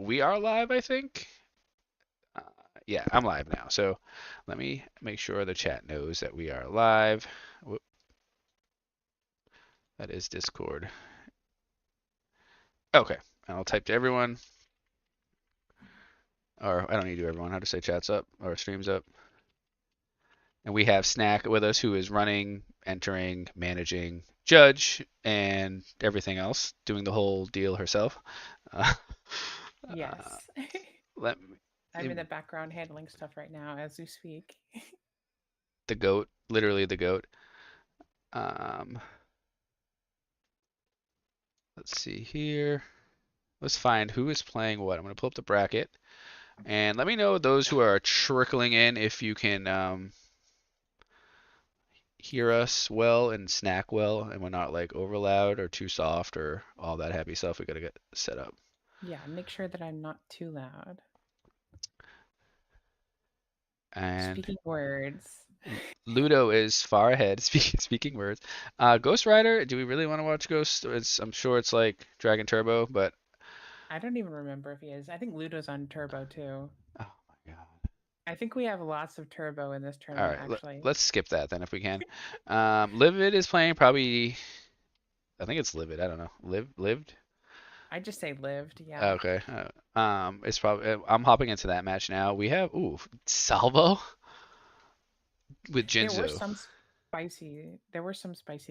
we are live, I think. Uh, yeah, I'm live now. So let me make sure the chat knows that we are live. Whoop, that is Discord. Okay, and I'll type to everyone, or I don't need to everyone. How to say chat's up or streams up. And we have Snack with us, who is running, entering, managing, judge, and everything else, doing the whole deal herself. Uh, uh, Yes. let I'm me, in the background handling stuff right now as we speak. the goat, literally the goat. Um, let's see here. Let's find who is playing what. I'm going to pull up the bracket and let me know those who are trickling in if you can hear us well and snack well and we're not like over loud or too soft or all that happy stuff we got to get set up. Yeah, make sure that I'm not too loud. And Speaking words. Ludo is far ahead, speaking words. Ghost Rider, do we really want to watch Ghost? I'm sure it's like Dragon Turbo, but I don't even remember if he is. I think Ludo's on Turbo too. oh my God. I think we have lots of Turbo in this All tournament, right, actually. let's skip that then if we can. Livid is playing probably. I think it's Livid. I don't know. Lived. I just say lived, yeah. Okay. It's probably. I'm hopping into that match now. We have Salvo with There were Jinzo. some spicy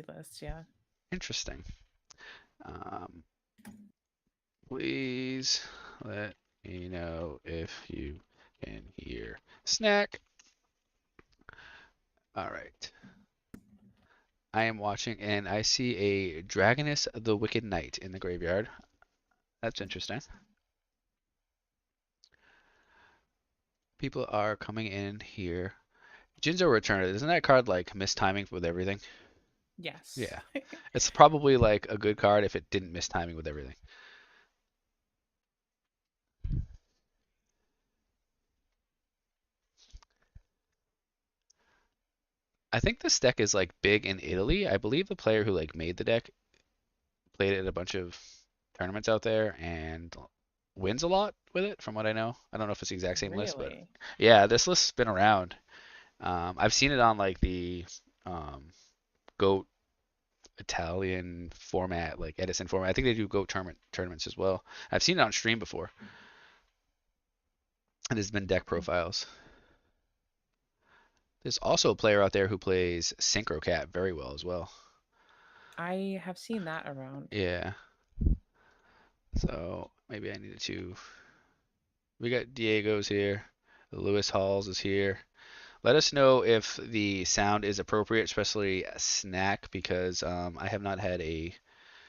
lists, yeah. Interesting. Um, please let me know if you can hear Snack. All right. I am watching and I see a Dragoness the Wicked Knight in the graveyard. That's interesting. People are coming in here. Jinzo Returner. Isn't that card like mistiming with everything? Yes. Yeah. It's probably like a good card if it didn't miss timing with everything. I think this deck is like big in Italy. I believe the player who like made the deck played it at a bunch of tournaments out there and wins a lot with it, from what I know. I don't know if it's the exact same list, but Really? yeah, this list's been around. I've seen it on like the GOAT Italian format, like Edison format. I think they do GOAT tournaments as well. I've seen it on stream before, and there's been deck profiles. There's also a player out there who plays Synchro Cat very well as well. I have seen that around. Yeah. So maybe I needed to. We got Diego's here. Lewis Halls is here. Let us know if the sound is appropriate, especially a Snack, because I have not had a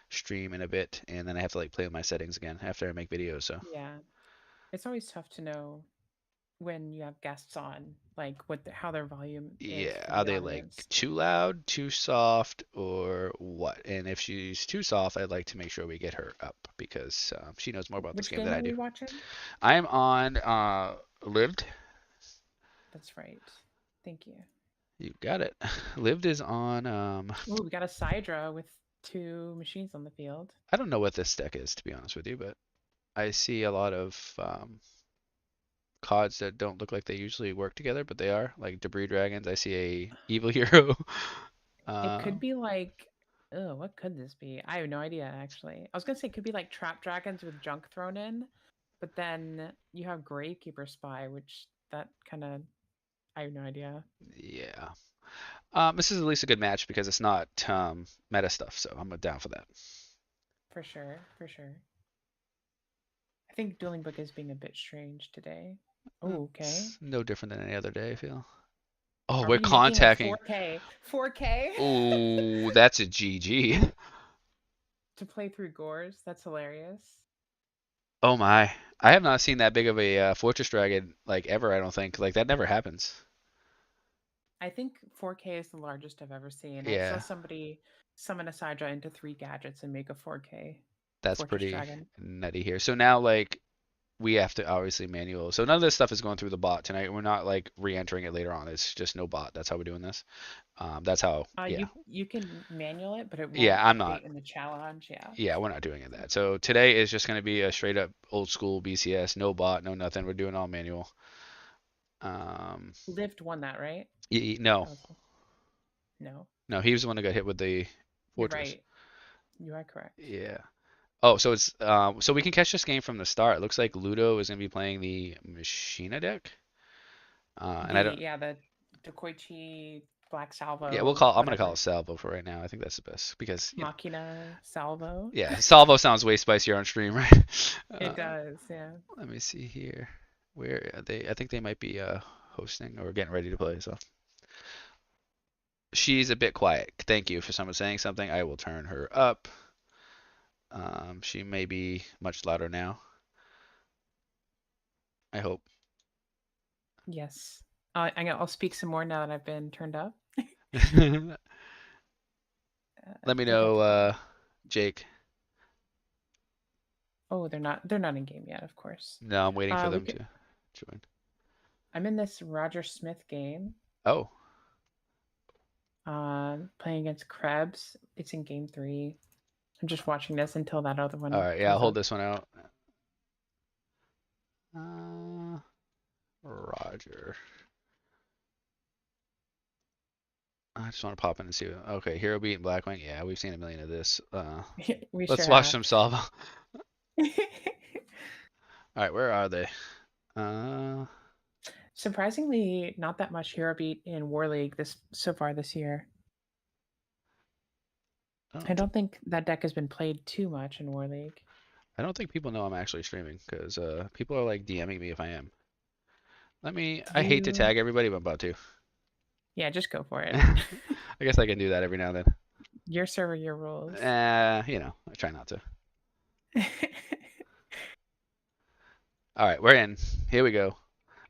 stream in a bit, and then I have to like play with my settings again after I make videos. So Yeah. It's always tough to know when you have guests on, like how their volume is yeah, for are the they like audience. too loud, too soft, or what? And if she's too soft, I'd like to make sure we get her up because she knows more about this Which game game than are I do. we watching? I am on Lived. That's right. Thank you. You got it. Lived is on. Oh, we got a Sidra with two machines on the field. I don't know what this deck is to be honest with you, but I see a lot of cards that don't look like they usually work together, but they are like Debris Dragons. I see a Evil Hero. It could um, be like, oh, what could this be? I have no idea, actually. I was gonna say it could be like Trap Dragons with junk thrown in, but then you have Gravekeeper Spy, which that kind of, I have no idea. yeah. This is at least a good match because it's not meta stuff, so I'm down for that. For sure, for sure. I think Dueling Book is being a bit strange today. Oh, okay. It's no different than any other day, I feel. Oh, Are we're we making it contacting. 4K? 4K Oh, that's a GG. to play through Gores? That's hilarious. Oh my. I have not seen that big of a Fortress Dragon like ever, I don't think. Like that never happens. I think 4K is the largest I've ever seen. I saw Yeah, somebody summon a Sidra into three gadgets and make a 4K that's Fortress pretty Dragon. nutty here. So now like we have to obviously manual. So none of this stuff is going through the bot tonight. We're not like re-entering it later on. It's just no bot. That's how we're doing this. That's how. Yeah. You can manual it, but it Yeah. won't I'm not. update in the challenge. Yeah. Yeah, we're not doing that. So today is just going to be a straight up old school BCS. No bot. No nothing. We're doing all manual. Um. Lived won that, right? No. That was no. No. He was the one that got hit with the You're fortress. right. You are correct. Yeah. Oh, so it's so we can catch this game from the start. It looks like Ludo is gonna be playing the Machina deck. And I don't. The Dokoichi Black Yeah, we'll Salvo, call. I'm gonna call whatever. it Salvo for right now. I think that's the best because Machina Salvo. yeah, Salvo sounds way spicier on stream, right? It does, yeah. Let me see here. Where are they? I think they might be hosting or getting ready to play. So she's a bit quiet. Thank you for someone saying something. I will turn her up. She may be much louder now. I hope. Yes. I'll speak some more now that I've been turned up. Let me They get know, to play. Jake. Oh, they're not in game yet, of course. No, I'm waiting for We them could. to join. I'm in this Roger Smith game. Oh, Playing against Krebs. It's in game 3. I'm just watching this until that other all one right. Yeah, I'll comes hold up. this one out. Uh, Roger. I just want to pop in and see. Okay, Hero Beat and Blackwing. Yeah, we've seen a million of this. We sure Let's watch have. some Salvo. All right, where are they? Uh, Surprisingly, not that much hero beat in War League this so far this year. I I don't. don't think that deck has been played too much in War League. I don't think people know I'm actually streaming because people are like DMing me if I am. Let me. Did I hate to you? tag everybody, but I'm about to. Yeah, just go for it. I guess I can do that every now and then. Your server, your rules. I try not to. All right, we're in. Here we go.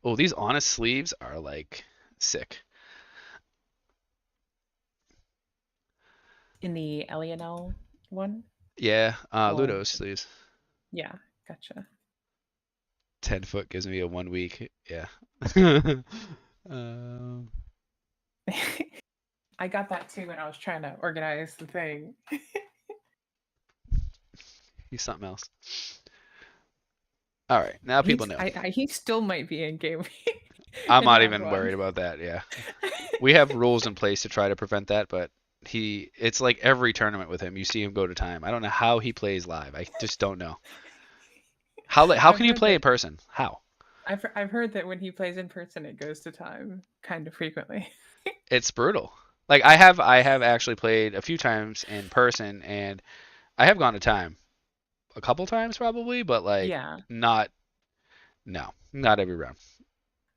Oh, these honest sleeves are like sick. In the LNL one? Yeah, Or Ludo's sleeves. yeah, gotcha. 10 foot gives me a 1 week. Yeah. um, I got that too when I was trying to organize the thing. he's something else. All right, now people know. He still might be in game I'm in not round even one. worried about that. Yeah, we have rules in place to try to prevent that, but it's like every tournament with him, you see him go to time. I don't know how he plays live. I just don't know. How I've can you heard play in that person? How? I've heard that when he plays in person, it goes to time kind of frequently. It's brutal. Like I have actually played a few times in person, and I have gone to time a couple times probably, but like Yeah, not no, not every round.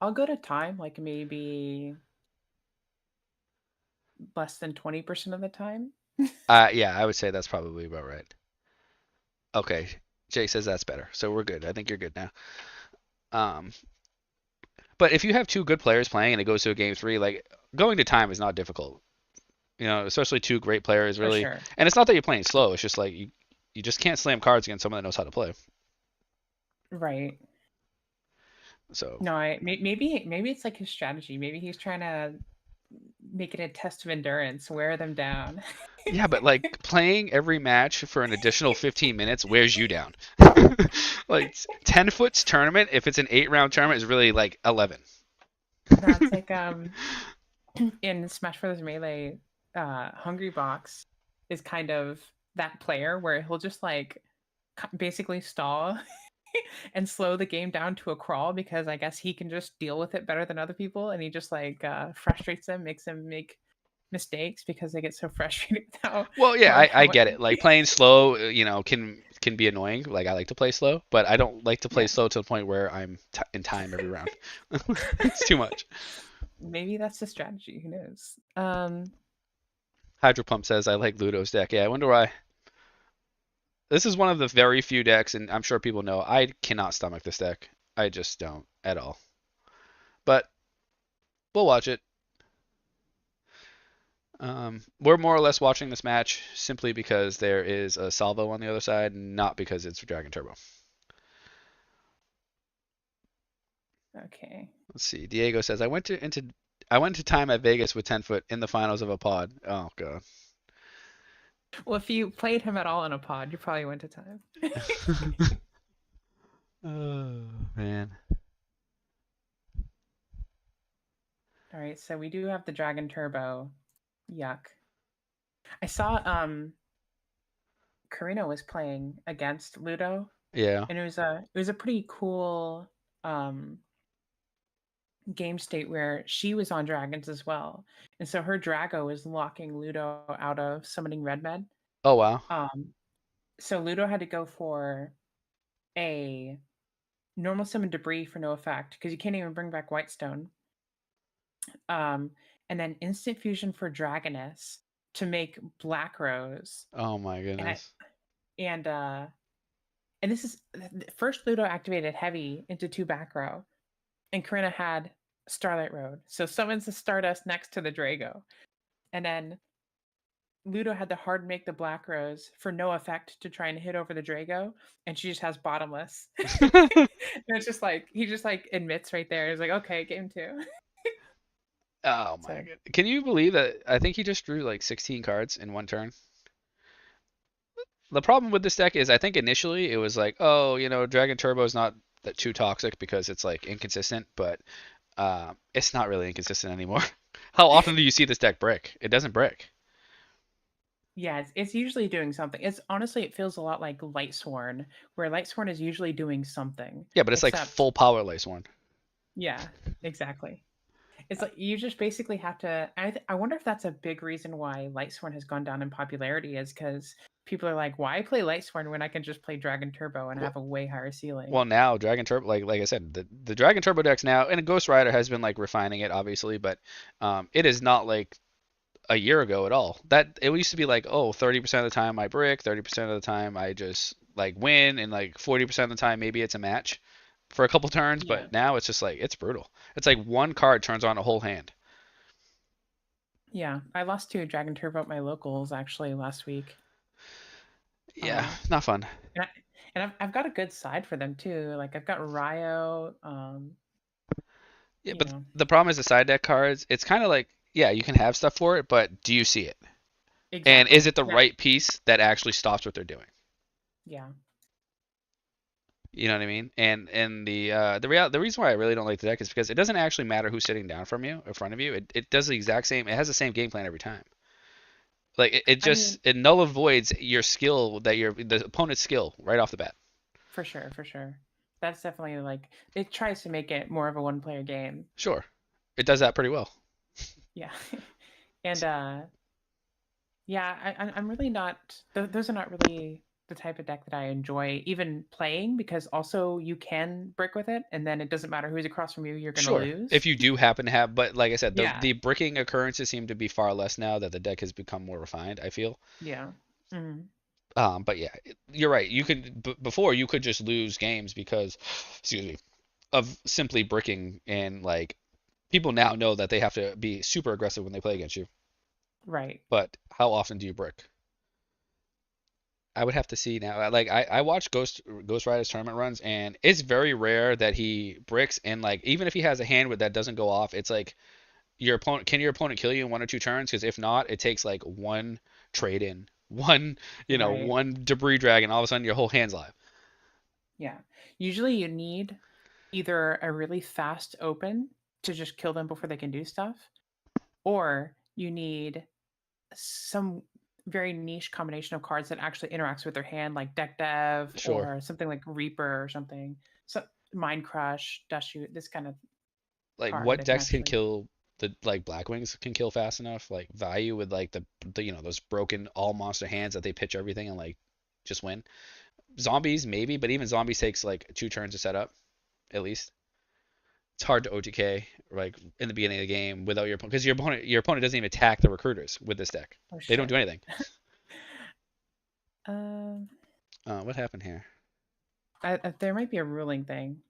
I'll go to time like maybe less than 20% of the time. Yeah, I would say that's probably about right. Okay, Jay says that's better, so we're good. I think you're good now. Um, but if you have two good players playing and it goes to a game three, like going to time is not difficult. Especially two great players, For really. sure. And it's not that you're playing slow. It's just like you just can't slam cards against someone that knows how to play. Right. So No, maybe it's like his strategy. Maybe he's trying to make it a test of endurance, wear them down. yeah, but like playing every match for an additional 15 minutes wears you down. Like 10 foots tournament, if it's an 8 round tournament, is really like 11. That's like in Smash Bros. Melee, Hungry Box is kind of that player where he'll just like basically stall and slow the game down to a crawl because I guess he can just deal with it better than other people, and he just like frustrates them, makes them make mistakes because they get so frustrated with Well, yeah, I how get it. Like playing slow, can be annoying. Like I like to play slow, but I don't like to play yeah. slow to the point where I'm in time every round. It's too much. Maybe that's the strategy. Who knows? Hydro Pump says I like Ludo's deck. Yeah, I wonder why. This is one of the very few decks, and I'm sure people know I cannot stomach this deck. I just don't at all. But we'll watch it. We're more or less watching this match simply because there is a salvo on the other side, not because it's Dragon Turbo. Okay. Let's see. Diego says I went to time at Vegas with 10 foot in the finals of a pod. Oh god. Well, if you played him at all in a pod, you probably went to time. Oh man. All right, so we do have the Dragon Turbo. Yuck. I saw Karina was playing against Ludo, Yeah. and it was a pretty cool um game state where she was on dragons as well. And so her Drago was locking Ludo out of summoning Red Med. Oh wow. Um so Ludo had to go for a normal summon debris for no effect because you can't even bring back Whitestone. Um and then instant fusion for Dragoness to make Black Rose. Oh my And I goodness. and and this is first Ludo activated heavy into 2 back row, and Karina had Starlight Road. So summons the Stardust next to the Drago. And then Ludo had to hard make the Black Rose for no effect to try and hit over the Drago, and she just has bottomless. And it's just like he just like admits right there. He's like, okay, game 2. Oh my So god. Can you believe that I think he just drew like 16 cards in one turn? The problem with this deck is I think initially it was like, oh, Dragon Turbo is not that too toxic because it's like inconsistent, but it's not really inconsistent anymore. How often do you see this deck brick? It doesn't brick. yeah, it's usually doing something. It's honestly it feels a lot like Lightsworn, where Lightsworn is usually doing something. Yeah, but it's like Except full power lace one. yeah, exactly. It's like you just basically have to. I wonder if that's a big reason why Lightsworn has gone down in popularity is because people are like, why play Lightsworn when I can just play Dragon Turbo and Well, have a way higher ceiling? well, now Dragon Turbo, like I said, the Dragon Turbo decks now, and Ghost Rider has been like refining it, obviously, but it is not like a year ago at all. That it used to be like, oh, 30% of the time I brick, 30% of the time I just like win, and like 40% of the time maybe it's a match for a couple turns, Yeah, but now it's just like it's brutal. It's like one card turns on a whole hand. yeah. I lost to a Dragon Turbo at my locals actually last week. Yeah, Uh, not fun. and I've got a good side for them too. Like I've got Ryo. Yeah, You but know the problem is the side deck cards. It's kind of like, yeah, you can have stuff for it, but do you see it? And is exactly. it the Yeah, right piece that actually stops what they're doing? yeah. You know what I mean? And the reason why I really don't like the deck is because it doesn't actually matter who's sitting down from you in front of you. It does the exact same. It has the same game plan every time. Like it I just mean, it null avoids your skill that your the opponent's skill right off the bat. for sure, for sure. That's definitely like it tries to make it more of a one player game. Sure, it does that pretty well. Yeah. And yeah, I'm really not. Those are not really the type of deck that I enjoy even playing because also you can brick with it, and then it doesn't matter who's across from you, you're gonna Sure, if lose. you do happen to have, but like I said, the Yeah, the bricking occurrences seem to be far less now that the deck has become more refined, I feel. yeah, hmm But yeah, you're right. You could before you could just lose games because, excuse me, of simply bricking, and like people now know that they have to be super aggressive when they play against you. right, But how often do you brick? I would have to see now. Like I watch Ghost Rider's tournament runs, and it's very rare that he bricks. And like even if he has a hand with that doesn't go off, it's like your opponent kill you in 1 or 2 turns? Because if not, it takes like one trade in, right, one debris drag, and all of a sudden your whole hand's live. yeah. Usually you need either a really fast open to just kill them before they can do stuff, or you need some very niche combination of cards that actually interacts with their hand, like Deck Dev Sure. or something like Reaper or something. So Mind Crush, Dust Shoot, this kind of Like card what that can decks can actually kill the like Blackwings can kill fast enough? Like value with like the those broken all monster hands that they pitch everything and like just win. Zombies maybe, but even zombies takes like 2 turns to set up at least. It's hard to OTK like in the beginning of the game without your opponent, because your opponent doesn't even attack the recruiters with this deck. oh They don't shit. do anything. Um, What happened here? there might be a ruling thing.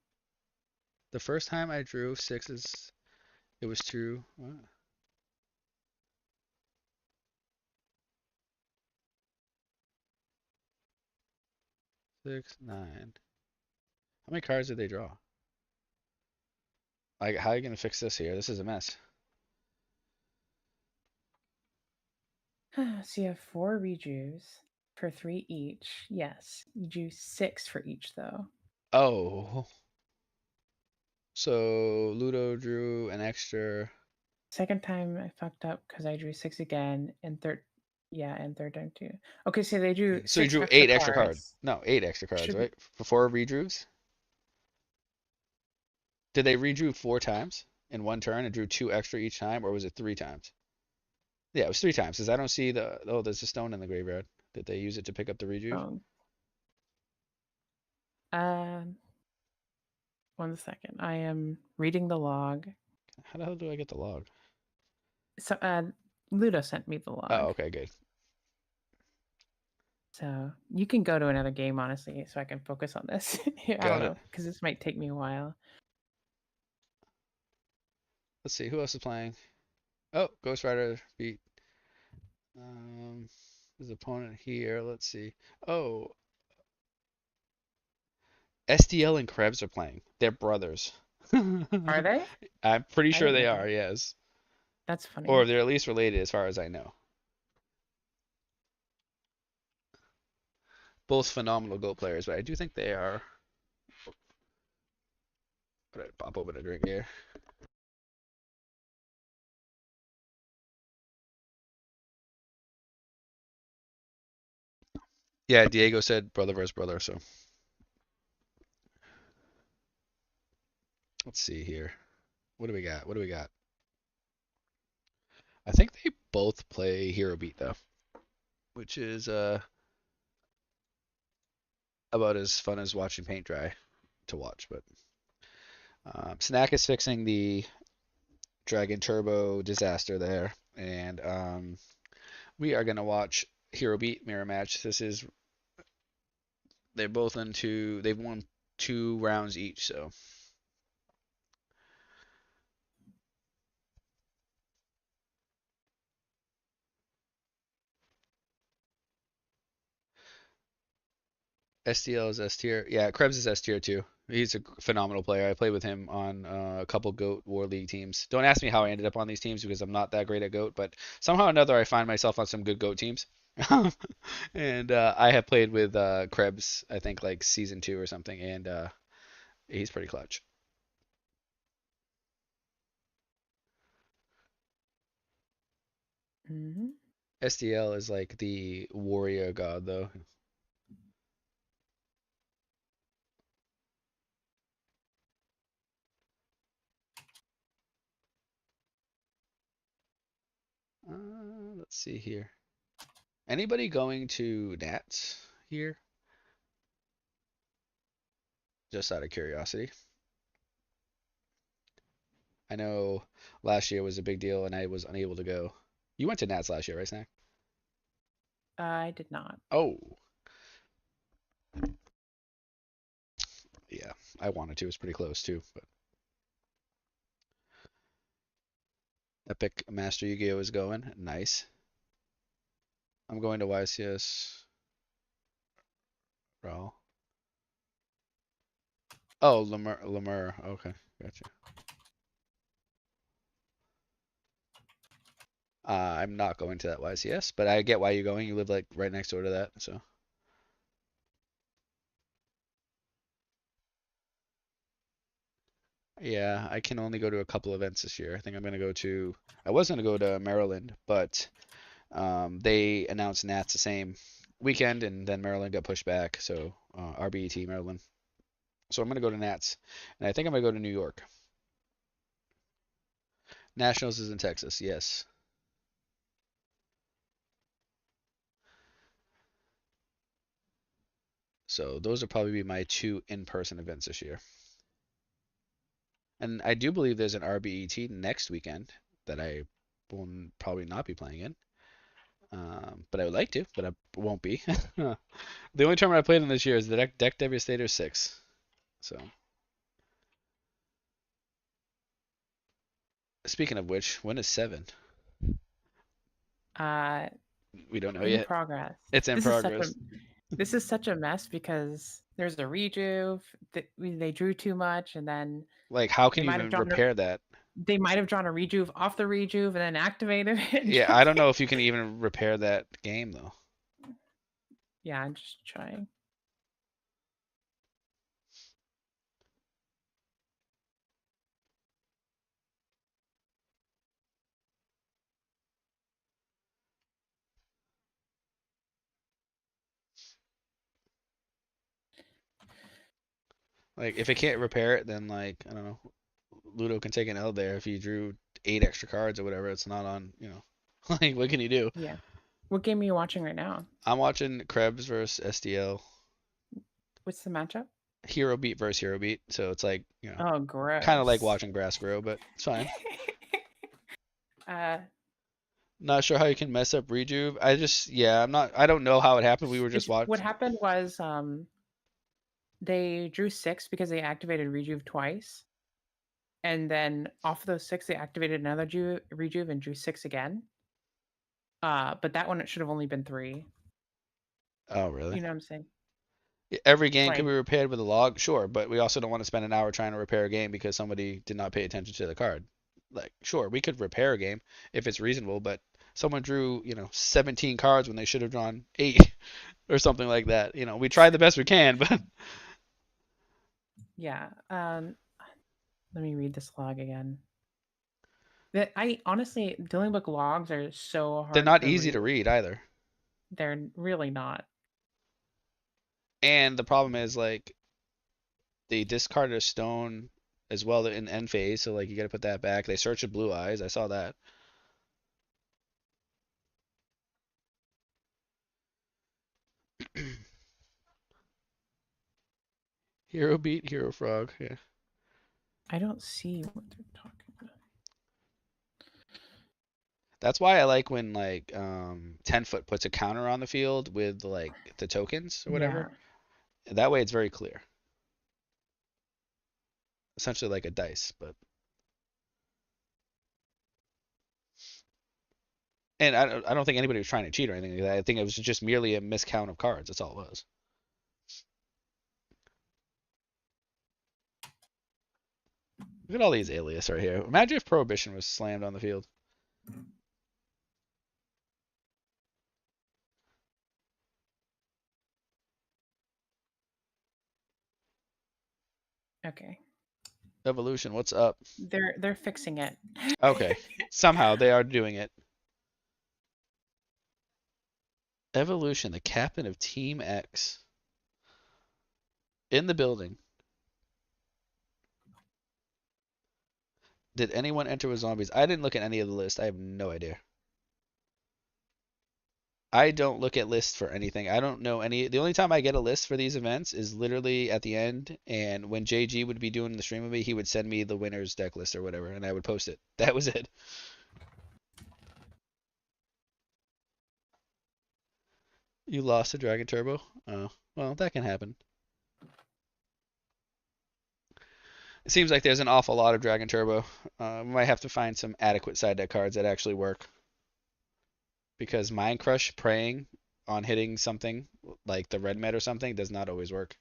The first time I drew sixes, it was true. What? 6, 9. How many cards did they draw? How are you gonna fix this here? This is a mess. So you have 4 rejuves for 3 each. Yes. You do 6 for each, though. Oh, so Ludo drew an extra. Second time I fucked up because I drew 6 again, and third. Yeah, and third time too. Okay, so they drew So he 6 drew extra eight extra cards. cards. No, eight extra cards, Should be. right? For four redrews. Did they redrew four times in one turn and drew two extra each time, or was it three times? Yeah, it was three times. Because I don't see the. Oh, there's a stone in the graveyard. Did they use it to pick up the rejuve? Oh. Um. 1 second. I am reading the log. How the hell do I get the log? So, Ludo sent me the Oh, log. okay, good. So you can go to another game, honestly, so I can focus on this. I don't Got it. know, because this might take me a while. Let's see who else is playing. Oh, Ghost Rider beat his opponent here. Let's see. Oh, SDL and Krebs are playing. They're brothers. Are they? I'm pretty I sure didn't they know are, that. yes. That's Or funny. they're at least related as far as I know. Both phenomenal Go players, but I do think they are. Could I pop open a drink here? Yeah, Diego said brother versus brother, so let's see here. What do we got? What do we got? I think they both play Hero Beat though, which is about as fun as watching paint dry to watch. But Snack is fixing the Dragon Turbo disaster there, and we are gonna watch Hero Beat mirror match. This is they're both into they've won 2 rounds each, so STL is S tier. Yeah, Krebs is S tier too. He's a phenomenal player. I played with him on a couple Goat War League teams. Don't ask me how I ended up on these teams because I'm not that great at Goat, but somehow or another I find myself on some good Goat teams. And I have played with Krebs, I think like season 2 or something, and he's pretty clutch. Hmm. SDL is like the warrior god though. Let's see here. Anybody going to Nats here? Just out of curiosity. I know last year was a big deal and I was unable to go. You went to Nats last year, right, Snack? I did not. Oh, yeah. I wanted to. It's pretty close too. But Epic Master Yu-Gi-Oh is going. Nice. I'm going to YCS. Raw. Oh, Lemur. Okay, gotcha. I'm not going to that YCS, but I get why you're going. You live like right next door to that, so yeah, I can only go to a couple events this year. I think I'm gonna go to. I was gonna go to Maryland, but they announced Nats the same weekend, and then Maryland got pushed back. So RBET Maryland. So I'm gonna go to Nats, and I think I'm gonna go to New York. Nationals is in Texas, yes. So those will probably be my two in-person events this year. And I do believe there's an RBET next weekend that I will probably not be playing in. But I would like to, but I won't be. The only tournament I played in this year is the Deck Devastator 6. So, speaking of which, when is 7? Uh, We don't know in yet. progress. It's in This is such a progress. This is such a mess because there's a rejuve. They drew too much, and then Like, how they can you might have even drawn a repair that? rejuve off the rejuve and then activated it and Yeah, drew I don't know again. if you can even repair that game though. Yeah, I'm just trying. Like, if it can't repair it, then like I don't know, Ludo can take an L there if he drew 8 extra cards or whatever. It's not on, like what can you do? Yeah. What game are you watching right now? I'm watching Krebs versus SDL, What's the matchup? Hero Beat versus Hero Beat. So it's like Oh, kind of like gross. watching grass grow, but it's fine. uh, Not sure how you can mess up Rejuve. Yeah, I don't know how it happened. We were just it's what watching. happened was they drew six because they activated rejuve twice, and then off of those six they activated another rejuve and drew six again. But that one it should have only been three. Oh, really? You know what I'm saying? Every game can be Like, repaired with a log, sure, but we also don't want to spend an hour trying to repair a game because somebody did not pay attention to the card. Like, sure, we could repair a game if it's reasonable, but someone drew, 17 cards when they should have drawn 8 or something like that. We tried the best we can, but yeah. Let me read this log again. That I honestly, dealing book logs are so they're hard not to easy read. to read either. They're really not. And the problem is like they discarded a stone as well in end phase, so like you got to put that back. They searched blue eyes. I saw that. Hero beat Hero Frog. Yeah. I don't see what they're talking about. That's why I like when like 10-foot puts a counter on the field with like the tokens or whatever. Yeah, That way it's very clear. Essentially like a dice, but and I don't think anybody was trying to cheat or anything like that. I think it was just merely a miscount of cards. That's all it was. Look at all these alias right here. Imagine if Prohibition was slammed on the field. okay. Evolution, what's up? They're fixing it. Okay. Somehow they are doing it. Evolution, the captain of Team X. In the building. Did anyone enter with zombies? I didn't look at any of the list. I have no idea. I don't look at lists for anything. I don't know any. The only time I get a list for these events is literally at the end, and when JG would be doing the stream with me, he would send me the winners deck list or whatever, and I would post it. That was it. You lost to Dragon Turbo? Oh, well, that can happen. It seems like there's an awful lot of Dragon Turbo. We might have to find some adequate side deck cards that actually work. Because Mind Crush preying on hitting something like the red met or something does not always work.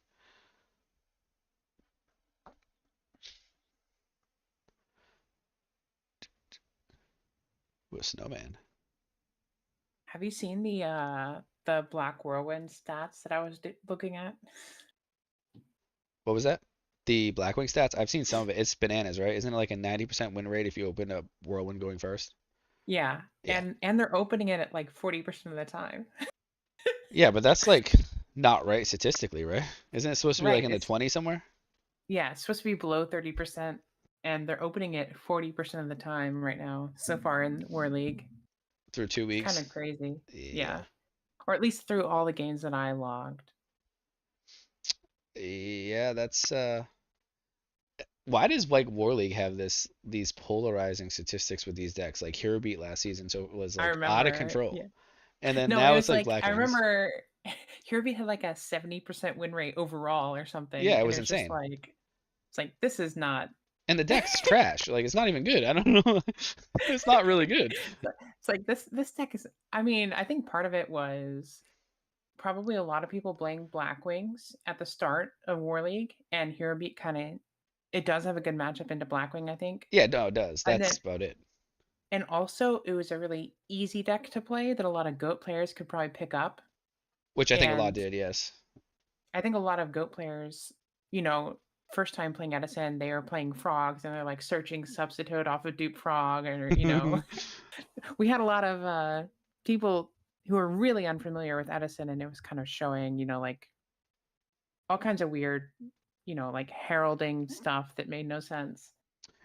With Snowman. Have you seen the Black Whirlwind stats that I was looking at? What was that? The Blackwing stats? I've seen some of it. It's bananas, right? Isn't it like a 90% win rate if you open up Whirlwind going first? Yeah, Yeah. and they're opening it at like 40% of the time. Yeah, but that's like not right statistically, right? Isn't it supposed to be like Right. in the It's 20 somewhere yeah, it's supposed to be below 30%, and they're opening it 40% of the time right now so far in War League. through two It's kind weeks? of crazy. Yeah. Yeah, or at least through all the games that I logged. Yeah, that's why does like War League have these polarizing statistics with these decks? Like Hero Beat last season, so it was I like out of remember. control. Yeah. And then No, it now it's was like like I Blackwings. remember Kirby had like a 70% win rate overall or something, Yeah, it and was it was just insane. like it's like this is not. And the deck's trash. Like it's not even good. I don't know. It's not really good. It's like this deck is. I mean, I think part of it was probably a lot of people blame Black Wings at the start of War League, and Hero Beat kind of it does have a good matchup into Blackwing, I think. Yeah, no, it does. And That's then about it. and also it was a really easy deck to play that a lot of Goat players could probably pick up. Which I think a lot And did, yes. I think a lot of Goat players, you know, first time playing Edison, they are playing frogs and they're like searching substitute off of dupe frog, or we had a lot of people who were really unfamiliar with Edison, and it was kind of showing, like all kinds of weird, like heralding stuff that made no sense.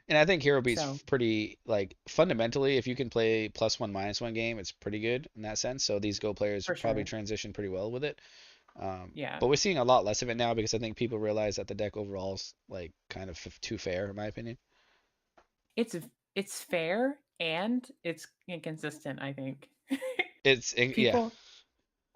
And I think Hero Beat's So pretty like fundamentally, if you can play +1 -1 game, it's pretty good in that sense. So these Go players for probably sure, transition pretty well with it. yeah, But we're seeing a lot less of it now because I think people realize that the deck overall is like kind of too fair, in my opinion. it's it's fair and it's inconsistent. I think Yeah, people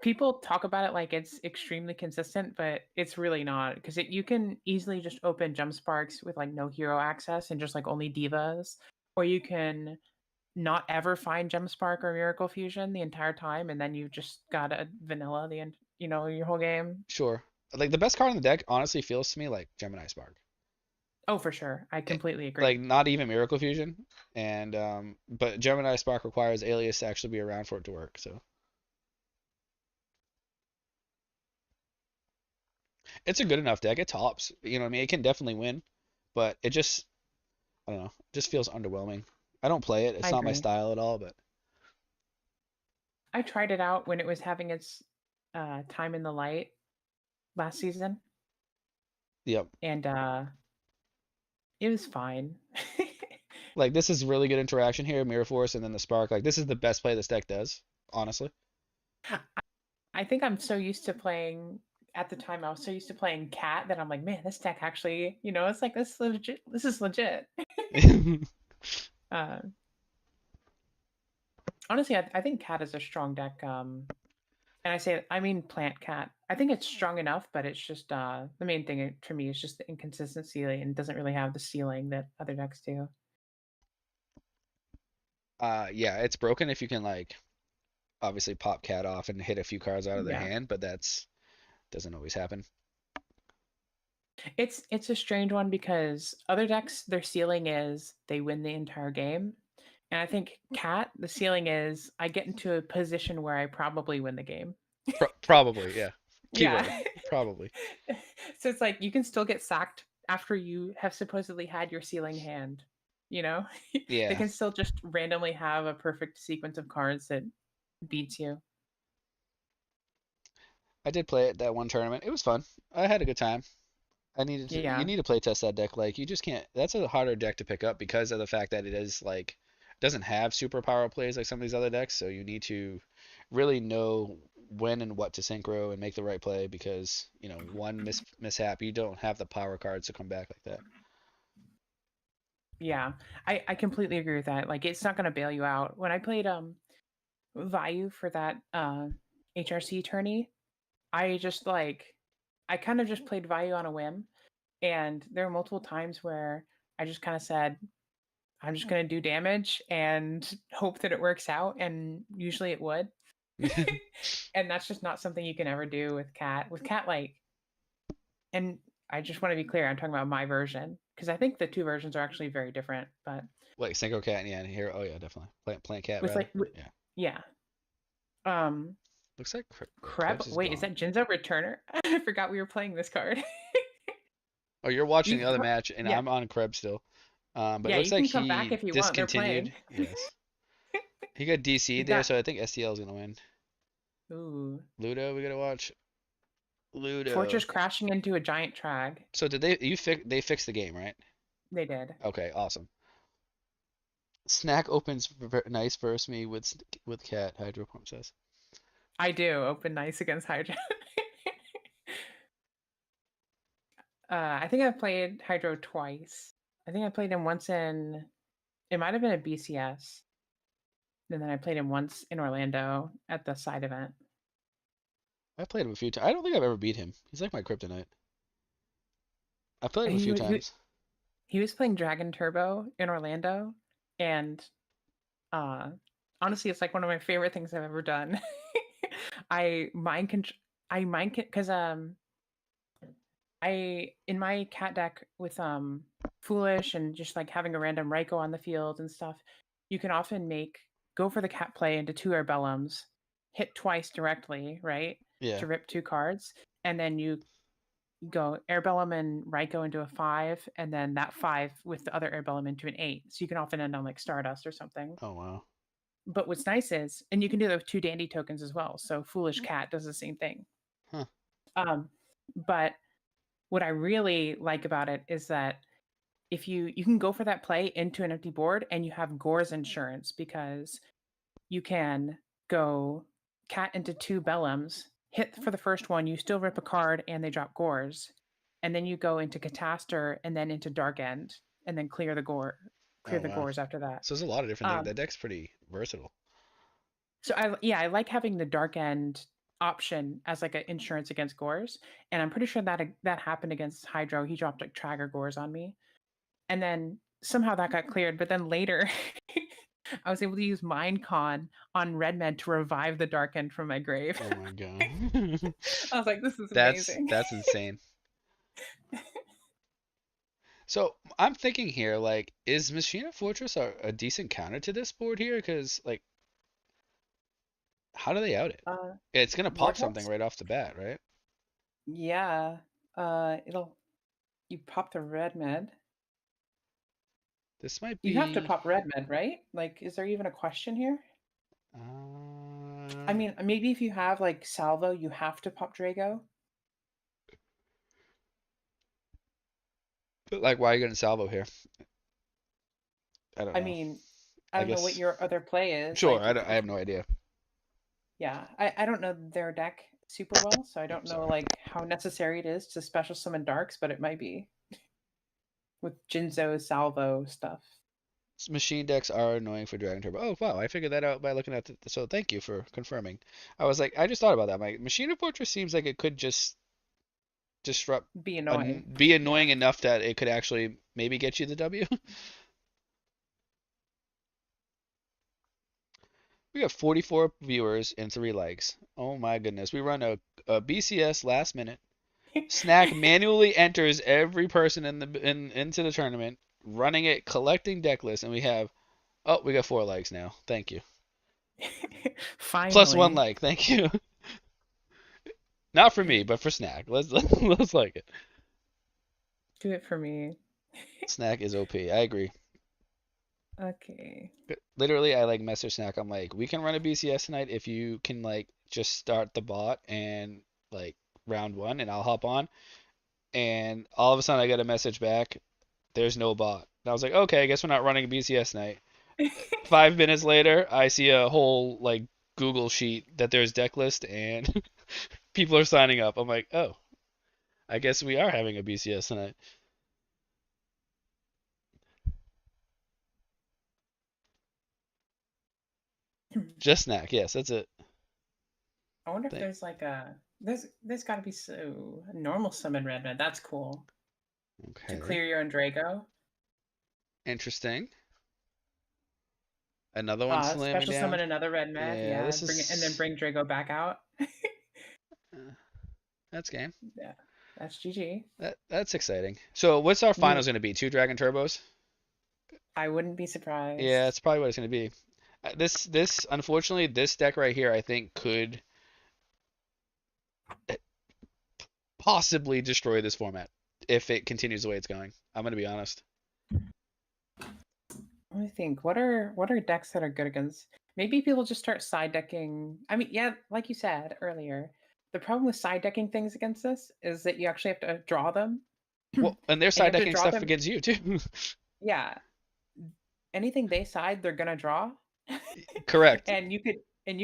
people talk about it like it's extremely consistent, but it's really not because you can easily just open jump sparks with like no hero access and just like only divas, or you can not ever find gem spark or miracle fusion the entire time, and then you just got a vanilla the end, your whole game. sure. Like the best card in the deck honestly feels to me like Gemini Spark. Oh, for sure, I Eh, completely agree. Like not even Miracle Fusion, and but Gemini Spark requires Alias to actually be around for it to work. So it's a good enough deck. It tops. You know what I mean? It can definitely win, but it just I don't know. It just feels underwhelming. I don't play it. I It's not my agree. style at all, but I tried it out when it was having its time in the light last season, yep. and it was fine. Like this is really good interaction here, Mirror Force and then the Spark. Like this is the best play this deck does, honestly. I think I'm so used to playing at the time. I was so used to playing cat that I'm like, man, this deck actually, it's like this legit. This is legit. uh, Honestly, I think cat is a strong deck. And I mean plant cat. I think it's strong enough, but it's just the main thing for me is just the inconsistency, and it doesn't really have the ceiling that other decks do. Yeah, it's broken if you can like obviously pop Cat off and hit a few cards out of their Yeah, hand, but that's doesn't always happen. it's a strange one because other decks their ceiling is they win the entire game, and I think cat the ceiling is I get into a position where I probably win the game. Probably, yeah. Yeah. Keyword, probably. So it's like you can still get sacked after you have supposedly had your ceiling hand. You know, they Yeah, can still just randomly have a perfect sequence of cards that beats you. I did play it that one tournament. It was fun. I had a good time. You Yeah, need to play test that deck. Like you just can't. That's a harder deck to pick up because of the fact that it is like doesn't have super power plays like some of these other decks. So you need to really know when and what to synchro and make the right play because one mishap you don't have the power cards to come back like that. yeah, I completely agree with that. Like, it's not gonna bail you out. When I played Vayu for that HRC tourney, I just I kind of just played Vayu on a whim, and there were multiple times where I just kind of said, I'm just gonna do damage and hope that it works out, and usually it would. And that's just not something you can ever do with cat. With cat, and I just want to be clear, I'm talking about my version because I think the two versions are actually very different. But Like synchro cat, yeah, and here, oh yeah, definitely plant cat with rather, yeah. yeah, um, Looks like Kreb. Krebs is Wait, is gone. that Jinzo Returner? I forgot we were playing this card. Oh, you're watching you, the other match, and yeah, I'm on Krebs still. But it yeah, looks you like can come back he if you want. They're playing. discontinued. Yes. He got You DC'd there, got so I think STL is gonna win. ooh, Ludo, we gotta watch. Ludo. Fortress crashing into a giant trag. So did they fixed the game, right? They did. Okay, awesome. Snack opens nice versus me with cat, Hydro Pump says. I do open nice against Hydra. I think I've played Hydro twice. I think I played him once in. It might have been a BCS, and then I played him once in Orlando at the side event. I played him a few times. I don't think I've ever beat him. He's like my kryptonite. I played him a He few he times. he was playing Dragon Turbo in Orlando, and uh, honestly, it's like one of my favorite things I've ever done. I mind control. I might because I in my cat deck with Foolish and just like having a random Raikou on the field and stuff, you can often make go for the cat play into two Airbellums, hit twice directly, right? Yeah. To rip two cards, and then you go Airbellum and Raikou into a 5, and then that 5 with the other Airbellum into an 8. So you can often end on like Stardust or something. Oh wow. But what's nice is, and you can do that with two Dandy tokens as well. So Foolish Cat does the same thing. Huh. Um, but what I really like about it is that if you can go for that play into an empty board and you have Gore's insurance because you can go cat into two Bellums, hit for the first one, you still rip a card and they drop Gore's, and then you go into Cataster and then into Dark End and then clear Oh the wow. Gores after that. So there's a lot of different things. Um, That deck's pretty versatile. so I like having the Dark End option as like an insurance against Gores, and I'm pretty sure that happened against Hydro. He dropped like Tragger Gores on me, and then somehow that got cleared. But then later, I was able to use Minecon on Redmed to revive the Dark End from my grave. Oh my god. I was like, this is That's amazing. that's insane. So I'm thinking here, like, is Machina Fortress a decent counter to this board here? Because like, how do they out it? Uh, It's gonna pop something Vortex? right off the bat, right? Yeah. It'll you pop the Redmed. This might You have to be. pop Redmed, right? Like, is there even a question here? I Uh, mean, maybe if you have like Salvo, you have to pop Drago. but like, why are you gonna salvo here? I don't I know. mean, I I don't know what guess. your other play is. Sure. Like, I, don't, I have no idea. yeah, I don't know their deck super well, so I Oh, don't know sorry. like how necessary it is to special summon darks, but it might be with Jinzo Salvo stuff. Machine decks are annoying for Dragon Turbo. Oh wow, I figured that out by looking at the. So thank you for confirming. I was like, I just thought about that. My Machine Fortress seems like it could just disrupt, Be annoying. be Yeah. annoying enough that it could actually maybe get you the W. We got 44 viewers and 3 likes. Oh my goodness. We run a BCS last minute. Snack manually enters every person into the tournament, running it, collecting deck lists, and we got 4 likes now. Thank you. Plus one Finally, like. Thank you. Not for me, but for Snack. Let's like it. do it for me. Snack is OP. I agree. Okay. Literally, I like message Snack. I'm like, we can run a BCS tonight if you can like just start the bot and like round one, and I'll hop on. And all of a sudden, I get a message back. There's no bot. And I was like, okay, I guess we're not running a BCS night. 5 minutes later, I see a whole like Google sheet that there's deck list and people are signing up. I'm like, oh, I guess we are having a BCS tonight. Just Snack. Yes, that's it. I wonder if Thank. there's like there's got to be so a normal summon Redmed. That's cool to Okay. clear your own Drago. Interesting. Another one slamming Special summon down. another Redmed. Yeah, Yeah, this bring it and then is bring Drago back out. that's game. Yeah, that's GG. That's exciting. So what's our You, finals going to be? 2 Dragon Turbos? I wouldn't be Yeah, surprised. that's probably what it's going to be. This unfortunately this deck right here I think could possibly destroy this format if it continues the way it's going. I'm going to be honest. Let me think. What are decks that are good against? Maybe people just start side decking. I mean, yeah, like you said earlier, the problem with side decking things against this is that you actually have to draw them, and Well, and they're you side have to decking draw stuff them. against you too. Yeah, anything they side, they're gonna draw, Correct. and you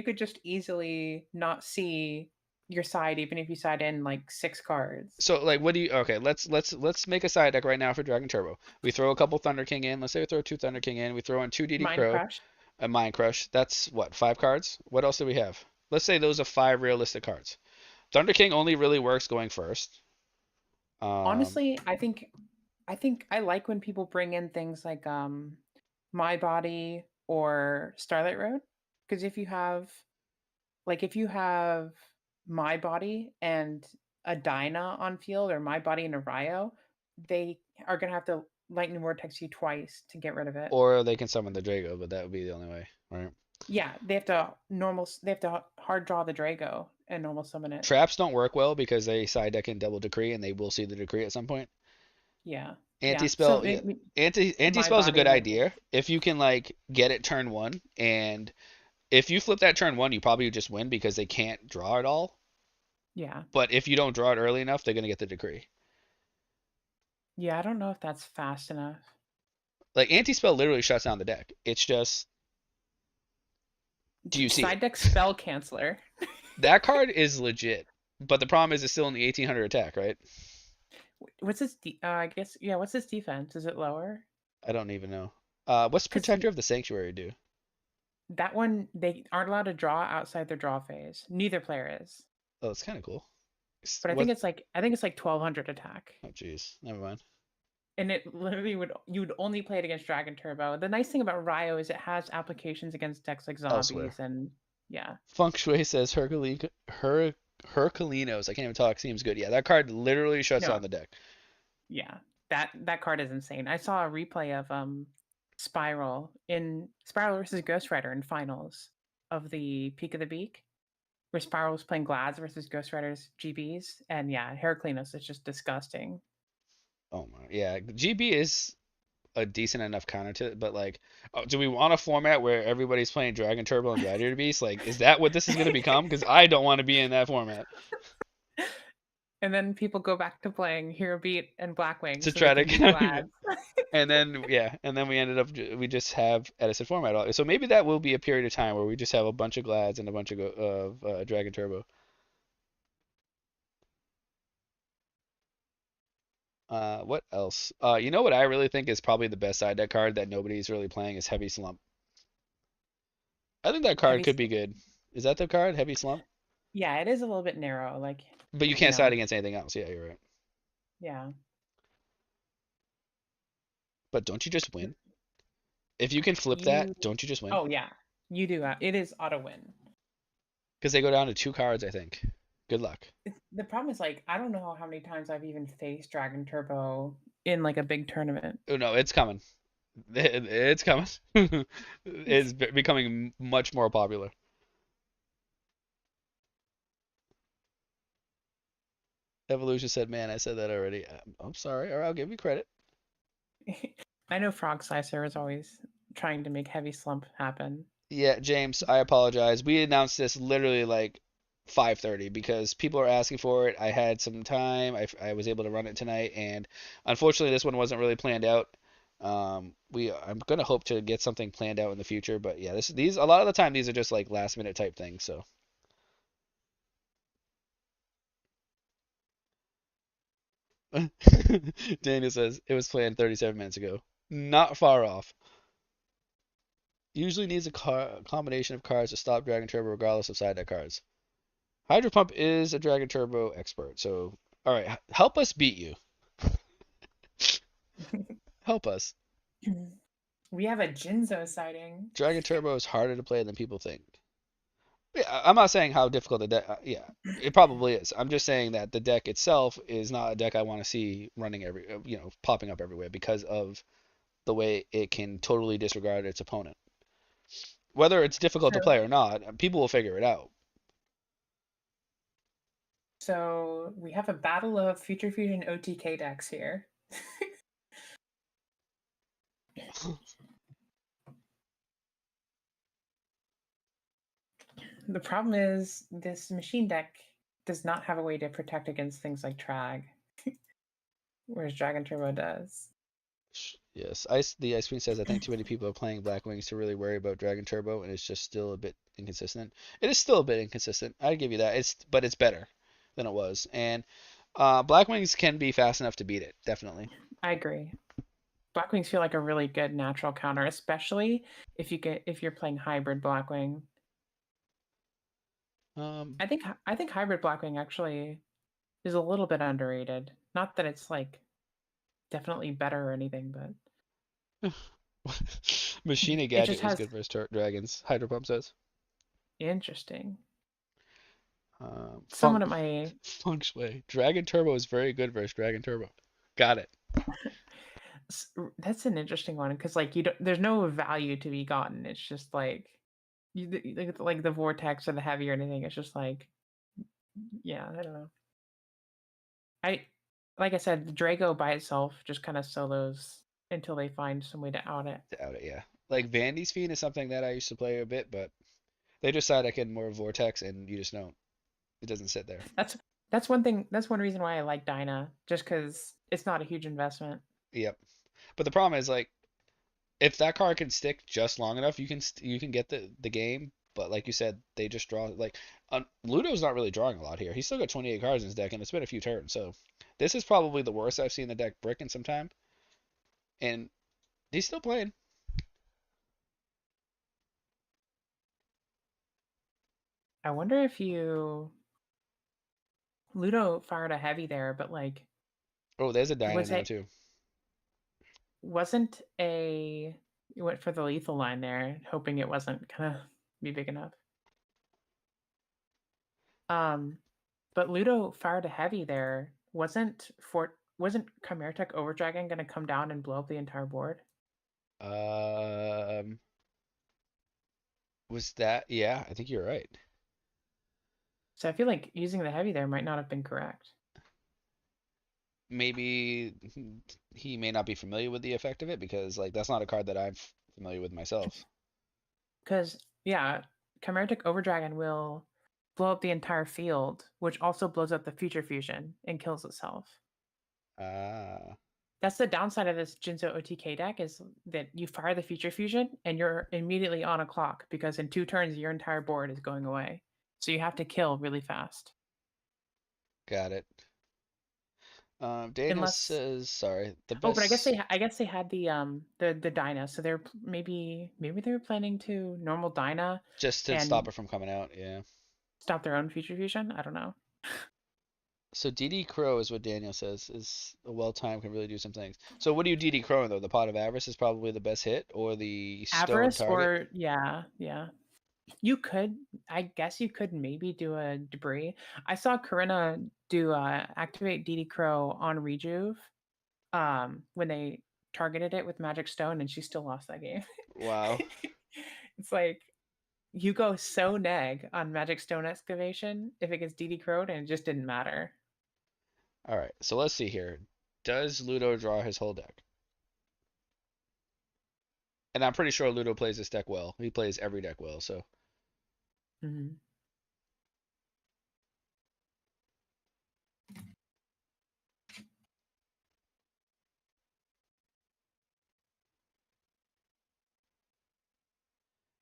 could just easily not see your side even if you side in like 6 cards. So like what do you okay, let's make a side deck right now for Dragon Turbo. We throw a couple Thunder King in. Let's say we throw 2 Thunder King in. We throw in 2 DD Mind Crow, Crush. a Mind Crush. That's what, 5 cards? What else do we have? Let's say those are 5 realistic cards. Thunder King only really works going first. Um, Honestly, I think I like when people bring in things like My Body or Starlight Road, because if you have my body and a Dyna on field, or my body and a Ryo, they are gonna have to lightning vortex you twice to get rid of it. Or they can summon the Drago, but that would be the only way, right? Yeah, they have to hard draw the Drago and normal summon it. Traps don't work well because they side deck in double decree, and they will see the decree at some point. Yeah, Anti yeah. So spell, yeah. maybe Anti my spell is a body good might idea work. if you can like get it turn one, and if you flip that turn one, you probably just win because they can't draw it all. Yeah, But if you don't draw it early enough, they're gonna get the decree. yeah. I don't know if that's fast enough. Like anti spell literally shuts down the deck. It's just, do you see it? Side deck spell canceller. That card is legit, but the problem is it's still in the 1800 attack, right? What's his? I guess yeah. What's his defense? Is it lower? I don't even know. What's Because Protector of the Sanctuary do? that one they aren't allowed to draw outside their draw phase. Neither player is. Oh, it's kind of cool. But What? I think it's like 1200 attack. Oh, jeez. Never mind. And it literally would you would only play it against Dragon Turbo. The nice thing about Ryo is it has applications against decks like Elsewhere. zombies and yeah. Feng Shui says Herculinos. I can't even talk. Seems good. Yeah, that card literally shuts No, down the deck. yeah. That card is insane. I saw a replay of Spiral versus Ghost Rider in finals of the Peak of the Beak, where Spiral was playing Glads versus Ghost Rider's GBs, and yeah, Heraclinos is just disgusting. Oh my. Yeah, GB is a decent enough counter to it, but like, oh, do we want a format where everybody's playing Dragon Turbo and Gladiator Beast? Like, is that what this is gonna become? Because I don't want to be in that format And then people go back to playing Hero Beat and Blackwing to so they try can beat to. Glads. And then yeah, and then we ended up we just have Edison format. So maybe that will be a period of time where we just have a bunch of Glads and a bunch of Dragon Turbo. What else? You know what I really think is probably the best side deck card that nobody's really playing is Heavy Slump. I think that card Heavy, could be good. Is that the card, Heavy Slump? yeah, it is a little bit narrow. Like, But you you can't side know, against anything else. Yeah, you're right. yeah. But don't you just win? If you can flip that, You, don't you just win? oh yeah, you do. It is auto win. Because they go down to two cards, I think. Good luck. The problem is like I don't know how many times I've even faced Dragon Turbo in like a big tournament. Oh no, it's coming. It's coming. It's becoming much more popular. Evolution said, "Man, I said that already. I'm sorry. All right, I'll give you credit." I know Frog Slicer is always trying to make heavy slump happen. Yeah, James, I apologize. We announced this literally like 5:30 because people are asking for it. I had some time. I was able to run it tonight, and unfortunately, this one wasn't really planned out. I'm gonna hope to get something planned out in the future, but yeah, these a lot of the time these are just like last minute type things. So Daniel says it was planned 37 minutes ago. Not far off. Usually needs a combination of cards to stop Dragon Turbo regardless of side deck cards. Hydro Pump is a Dragon Turbo expert, so all right, help us beat you. Help us. We have a Jinzo sighting. Dragon Turbo is harder to play than people think. Yeah, I'm not saying how difficult the deck. Yeah, it probably is. I'm just saying that the deck itself is not a deck I want to see running popping up everywhere because of the way it can totally disregard its opponent. Whether it's difficult to True. play or not, people will figure it out. So we have a battle of Future Fusion OTK decks here. The problem is this machine deck does not have a way to protect against things like Trag, whereas Dragon Turbo does. Yes, the ice cream says I think too many people are playing Black Wings to really worry about Dragon Turbo, and it's just still a bit inconsistent. It is still a bit inconsistent. I give you that. But it's better than it was, and Black Wings can be fast enough to beat it, definitely. I agree. Blackwings feel like a really good natural counter, especially if you're playing hybrid Blackwing. Um, I think hybrid Blackwing actually is a little bit underrated. Not that it's like definitely better or anything, but Machina it just Gadget is has good versus dragons. Hydro Pump says. interesting. Someone at my Feng Shui. Dragon Turbo is very good versus Dragon Turbo. Got it. that's an interesting one because like you don't, there's no value to be gotten. It's just like like the vortex or the heavy or anything. It's just like yeah, I don't know. I like I said, the Drago by itself just kind of solos until they find some way to out it. Doubt it, yeah. Like Vandy's Fiend is something that I used to play a bit, but they just decided I could more Vortex, and you just don't. It doesn't sit there. That's that's one thing. That's one reason why I like Dyna, just because it's not a huge investment. Yep. But the problem is like if that card can stick just long enough, you can get the game. But like you said, they just draw like Ludo's not really drawing a lot here. He's still got 28 cards in his deck, and it's been a few turns. So this is probably the worst I've seen the deck brick in some time, and he's still playing. I wonder if you Ludo fired a heavy there, but like Oh, there's a Dyna was now it too. wasn't a you went for the lethal line there, hoping it wasn't gonna be big enough. Um, but Ludo fired a heavy there. Wasn't Chimera Tech Overdragon gonna come down and blow up the entire board? Um, was that? Yeah, I think you're right. So I feel like using the heavy there might not have been correct. Maybe he may not be familiar with the effect of it because like that's not a card that I'm familiar with myself. Because yeah, Chimera Tech Overdragon will blow up the entire field, which also blows up the future fusion and kills itself. Ah, That's the downside of this Jinzo OTK deck is that you fire the future fusion and you're immediately on a clock because in 2 turns your entire board is going away. So you have to kill really fast. got it. Daniel Unless says, sorry, the oh, but best I guess they had the Dyna, so they're maybe they were planning to normal Dyna just to stop and it from coming out. Yeah. stop their own future fusion. I don't know. So DD Crow is what Daniel says is a well timed can really do some things. So what do you DD Crow though? The Pot of Avarice is probably the best hit, or the Stone Avarice Target. or yeah. You could, I guess you could maybe do a debris. I saw Corinna do activate DD Crow on Rejuve when they targeted it with Magic Stone and she still lost that game. Wow. It's like you go so neg on Magic Stone Excavation if it gets DD Crowed and it just didn't matter. All right. So let's see here. Does Ludo draw his whole deck? And I'm pretty sure Ludo plays this deck well. He plays every deck well. So Mm-hmm.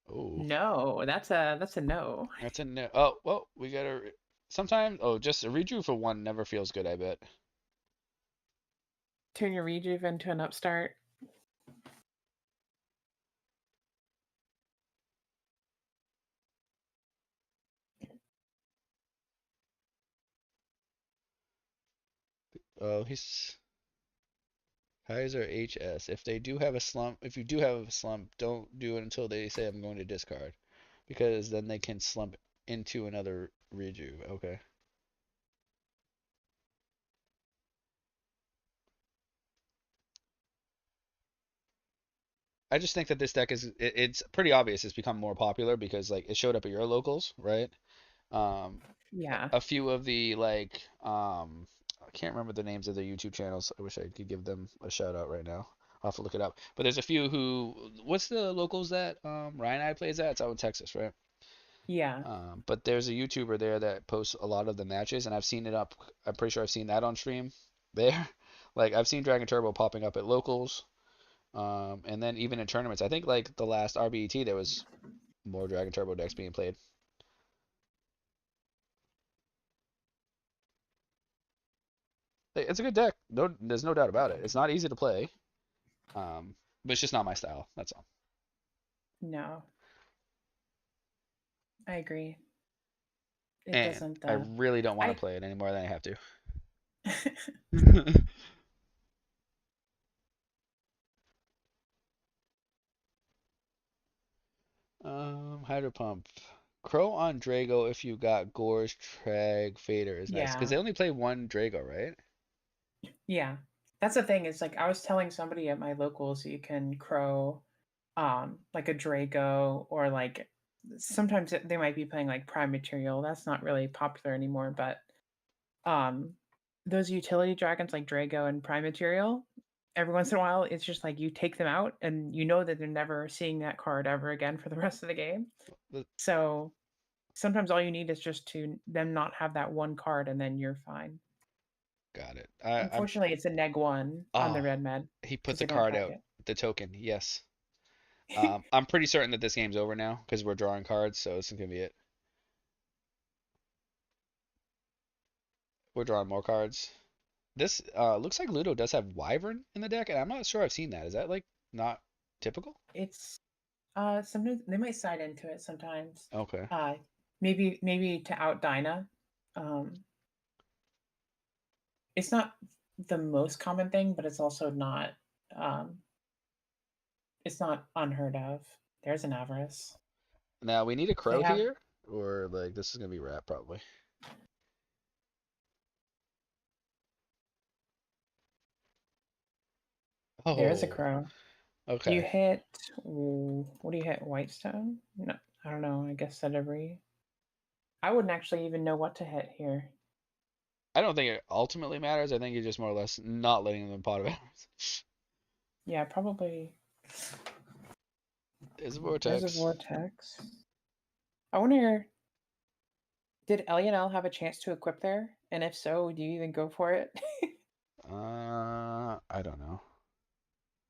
oh, No, that's a no. that's a no. Oh well, we gotta. Sometimes just a redo for one never feels good. I bet. Turn your Rejuve into an upstart. Oh, he's Kaiser HS. If they do have a slump, if you do have a slump, don't do it until they say I'm going to discard, because then they can slump into another rejuve. Okay. I just think that this deck it's pretty obvious it's become more popular because like it showed up at your locals, right? Um, Yeah. a few of the like I can't remember the names of the YouTube channels. I wish I could give them a shout out right now. I'll have to look it up. But there's a few who what's the locals that Ryan I plays at? It's out in Texas, right? Yeah. But there's a YouTuber there that posts a lot of the matches, and I've seen it up. I'm pretty sure I've seen that on stream there. Like I've seen Dragon Turbo popping up at locals, and then even in tournaments. I think like the last RBET there was more Dragon Turbo decks being played. It's a good deck. No, there's no doubt about it. It's not easy to play, but it's just not my style. That's all. No, I agree. It And doesn't I really don't want to I play it any more than I have to. Hydro Pump. Crow on Drago if you got Gorge, Treg, Fader is nice. Because Yeah, they only play one Drago, right? yeah. That's the thing. Is like I was telling somebody at my locals, you can crow, like a Draco or like sometimes they might be playing like Prime Material. That's not really popular anymore, but um, those utility dragons like Drago and Prime Material, every once in a while, it's just like you take them out and you know that they're never seeing that card ever again for the rest of the game. The- So sometimes all you need is just to them not have that one card and then you're fine. Got it. I'm. Unfortunately, it's a neg one on the Oh, red med he put because the they don't card track out. it. The token. Yes. I'm pretty certain that this game's over now because we're drawing cards, so this is gonna be it. We're drawing more cards. This looks like Ludo does have Wyvern in the deck, and I'm not sure I've seen that. Is that like not typical? It's sometimes they might side into it sometimes. Okay. Uh maybe to out Dinah. Um it's not the most common thing, but um it's not unheard of. There's an avarice. Now we need a They crow have here, or like this is gonna be rat probably. there is a Oh, crow. You okay. hit what do you hit? Whitestone? No, I don't know. I guess that every I wouldn't actually even know what to hit here. I don't think it ultimately matters. I think you're just more or less not letting them pot of arrows. Yeah, probably There's a there's a vortex. vortex. I wonder, did L have a chance to equip there? And if so, do you even go for it? I don't know.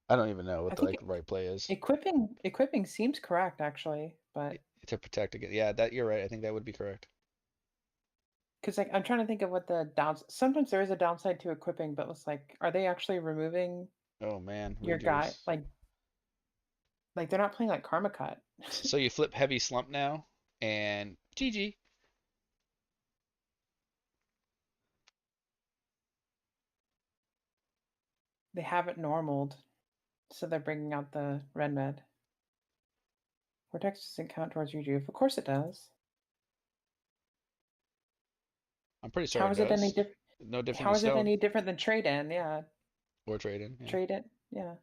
I don't even know what I the think like right play is equipping seems correct actually, but to protect against. Yeah, that you're right. I think that would be correct. because like I'm trying to think of what the downs. Sometimes there is a downside to equipping, but it's like, are they actually removing Oh man, your guy? redos. Like they're not playing like Karma Cut. So you flip heavy slump now, and GG. They have it normaled, so they're bringing out the red med. Vortex doesn't count towards rejuve. Of course it does. I'm pretty sure How it is it any does. different? No different How than is it stone any different than trade in? Yeah, or trade in. Yeah. trade it. Yeah.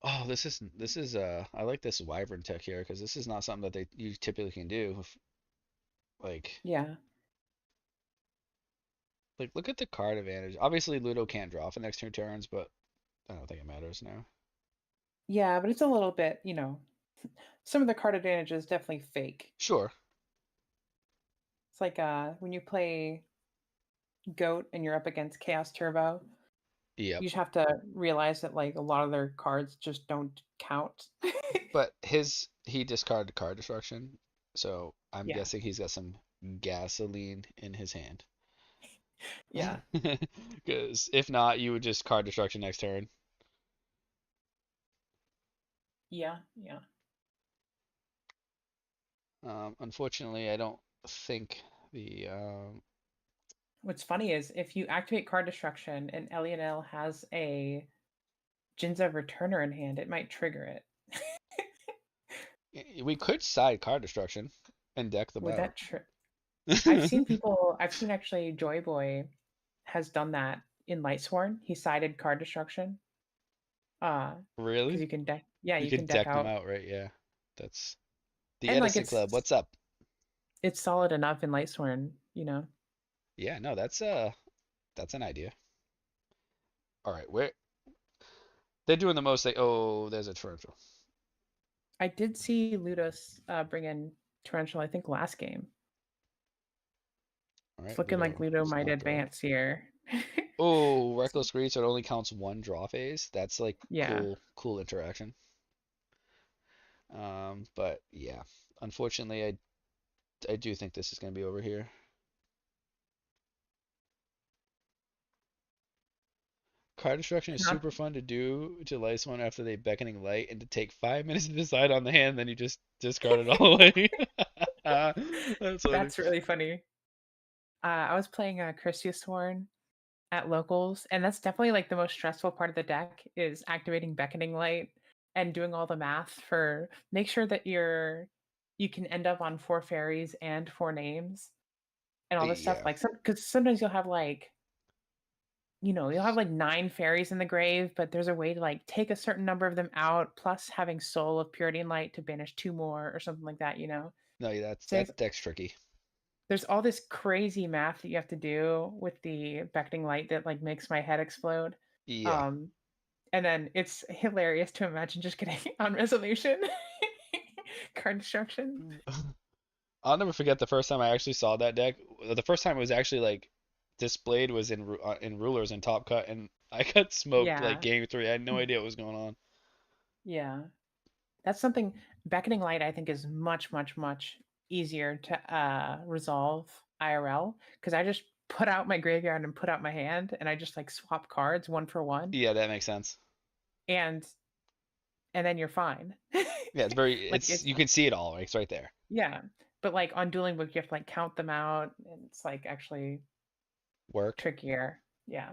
Oh, this is I like this wyvern tech here because this is not something that they you typically can do. Like Yeah. like look at the card advantage. Obviously Ludo can't draw for the next 2 turns, but I don't think it matters now. Yeah, but it's a little bit, some of the card advantage is definitely fake. Sure. It's like when you play Goat and you're up against Chaos Turbo, Yep. you just have to realize that like a lot of their cards just don't count. But he discarded card destruction, so I'm Yeah. guessing he's got some gasoline in his hand. Yeah. Because if not, you would just card destruction next turn. Yeah. Yeah. Unfortunately, I don't think the What's funny is if you activate card destruction and L has a Jinza returner in hand, it might trigger it. we could side card destruction and deck them Would out. that I've seen actually Joy Boy has done that in Lightsworn. He sided card destruction. Because Really? you can deck, yeah, You you could can deck deck them out, out, right? Yeah. That's the and like Edison Club. What's up? it's solid enough in Lightsworn. Yeah, no, that's an idea. All right, where they're doing the most. Oh, there's a torrential. I did see Ludus bring in Torrential, I think last game. All It's right, looking like Ludo Ludo does might not draw. advance here. Oh, reckless greed, so it only counts one draw phase. That's like Yeah, cool interaction. But yeah, unfortunately, I do think this is gonna be over here. Card destruction is not super fun to do to light someone after they beckoning light and to take 5 minutes to decide on the hand, then you just discard it all away. That's funny. that's really funny. I was playing Sworn at locals, and that's definitely like the most stressful part of the deck is activating Beckoning Light and doing all the math for make sure that you can end up on 4 fairies and 4 names and all this stuff, Yeah. like, because sometimes you'll have, like, you'll have, like, 9 fairies in the grave, but there's a way to, like, take a certain number of them out, plus having Soul of Purity and Light to banish 2 more or something like that, you know? No, yeah, that's So that deck's tricky. there's all this crazy math that you have to do with the beckoning light that, like, makes my head explode. Yeah. Um, and then it's hilarious to imagine just getting on resolution card destruction. I'll never forget the first time I actually saw that deck. The first time it was actually like displayed was in rulers and top cut, and I got smoked like Yeah. game three. I had no idea what was going on. Yeah. That's something beckoning light I think is much, much, much easier to resolve IRL because I just put out my graveyard and put out my hand and I just like swap cards one for one Yeah, that makes sense. and and then you're fine. Yeah, it's very Like it's it's you can see it all. Like, it's right there. yeah. But like on dueling book you have to like count them out and it's like actually Work. trickier. Yeah.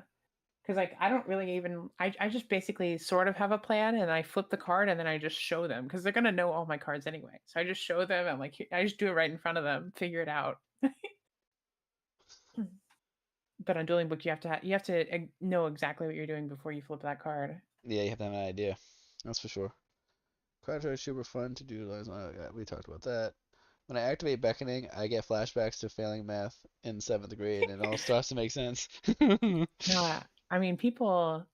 Because like I don't really even I just basically sort of have a plan and I flip the card and then I just show them because they're gonna know all my cards anyway. So I just show them. I'm like I just do it right in front of them, figure it out. But on dueling book you have to know exactly what you're doing before you flip that card. Yeah, you have to have an idea. That's for sure. Quadra is super fun to utilize. Oh, yeah, we talked about that. When I activate beckoning, I get flashbacks to failing math in seventh grade, and it all starts to make sense. No, I mean people.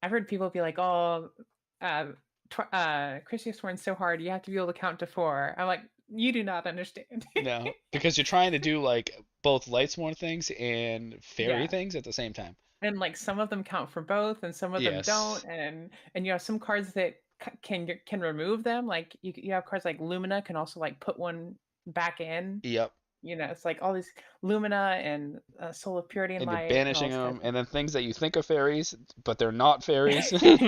I've heard people be like, "Oh, uh, Chris, you're sworn so hard. You have to be able to count to 4." I'm like, "You do not understand." No, because you're trying to do like both Lightsworn things and fairy Yeah. things at the same time. And like some of them count for both and some of them don't Yes. and you have some cards that can remove them like you have cards like Lumina can also like put one back in, Yep. it's like all these Lumina and Soul of Purity and And you're Light and all banishing this kind them, of and then things that you think are fairies, but they're not fairies. stuff.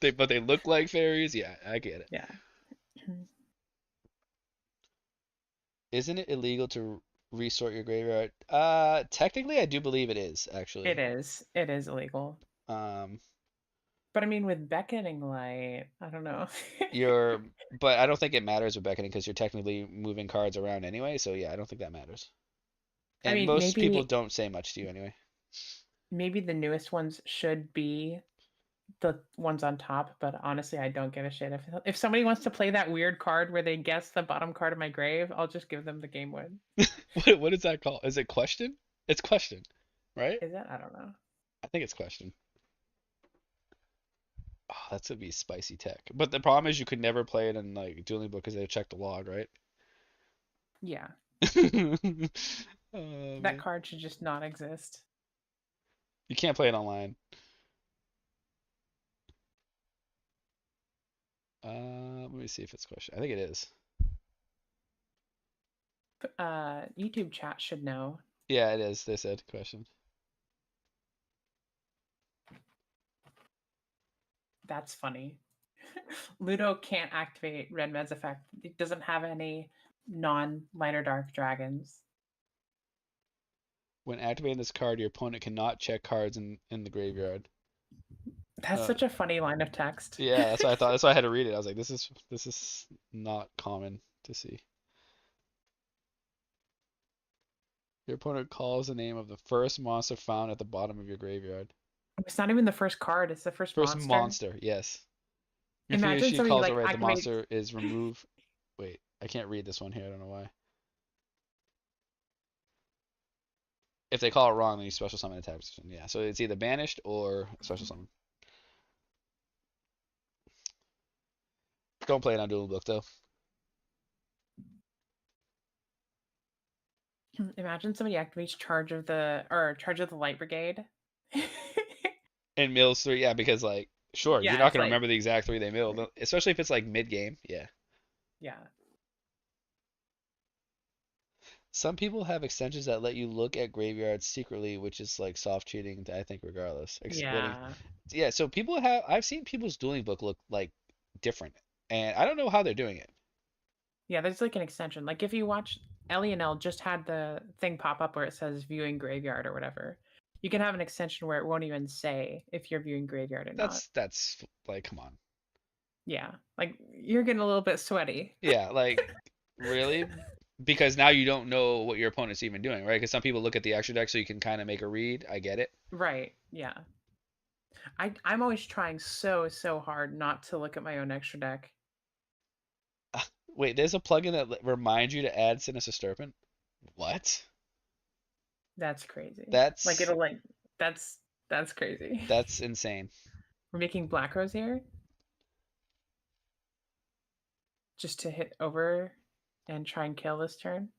They look like fairies. Yeah, I get it. Yeah. Isn't it illegal to resort your graveyard? Technically, I do believe it is actually. It is illegal, Um, but I mean with Beckoning Light I don't know. you're, but I don't think it matters with beckoning because you're technically moving cards around anyway. So yeah, I don't think that matters. I And mean most people don't say much to you anyway. maybe the newest ones should be the ones on top, but honestly, I don't give a shit. If somebody wants to play that weird card where they guess the bottom card of my grave, I'll just give them the game win. What is that called? Is it question? It's question, right? Is it? I don't know. I think it's question. Oh, that's gonna be spicy tech. But the problem is you could never play it in like Dueling Book because they check the log, right? Yeah, Oh that man, card should just not exist. you can't play it online. Let me see if it's question. I think it is. YouTube chat should know. Yeah, it is. They said question. That's funny. Ludo can't activate Red Med's effect. It doesn't have any non-light or dark dragons. When activating this card, your opponent cannot check cards in the graveyard. That's Uh, such a funny line of text. yeah, that's what I thought. That's why I had to read it. I was like, this is not common to see. Your opponent calls the name of the first monster found at the bottom of your graveyard. It's not even the first card, it's the first First monster. monster, yes. If he or Imagine she somebody calls it like right, the activates. monster is removed. Wait, I can't read this one here. I don't know why. If they call it wrong, then you special summon the attack position. Yeah, so it's either banished or special summon. Don't play it on dual book though. Imagine somebody activates charge of the light brigade. And mills three, yeah, because like, sure, you're Yeah, not it's gonna like remember the exact three they milled, especially if it's like mid game. Yeah. yeah. Some people have extensions that let you look at graveyards secretly, which is like soft cheating, I think, regardless. Exploding. Yeah. Yeah, so people have, I've seen people's dueling book look like different, and I don't know how they're doing it. Yeah, there's like an extension. Like if you watch Ellie and L just had the thing pop up where it says viewing graveyard or whatever. You can have an extension where it won't even say if you're viewing graveyard or not. That's like, come on. Yeah. Like you're getting a little bit sweaty. Yeah, like really? Because now you don't know what your opponent's even doing, right? Because some people look at the extra deck so you can kind of make a read. I get it. Right. Yeah. I'm always trying so hard not to look at my own extra deck. Wait, there's a plugin that reminds you to add Sinister Serpent? What? That's crazy. Like That's it'll like that's that's crazy. that's insane. We're making Black Rose here just to hit over and try and kill this turn.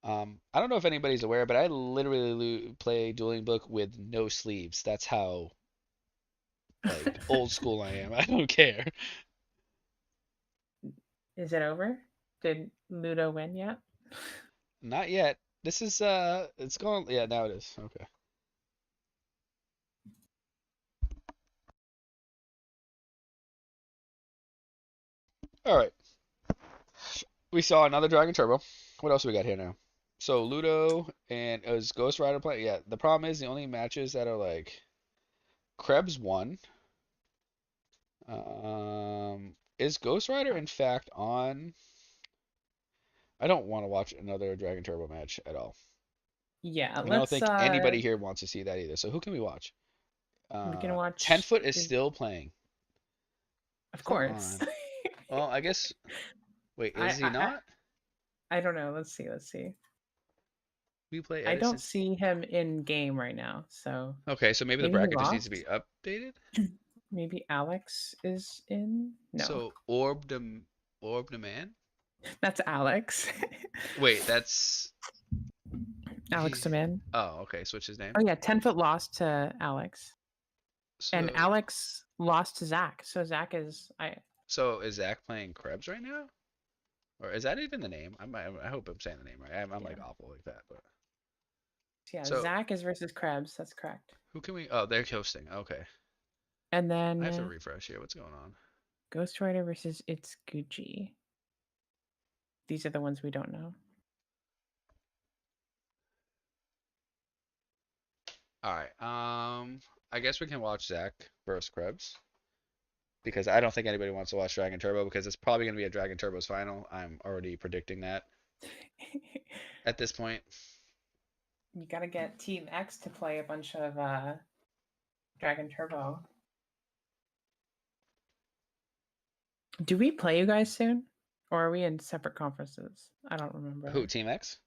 I don't know if anybody's aware, but I literally play Dueling Book with no sleeves. That's how like old school I am. I don't care. Is it over? Did Ludo win yet? Not yet. This is it's going yeah, now it is. Okay. All right. We saw another Dragon Turbo. What else we got here now? So Ludo and is Ghost Rider playing? Yeah, the problem is the only matches that are like Krebs won. Is Ghost Rider in fact on? I don't want to watch another Dragon Turbo match at all. Yeah, And I don't let's think anybody here wants to see that either. So who can we watch? we can 10 watch foot is still playing. of Come course. on. Well, I guess. Wait, I, is he I I not? I don't know. Let's see. Let's see. We play I don't Edison. see him in game right now, so Okay, so maybe the maybe he bracket just needs to be lost. updated. Maybe Alex is in. No, So Orb the Man. that's Alex. Wait, that's Alex he. Deman. Oh, okay. Switch his name. Oh yeah, 10 foot lost to Alex, and So Alex lost to Zach. So Zach is I. so is Zach playing Krebs right now? Or is that even the name? I hope I'm saying the name right. I'm Yeah, like awful like that, but yeah. so Zach is versus Krebs. That's correct. who can we? Oh, they're hosting. Okay, And I have to then refresh here. What's going on? Ghost Rider versus It's Gucci. These are the ones we don't know. All right. I guess we can watch Zach versus Krebs because I don't think anybody wants to watch Dragon Turbo because it's probably gonna be a Dragon Turbo's final. I'm already predicting that at this point. You gotta get Team X to play a bunch of Dragon Turbo. Do we play you guys soon? Or are we in separate conferences? I don't Who, remember. Team X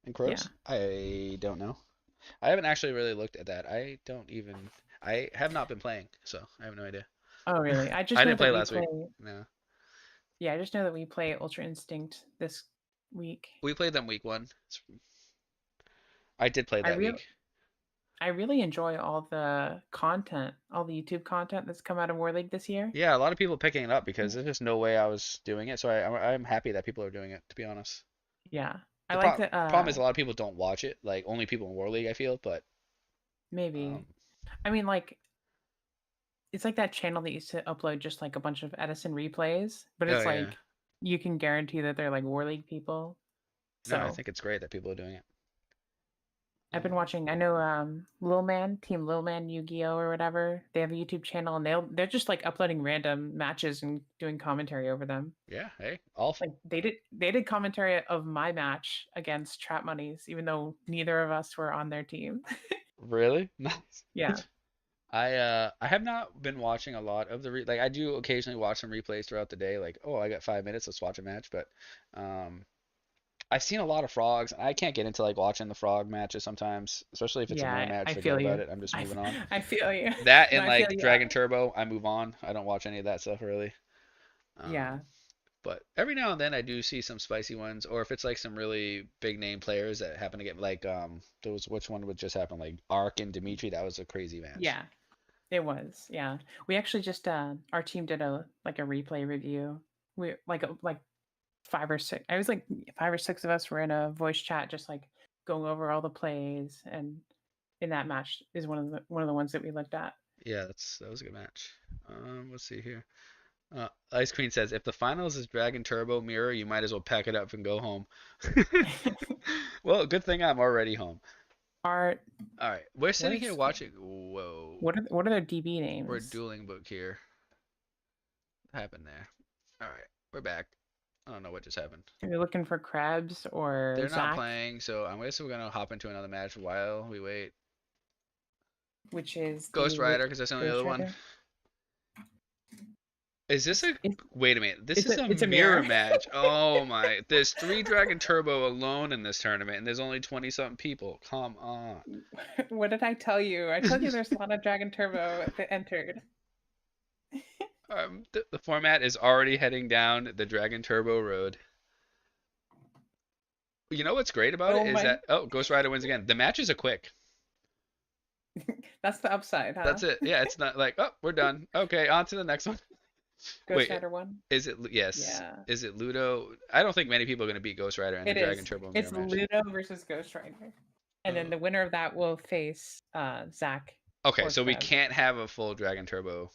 and Yeah. Crows? I don't know. I haven't actually really looked at that. I don't even. I have not been playing, so I have no idea. Oh, really? I I just know didn't play that we last week. play. No, Yeah, I just know that we play Ultra Instinct this week. we played them week one. I did play I that real week. I really enjoy all the content, all the YouTube content that's come out of War League this year. Yeah, a lot of people picking it up because there's just no way I was doing it. So I'm happy that people are doing it. To be honest, Yeah. I the like the problem is a lot of people don't watch it. Like only people in War League, I feel. But maybe. um, I mean like it's like that channel that used to upload just like a bunch of Edison replays, but oh it's yeah, like you can guarantee that they're like War League people. no, I So think it's great that people are doing it. I've been Um, watching. I know Lil Man, Team Lil Man Yu-Gi-Oh or whatever. They have a YouTube channel and they're just like uploading random matches and doing commentary over them. yeah, hey, all Like they did commentary of my match against Trap Monies, even though neither of us were on their team. really nice. Yeah, I have not been watching a lot of like I do occasionally watch some replays throughout the day. Like oh I got 5 minutes, let's watch a match. But um, I've seen a lot of frogs. I can't get into like watching the frog matches sometimes, especially if it's a yeah, no match. I Forget feel about you. it. I'm just I moving on. I feel you. That No, and I feel like you. Dragon Turbo, I move on. I don't watch any of that stuff really. Yeah, Um, but every now and then I do see some spicy ones, or if it's like some really big name players that happen to get like there was which one would just happen like Ark and Dimitri. That was a crazy match. yeah, it was. Yeah, we actually just our team did a like a replay review. We like 5 or 6. I was like 5 or 6 of us were in a voice chat, just like going over all the plays. And in that match is one of the ones that we looked at. Yeah, that was a good match. Let's see here. Ice Queen says, if the finals is Dragon Turbo Mirror, you might as well pack it up and go home. Well, good thing I'm already home. Art, All right, we're sitting here where's watching. Whoa, what are their DB we're names? dueling book here. happened there? All right, we're back. I don't know what just happened. Are you looking for Krebs or They're not Zach, playing, so I guess we're gonna hop into another match while we wait. which is Ghost the Rider, because that's the only other Ghost one. Rider? Is this a? It's Wait a minute. This it's is a a it's a mirror mirror. match. Oh my. There's 3 Dragon Turbo alone in this tournament, and there's only 20 something people. Come on. What did I tell you? I told you there's a lot of Dragon Turbo that entered. The format is already heading down the Dragon Turbo road. You know what's great about it Oh is my, that Ghost Rider wins again. The matches are quick. that's the upside, huh? That's it. Yeah, it's not like we're done. Okay, on to the next one. Ghost Wait, Rider one. is it yes? Yeah, Is it Ludo? I don't think many people are gonna beat Ghost Rider in the it Dragon is. Turbo mirror It's match. Ludo versus Ghost Rider, and then Uh, the winner of that will face Zach okay, or so we Krebs, can't have a full Dragon Turbo.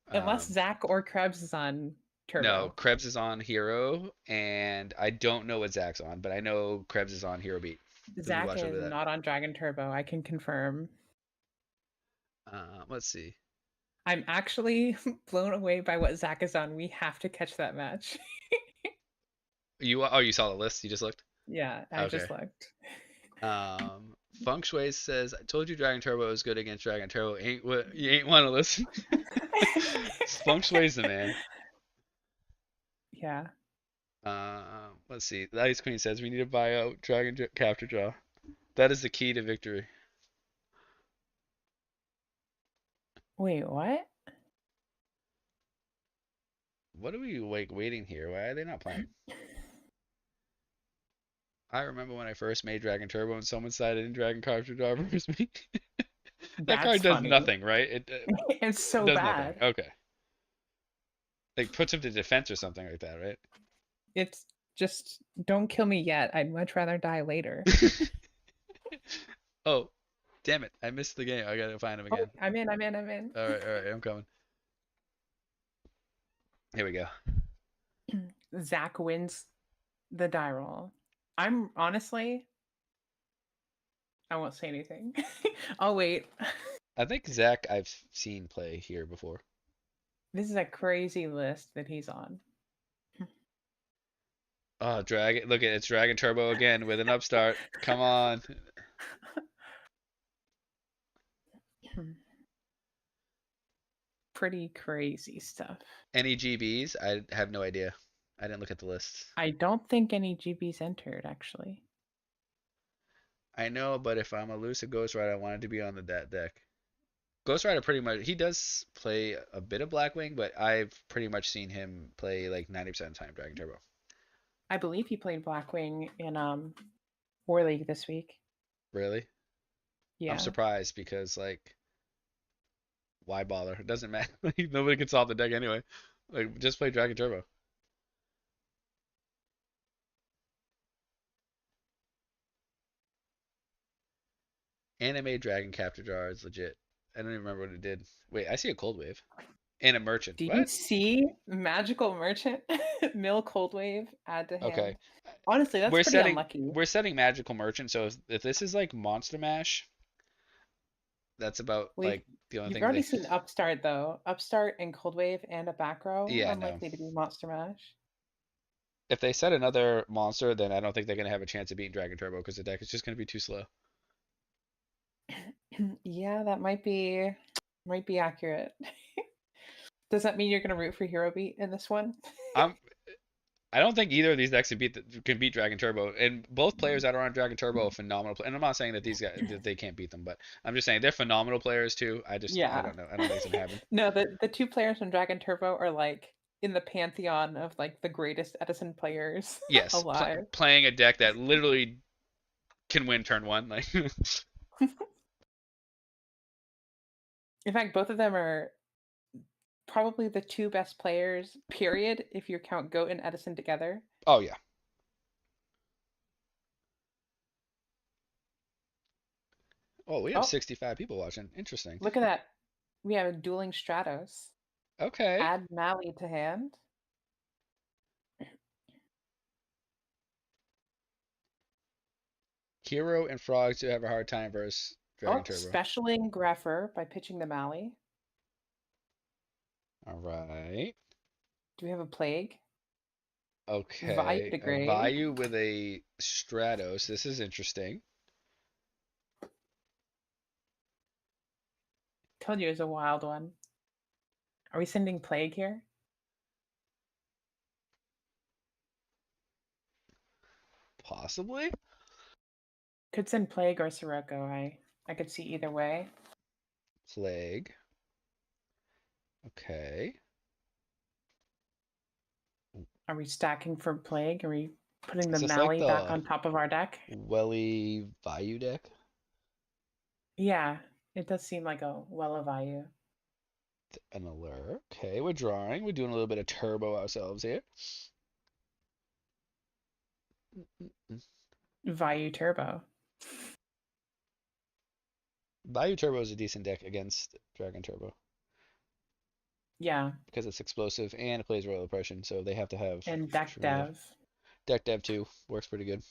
unless Um, Zach or Krebs is on no, Turbo. Krebs is on Hero, and I don't know what Zach's on, but I know Krebs is on Hero Beat because we Zach watched over is that. not on Dragon Turbo. I can confirm. Let's see. I'm actually blown away by what Zach is on. We have to catch that match. You saw the list? You just looked? Yeah, I Okay. just looked. Feng Shui says, "I told you Dragon Turbo is good against Dragon Turbo. Ain't what you ain't want to listen." Feng Shui's the man. Yeah. Let's see. The Ice Queen says we need to buy out Capture Draw. That is the key to victory. Wait, what? What are we like waiting here? Why are they not playing? I remember when I first made Dragon Turbo and someone sided in Dragon Capture Draw versus me. That That's card does funny. nothing, right? It It's so does nothing. bad. Okay. Like puts him to defense or something like that, right? It's just don't kill me yet. I'd much rather die later. Oh, damn it. I missed the game. I gotta find him Oh, again. I'm in, I'm in, I'm in. All right, I'm coming. Here we go. Zach wins the die roll. I'm honestly, I won't say anything. I'll wait. I think Zach I've seen play here before. This is a crazy list that he's on. Oh, Dragon. Look at it's Dragon Turbo again with an upstart. Come on. Pretty crazy stuff. Any GBs? I have no idea. I didn't look at the list. I don't think any GBs entered actually. I know, but if I'm a Lucid Ghost Rider, I wanted to be on that deck. Ghost Rider pretty much he does play a bit of Blackwing, but I've pretty much seen him play like 90% of the time Dragon Turbo. I believe he played Blackwing in War League this week. Really? I'm Yeah. surprised because like why bother? It doesn't matter. Nobody can solve the deck anyway. Like just play Dragon Turbo. Anime Dragon Capture Jar is legit. I don't even remember what it did. Wait, I see a Cold Wave and a Merchant. Do you What? see Magical Merchant Mill Cold Wave add to Okay. hand? Honestly, that's We're pretty setting unlucky. we're setting Magical Merchant, so if this is like Monster Mash, that's about Well, like the only you've thing already they seen Upstart though. Upstart and Cold Wave and a back row. yeah, no. Unlikely to be Monster Mash. If they set another monster, then I don't think they're gonna have a chance of beating Dragon Turbo because the deck is just gonna be too slow. Yeah, that might be accurate. Does that mean you're gonna root for Hero Beat in this one? I'm I don't think either of these decks can beat Dragon Turbo, and both players that are on Dragon Turbo are phenomenal. And I'm not saying that these guys that they can't beat them, but I'm just saying they're phenomenal players too. I Yeah. don't know. I don't think it's gonna happen. No, the two players from Dragon Turbo are like in the pantheon of like the greatest Edison players Yes, alive. playing a deck that literally can win turn one, like In fact, both of them are probably the two best players, period, if you count Goat and Edison together. oh yeah. Oh, we have Oh, 65 people watching. Interesting. look at that. We have a dueling Stratos. Okay. Add Mally to hand. Hero and Frogs do have a hard time versus Dragon Oh, Turbo. specialing Greffer by pitching the Mally. All right. Do we have a plague? Vayu Okay, a degrade. Vayu with a Stratos. This is interesting. Told you it was a wild one. Are we sending plague here? Possibly? Could send plague or Sirocco. I could see either way. Plague. Okay. Are we stacking for plague? Are we putting the Is this like Mali back the on top of our deck? Welly Vayu deck? Yeah, it does seem like a well of Vayu. An allure. Okay, we're drawing. We're doing a little bit of turbo ourselves here. Vayu Turbo. Vayu Turbo is a decent deck against Dragon Turbo Yeah, because it's explosive and it plays Royal Oppression, so they have to have and deck true dev. deck dev too. Works pretty good.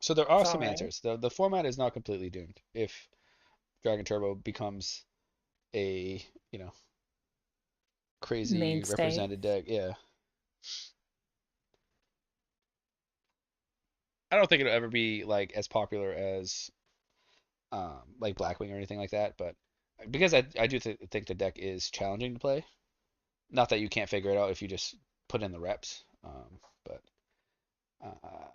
So there are It's some all right. answers. The format is not completely doomed if Dragon Turbo becomes a, you know, crazy Mainstay. represented deck. Yeah. I don't think it'll ever be like as popular as like Blackwing or anything like that, but because I do think the deck is challenging to play. Not that you can't figure it out if you just put in the reps, but uh,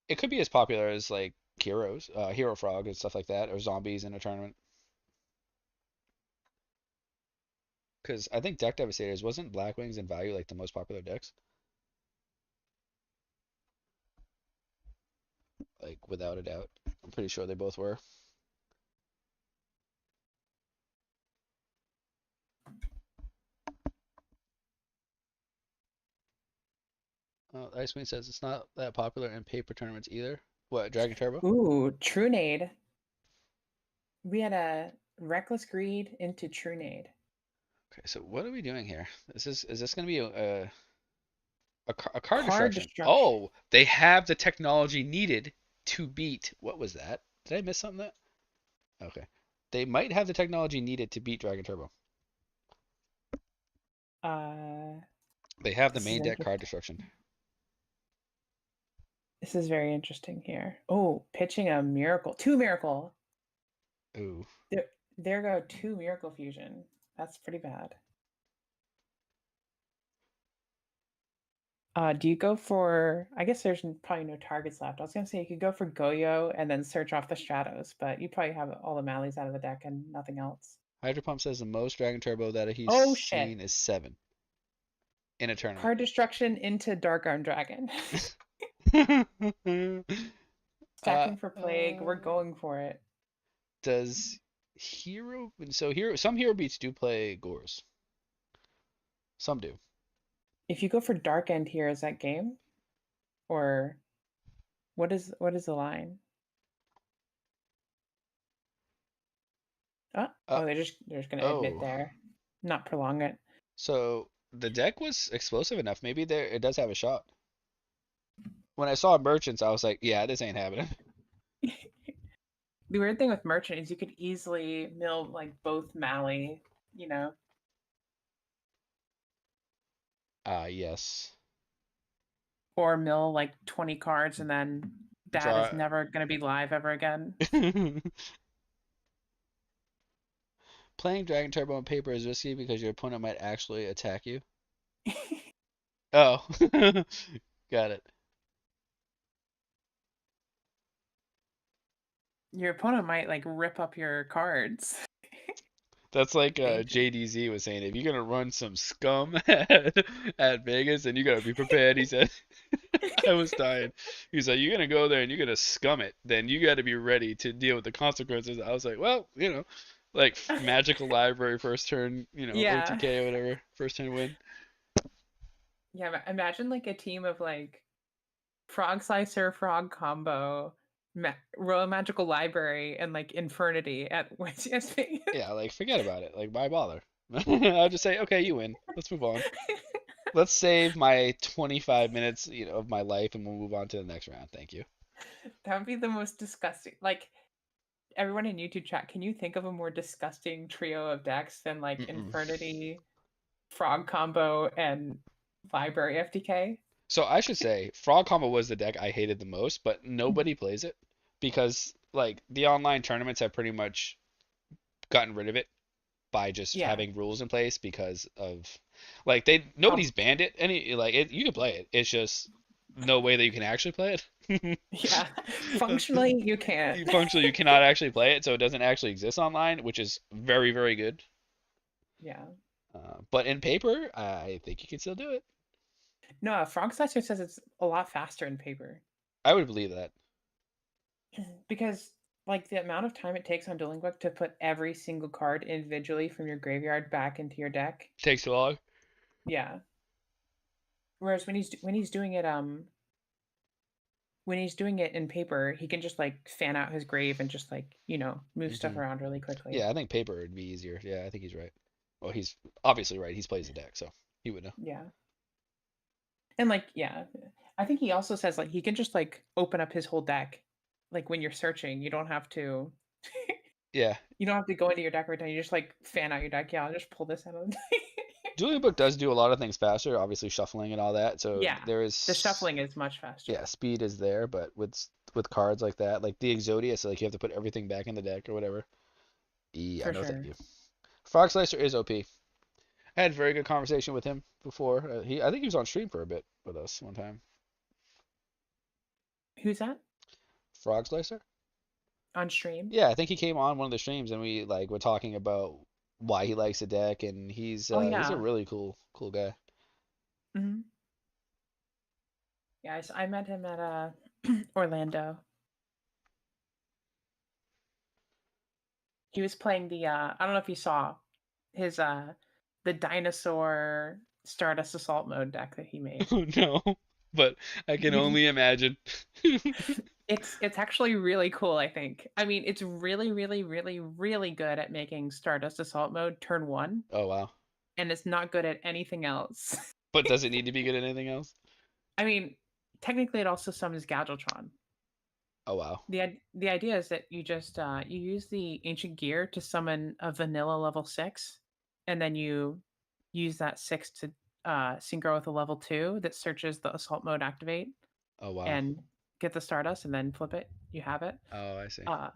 it could be as popular as like Heroes, Hero Frog and stuff like that, or Zombies in a tournament. Because I think Deck Devastators wasn't Blackwings and Value like the most popular decks, like without a doubt. I'm pretty sure they both were. Ice Queen says it's not that popular in paper tournaments either. What, Dragon Turbo? Ooh, Trunade. We had a Reckless Greed into Trunade. Okay, so what are we doing here? Is this going to be a card Card destruction? destruction. Oh, they have the technology needed to beat. What was that? Did I miss something that? Okay. They might have the technology needed to beat Dragon Turbo. Uh, They have the this is main deck card interesting. destruction. This is very interesting here. Oh, pitching a miracle. Two miracle. Ooh. There, there go two miracle fusion. That's pretty bad. Do you go for? I guess there's probably no targets left. I was gonna say you could go for Goyo and then search off the Stratos, but you probably have all the Mallies out of the deck and nothing else. Hydro Pump says the most Dragon Turbo that he's Oh shit! seen is 7 in a tournament. Card destruction into Dark Arm Dragon. uh, Stacking for Plague. uh, We're going for it. does some hero beats do play Gores. Some do. If you go for Dark End here, is that game or what is the line? Oh, Uh, they're just gonna admit oh. there, not prolong it. So the deck was explosive enough. Maybe there it does have a shot. When I saw merchants, I was like, yeah, this ain't happening. The weird thing with Merchant is you could easily mill like both Mally, you know, Yes. or mill like 20 cards and then Dad is Draw. never gonna be live ever again. Playing Dragon Turbo on paper is risky because your opponent might actually attack you. Oh, got it. Your opponent might like rip up your cards. That's like Dangerous. JDZ was saying. If you're gonna run some scum at Vegas, then you gotta be prepared. He said. I was dying. He's like, you're gonna go there and you're gonna scum it. Then you got to be ready to deal with the consequences. I was like, well, like magical library first turn, Yeah. OTK or whatever, first turn win. Yeah, imagine like a team of like Frog Slicer, Frog Combo, Royal Magical Library, and like Infernity at Wednesday Vegas. Yeah, like forget about it. Like why bother? I'll just say, okay, you win. Let's move on. Let's save my 25 minutes, of my life, and we'll move on to the next round. Thank you. That would be the most disgusting. Like everyone in YouTube chat, can you think of a more disgusting trio of decks than like Mm-mm. Infernity, Frog Combo, and library FTK. So I should say, Frog Combo was the deck I hated the most, but nobody plays it because like the online tournaments have pretty much gotten rid of it by just Yeah. having rules in place because of like they How nobody's banned it any like it, you can play it. It's just no way that you can actually play it. yeah. Functionally you can't. Functionally, you cannot actually play it, so it doesn't actually exist online, which is very, very good. Yeah. But in paper, I think you can still do it. No, Frog Slicer says it's a lot faster in paper. I would believe that. Because like the amount of time it takes on Dueling Book to put every single card individually from your graveyard back into your deck. Takes too long. Yeah. Whereas when he's doing it in paper, he can just like fan out his grave and just like, move stuff Hmm. around really quickly. Yeah, I think paper would be easier. Yeah, I think he's right. Well, he's obviously right. He's plays the deck, so he would know. Yeah. And like, yeah. I think he also says like he can just like open up his whole deck. Like when you're searching, Yeah, you don't have to go into your deck right now. You just like fan out your deck. Yeah, I'll just pull this out of the deck. Julia Book does do a lot of things faster, obviously shuffling and all that. So Yeah. there The is, shuffling is much yeah, faster. speed is there, but with cards like that, like the Exodia, like you have to put everything back in the deck or whatever. Yeah, For no, thank sure. you. Frog Slicer is OP. I had a very good conversation with him before. I think he was on stream for a bit with us one time. Who's that? Frog Slicer? On stream? Yeah, I think he came on one of the streams and we like were talking about why he likes the deck and Oh he's a yeah. really cool guy. Hmm. Yeah, I met him at Orlando. He was playing the I don't know if you saw his the dinosaur Stardust Assault mode deck that he made. Oh no, but I can You only imagine. it's actually really cool, I think. I mean, it's really, really, really, really good at making Stardust Assault mode turn one, Oh wow. and it's not good at anything else. But does it need to be good at anything else? I mean, technically it also summons Gadgetron. Oh wow. The idea is that you just you use the ancient gear to summon a vanilla level 6, and then you use that 6 to synchro with a level 2 that searches the assault mode activate Oh wow. and get the Stardust and then flip it. You have it. Oh, I see. Uh,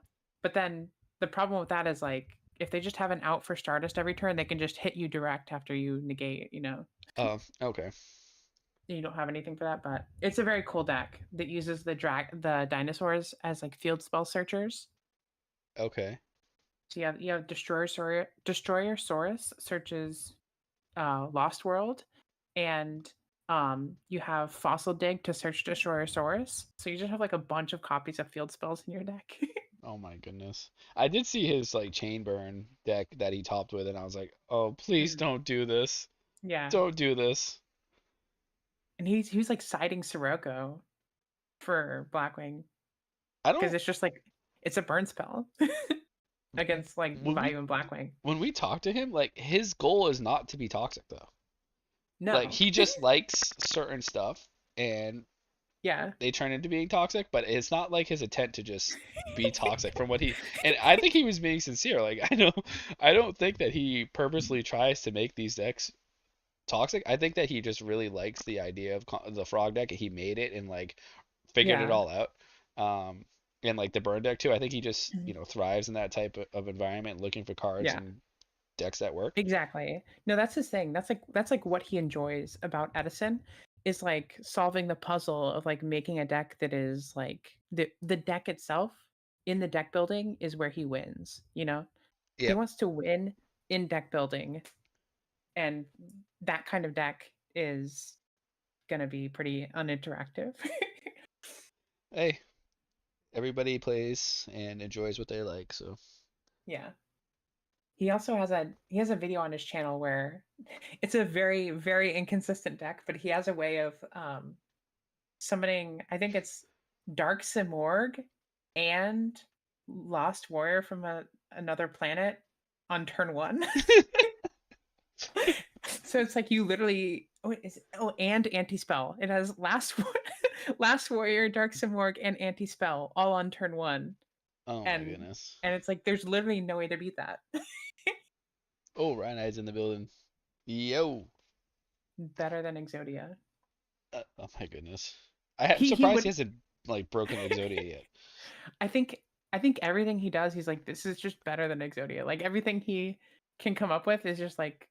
but then the problem with that is like if they just have an out for Stardust every turn, they can just hit you direct after you negate. Oh, okay. You don't have anything for that, but it's a very cool deck that uses the dinosaurs as like field spell searchers. Okay. So you have Destroyer Saurus searches Lost World, and you have Fossil Dig to search Destroyer Saurus. So you just have like a bunch of copies of field spells in your deck. Oh my goodness. I did see his like chain burn deck that he topped with and I was like, "Oh, please Mm. don't do this. Yeah, Don't do this." and he's like siding Sirocco for Blackwing I because don't it's just like it's a burn spell against like when we Bayou and Blackwing. when we talk to him, like his goal is not to be toxic though. Like No, he just likes certain stuff and yeah, they turn into being toxic, but it's not like his intent to just be toxic from what he and I think he was being sincere. Like I don't think that he purposely tries to make these decks toxic. I think that he just really likes the idea of the frog deck. He made it and like figured it yeah, all out. And like the burn deck too. I think he just, mhm, thrives in that type of environment, looking for cards yeah. and decks that work. Exactly. No, that's his thing. That's like what he enjoys about Edison is like solving the puzzle of like making a deck that is like the deck itself in the deck building is where he wins. He Yep. wants to win in deck building, and that kind of deck is going to be pretty uninteractive. Hey, everybody plays and enjoys what they like. So Yeah. He has a video on his channel where it's a very very inconsistent deck, but he has a way of summoning, I think it's Dark Simorg and Lost Warrior from another planet on turn one. So it's like you literally and anti spell. It has Last Warrior, Dark Simorg, and anti spell all on turn one, oh my and goodness. and it's like there's literally no way to beat that. Oh, Ryan Eyes in the building. Yo. better than Exodia. Oh my goodness. I'm He surprised he would. hasn't like broken Exodia yet. I think I think everything he does, he's like, this is just better than Exodia. Like everything he can come up with is just like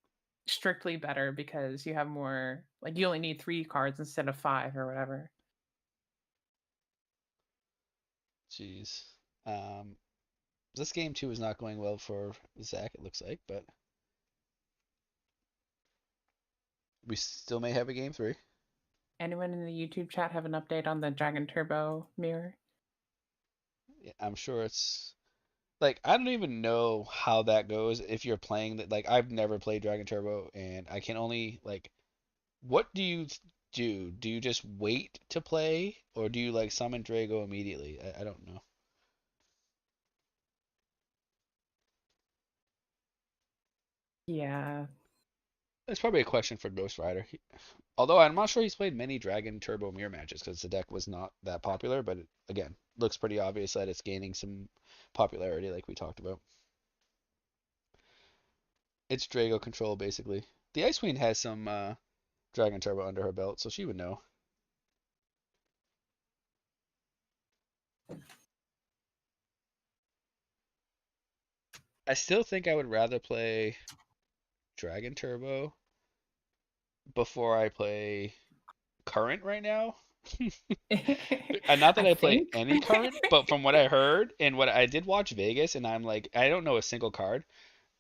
strictly better because you have more. Like you only need 3 cards instead of 5 or whatever. Jeez. Um, this game too is not going well for Zach, it looks like, but we still may have a game three. Anyone in the YouTube chat have an update on the Dragon Turbo mirror? Yeah, I'm sure it's like I don't even know how that goes if you're playing that. Like I've never played Dragon Turbo, and I can only like, what do you do? Do you just wait to play, or do you like summon Drago immediately? I don't know. Yeah. That's probably a question for Ghost Rider. Although I'm not sure he's played many Dragon Turbo Mirror matches because the deck was not that popular, but it, again, looks pretty obvious that it's gaining some popularity like we talked about. It's Drago control basically. The Ice Queen has some Dragon Turbo under her belt, so she would know. I still think I would rather play Dragon Turbo before I play Current right now. And not that I I play think. any Current, but from what I heard and what I did watch Vegas, and I'm like, I don't know a single card,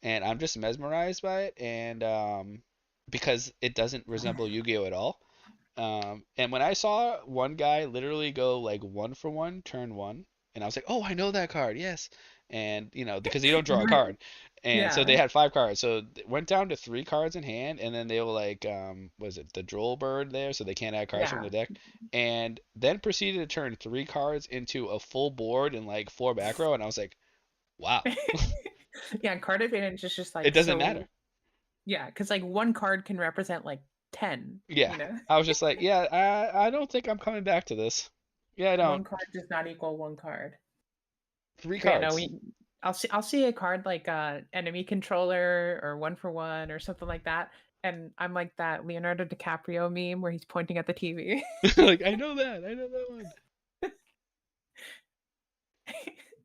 and I'm just mesmerized by it, and because it doesn't resemble Yu-Gi-Oh at all. And when I saw one guy literally go like 1 for 1 turn one, and I was like, oh, I know that card, yes. And because you don't draw a card, and so Yeah. they had 5 cards, so it went down to 3 cards in hand, and then they were like, was it the Droll Bird there, so they can't add cards from Yeah. the deck, and then proceeded to turn 3 cards into a full board and like 4 back row, and I was like, wow, Yeah, card advantage is just it like doesn't matter. so. Yeah, because like one card can represent like 10, Yeah, you know? I was just like, yeah, I don't think I'm coming back to this. Yeah, I don't. One card does not equal one card. Three But yeah, no, cards. I'll see a card like enemy controller or 1 for 1 or something like that. And I'm like that Leonardo DiCaprio meme where he's pointing at the TV. Like I know that. I know that one.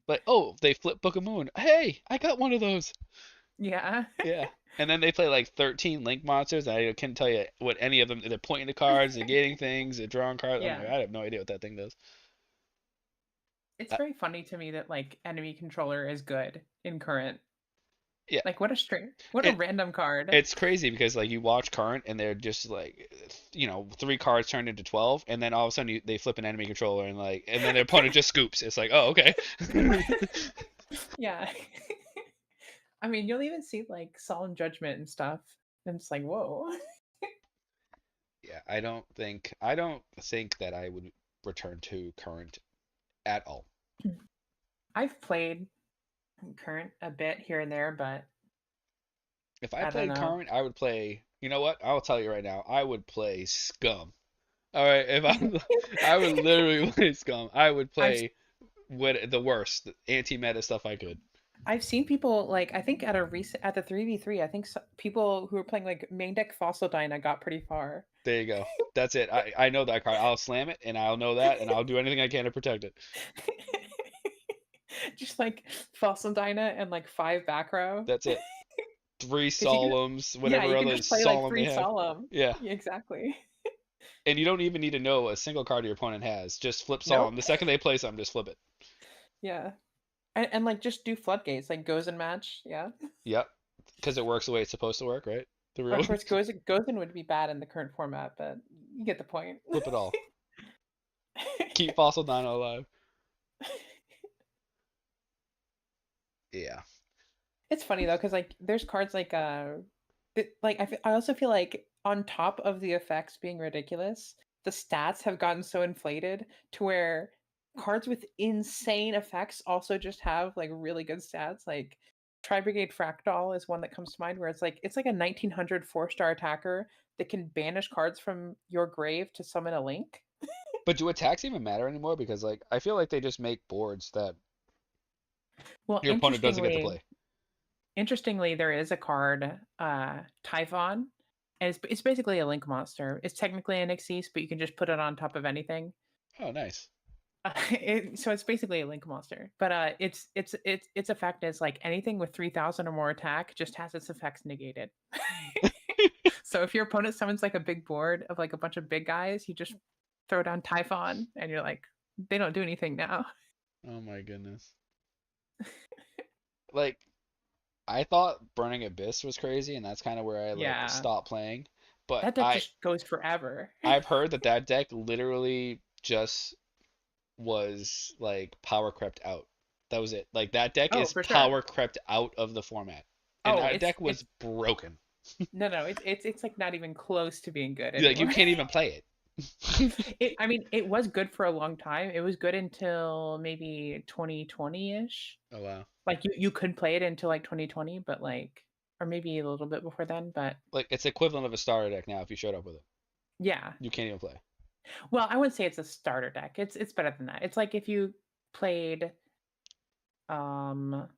But oh, they flip Book of Moon. Hey, I got one of those. Yeah. Yeah. And then they play like 13 Link monsters. And I can't tell you what any of them. They're pointing to cards, they're gating things, they're drawing cards. I'm Yeah. like, I have no idea what that thing does. It's Uh, very funny to me that like enemy controller is good in current. yeah. Like what a It random card. it's crazy because like you watch current and they're just like 3 cards turned into 12, and then all of a sudden they flip an enemy controller and then their opponent just scoops. It's like, oh, okay. Yeah. I mean, you'll even see like solemn judgment and stuff. And it's like, whoa. Yeah, I don't think that I would return to current at all. I've played current a bit here and there, but If I I don't played know. current, I would play. You know what? I'll tell you right now. I would play Scum. All right, if I would literally play Scum. I would I've play what the worst anti-meta stuff I could. I've seen people like I think at the 3v3, I think people who were playing like main deck Fossil Dyna got pretty far. There you go. That's it. I know that card. I'll slam it, and I'll know that, and I'll do anything I can to protect it. Just like Fossil Dyna and like 5 back row. That's it. Three Because you can solemns, yeah, whatever you can other just play like solemn they 3 have. solemn. Yeah. Yeah, exactly. And you don't even need to know a single card your opponent has. Just flip solemn. Nope. The second they play something, just flip it. Yeah. And like just do floodgates, like goes and match. Yeah. Yep. Because it works the way it's supposed to work, right? The real Of course, goes in would be bad in the current format, but you get the point. flip it all. Keep Fossil Dino alive. Yeah. It's funny though, because like there's cards like like I also feel like on top of the effects being ridiculous, the stats have gotten so inflated to where cards with insane effects also just have like really good stats. Like Tri Brigade Fractal is one that comes to mind, where it's like a 1900 4-star attacker that can banish cards from your grave to summon a link. But do attacks even matter anymore? Because like I feel like they just make boards that Well, your opponent doesn't get to play. interestingly, there is a card, Typhon, And it's basically a link monster. It's technically an Xyz, but you can just put it on top of anything. Oh, nice. So it's basically a link monster, but its effect is like anything with 3,000 or more attack just has its effects negated. So if your opponent summons like a big board of like a bunch of big guys, you just throw down Typhon, and you're like, they don't do anything now. Oh my goodness. Like I thought Burning Abyss was crazy, and that's kind of where I like Yeah, stopped playing. But that deck just goes forever. I've heard that that deck literally just was like power crept out. That was it. Like that deck Oh, is for sure. power crept out of the format, and Oh, that deck was it's broken. no, it's like not even close to being good Like you anymore. can't even play it. I mean, it was good for a long time. It was good until maybe 2020-ish. Oh wow. Like you could play it until like 2020, but like or maybe a little bit before then, but Like it's equivalent of a starter deck now if you showed up with it. yeah. You can't even play. Well, I wouldn't say it's a starter deck. It's better than that. It's like if you played um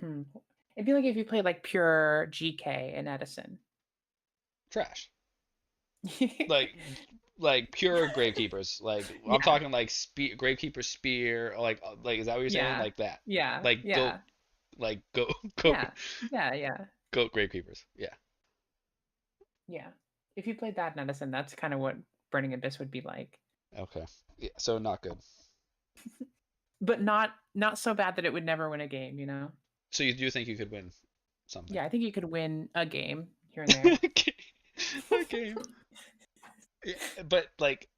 hmm, it'd be like if you played like pure GK and Edison. Trash. Like like pure gravekeepers. Like I'm Yeah. talking like gravekeeper spear. Like is that what you're saying? Yeah. Like that. Yeah. Like goat. Yeah. Like goat. Goat. Yeah. Yeah. Yeah. Goat gravekeepers. Yeah. Yeah. If you played that in Edison, that's kind of what Burning Abyss would be like. Okay. Yeah. So not good. But not so bad that it would never win a game, you know? So you do think you could win something? Yeah, I think you could win a game here and there. Okay. Okay. Yeah, but like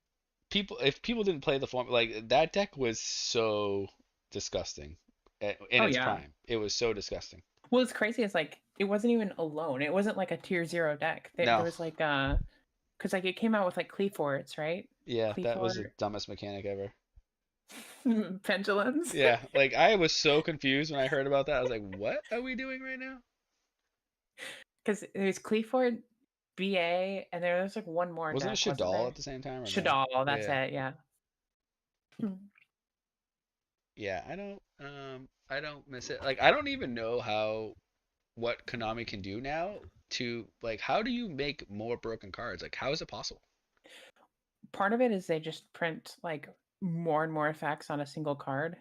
if people didn't play the form, like that deck was so disgusting in Oh its yeah. prime. It was so disgusting. Well, it's crazy. It's like it wasn't even alone. It wasn't like a tier zero deck. There No. was like because like it came out with like Cleaforts, right? Yeah, that was the Cleafort dumbest mechanic ever. pendulums. Yeah, like I was so confused when I heard about that. I was like, "What are we doing right now?" Because there's Cleafort, BA, and there was like one more Wasn't it deck, wasn't Shadal there? at the same time or no? Shadal, that's Yeah. it. Yeah. Yeah, I don't miss it. Like I don't even know how what Konami can do now to like how do you make more broken cards? Like how is it possible? Part of it is they just print like more and more effects on a single card.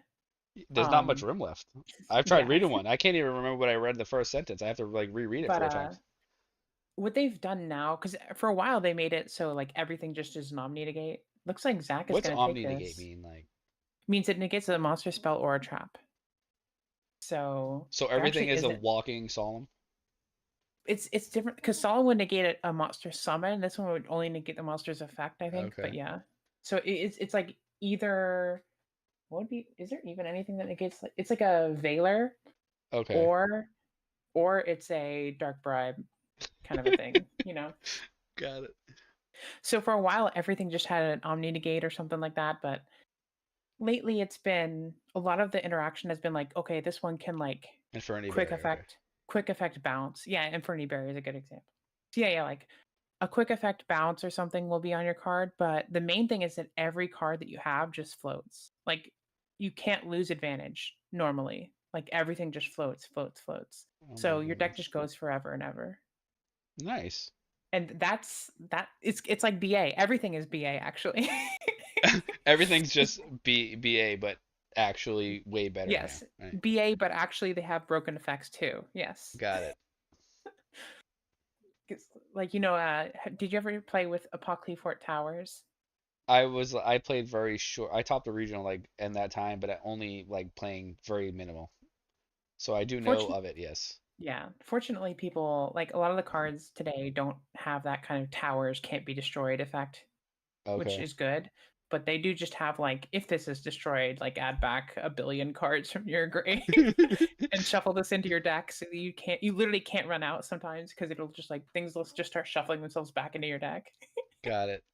There's not much Um, room left. I've tried yeah. reading one. I can't even remember what I read the first sentence. I have to like reread it But four times. what they've done now, because for a while they made it so like everything just is an Omni negate. Looks like Zach is What's gonna take Omni negate this. mean? Like Means it negates a monster spell or a trap. So so there everything actually is a isn't. walking solemn? It's different because Saul would negate a monster summon. This one would only negate the monster's effect, I think. But Okay. yeah, so it's like either what would be? Is there even anything that negates? Like it's like a Veiler Okay. or it's a Dark Bribe kind of a thing, you know. Got it. So for a while, everything just had an Omni negate or something like that, but lately it's been a lot of the interaction has been like, okay, this one can like Inferni quick Berry, okay. effect, quick effect bounce. Yeah, Inferny Berry is a good example. So yeah, like a quick effect bounce or something will be on your card, but the main thing is that every card that you have just floats. Like you can't lose advantage normally. Like everything just floats, floats, floats. Oh my So your deck goodness. just goes forever and ever. Nice. And it's like BA. Everything is BA actually. Everything's just BA, but actually way better now, Yes, right? BA, but actually they have broken effects too. Yes. Got it. Like did you ever play with Fort Towers? I played very short. I topped the regional like in that time, but I only like playing very minimal. So I do know Fortune of it, yes. Yeah. Fortunately, people like a lot of the cards today don't have that kind of towers can't be destroyed effect, which Okay. is good. But they do just have like if this is destroyed, like add back a billion cards from your grave and shuffle this into your deck so that you literally can't run out sometimes because it'll just like things will just start shuffling themselves back into your deck. Got it.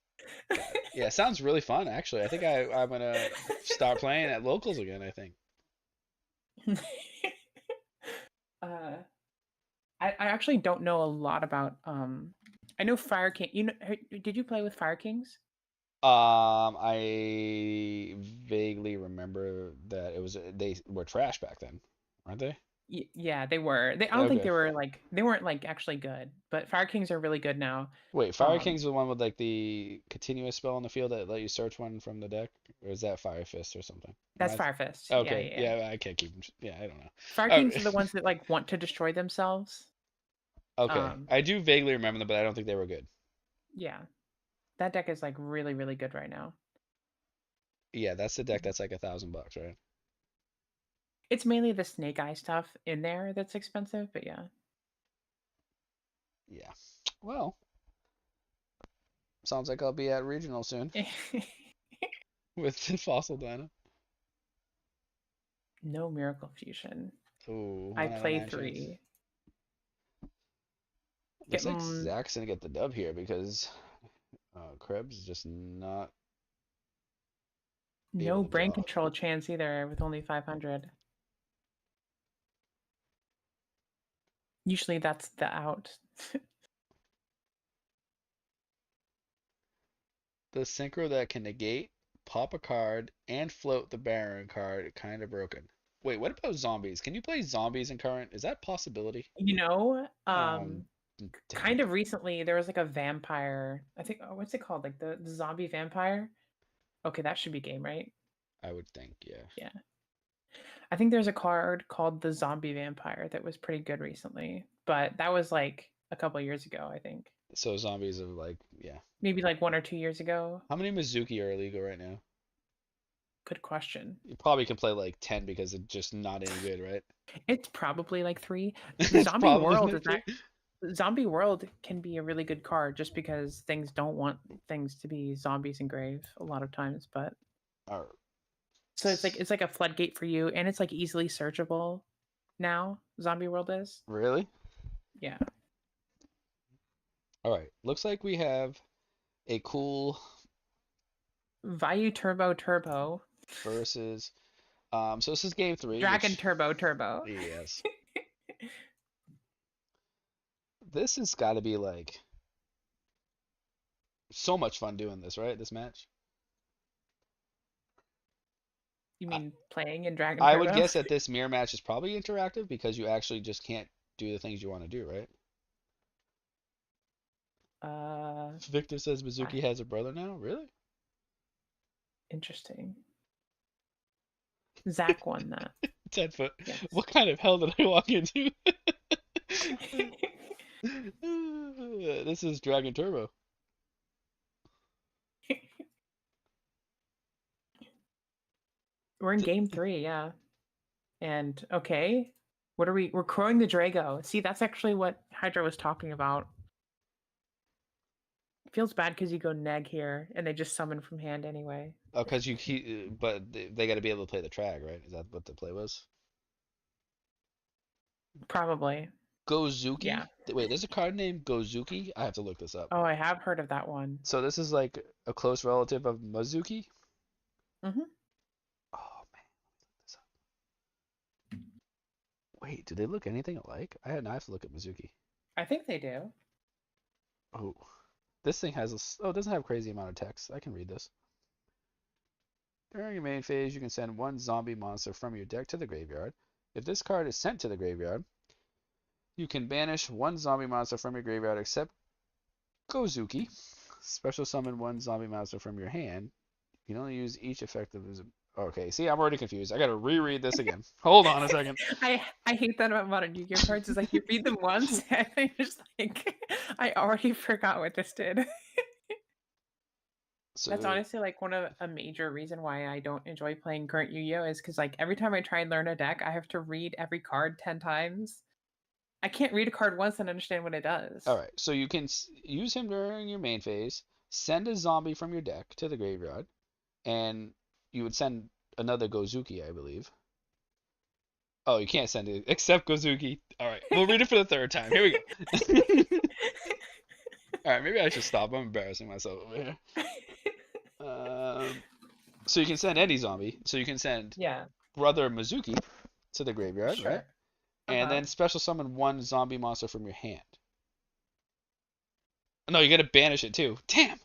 Got it. Yeah, sounds really fun actually. I think I'm gonna start playing at locals again, I think. uh I actually don't know a lot about I know Fire King. Did you play with Fire Kings? I vaguely remember that it was they were trash back then, aren't they? Yeah, they were. I don't think Okay. they were like they weren't like actually good, but Fire Kings are really good now. Wait, Fire Um, King's the one with like the continuous spell on the field that let you search one from the deck, or is that Fire Fist or something? Am that's I? Fire Fist. Yeah, Okay, yeah, yeah. yeah, I can't keep them. Yeah, I don't know. Fire Oh, Kings are the ones that like want to destroy themselves. okay, Um, I do vaguely remember them, but I don't think they were good. yeah, that deck is like really, really good right now. Yeah, that's the deck that's like $1,000, right? It's mainly the Snake Eye stuff in there that's expensive, but yeah. Yeah. Well, sounds like I'll be at regional soon with the Fossil Dino. No Miracle Fusion. Ooh, I one out of play nine chance. three. Looks like Getting Zach's gonna get the dub here because Krebs is just not able no to brain draw. control chance either with only 500. Usually that's the out. The synchro that can negate, pop a card, and float the Baron card kind of broken. Wait, what about zombies? Can you play zombies in current? Is that a possibility? You know, Um, Damn kind it. of recently there was like a vampire. I think what's it called? Like the zombie vampire. Okay, that should be game, right? I would think, yeah. Yeah. I think there's a card called the zombie vampire that was pretty good recently, but that was like a couple years ago, I think. So zombies are like, yeah. Maybe like 1 or 2 years ago. How many Mizuki are illegal right now? Good question. You probably can play like 10 because it's just not any good, right? It's probably like three. The It's zombie probably world like is three. not zombie world can be a really good card just because things don't want things to be zombies engraved a lot of times, but Or, so it's like a floodgate for you and it's like easily searchable now. Zombie world is. really? Yeah. All right. Looks like we have a cool Vayu Turbo Turbo. versus. So this is game three, Dragon which, Turbo Turbo. yes, this has got to be like so much fun doing this, right? This match. You I, mean playing in Dragon I would Turbo? guess that this mirror match is probably interactive because you actually just can't do the things you want to do, right? uh Victor says I- Mizuki has a brother now. Really? Interesting. Zach won that. 10 foot. Yes. What kind of hell did I walk into? This is Dragon Turbo. We're in game 3, yeah. And okay, what are we? We're crowing the Drago. See, that's actually what Hydra was talking about. It feels bad because you go neg here, and they just summon from hand anyway. Oh, because you keep, but they got to be able to play the track, right? Is that what the play was? Probably, yeah. Gozuki? Wait, there's a card named Gozuki? I have to look this up. Oh, I have heard of that one. So this is like a close relative of Mizuki? Hmm. Oh man, this up. Wait, do they look anything alike? I have to look at Mizuki. I think they do. Oh, this thing has oh, it doesn't have a crazy amount of text. I can read this. During your main phase, you can send one zombie monster from your deck to the graveyard. If this card is sent to the graveyard, you can banish one zombie monster from your graveyard except Gozuki. Special summon one zombie monster from your hand. You can only use each effective as a... Okay, see, I'm already confused. I gotta reread this again. Hold on a second. I hate that about modern Yu-Gi-Oh cards. Is like you read them once, and I just like I already forgot what this did. That's So, honestly like one of a major reason why I don't enjoy playing current Yu-Gi-Oh is because like every time I try and learn a deck, I have to read every card 10 times. I can't read a card once and understand what it does. alright, so you can use him during your main phase, send a zombie from your deck to the graveyard, and you would send another Gozuki, I believe. Oh, you can't send it except Gozuki. Alright, we'll read it for the third time. Here we go. Alright, maybe I should stop. I'm embarrassing myself over here. Um, so you can send any zombie. So you can send Yeah, Brother Mizuki to the graveyard, right? sure. And Uh-huh. then special summon one zombie monster from your hand. No, you gotta banish it too. Damn!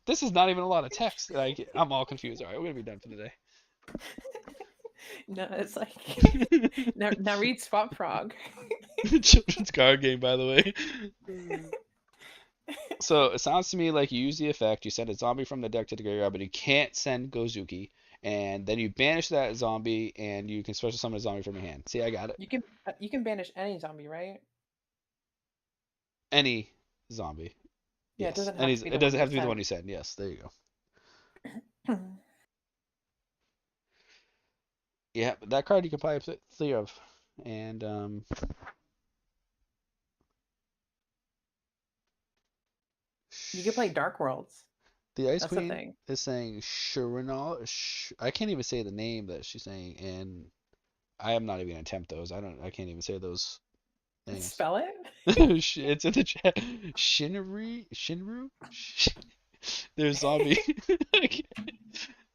This is not even a lot of text. I'm all confused. Alright, we're gonna be done for the day. No, it's like now read Swap Frog. Children's card game, by the way. So it sounds to me like you use the effect. You send a zombie from the deck to the graveyard, but you can't send Gozuki. And then you banish that zombie, and you can special summon a zombie from your hand. See, I got it. You can banish any zombie, right? Any zombie. Yeah, it Yes. doesn't have Any. to be It the one doesn't you have to be the send. one you send. Yes. There you go. Yeah, but that card you can probably play three of. And You could play Dark Worlds. the Ice That's the Queen thing. is saying Shirinal. I can't even say the name that she's saying, and I am not even gonna attempt those. I don't. I can't even say those names. Spell it. It's in the chat. Shinru? There's zombie.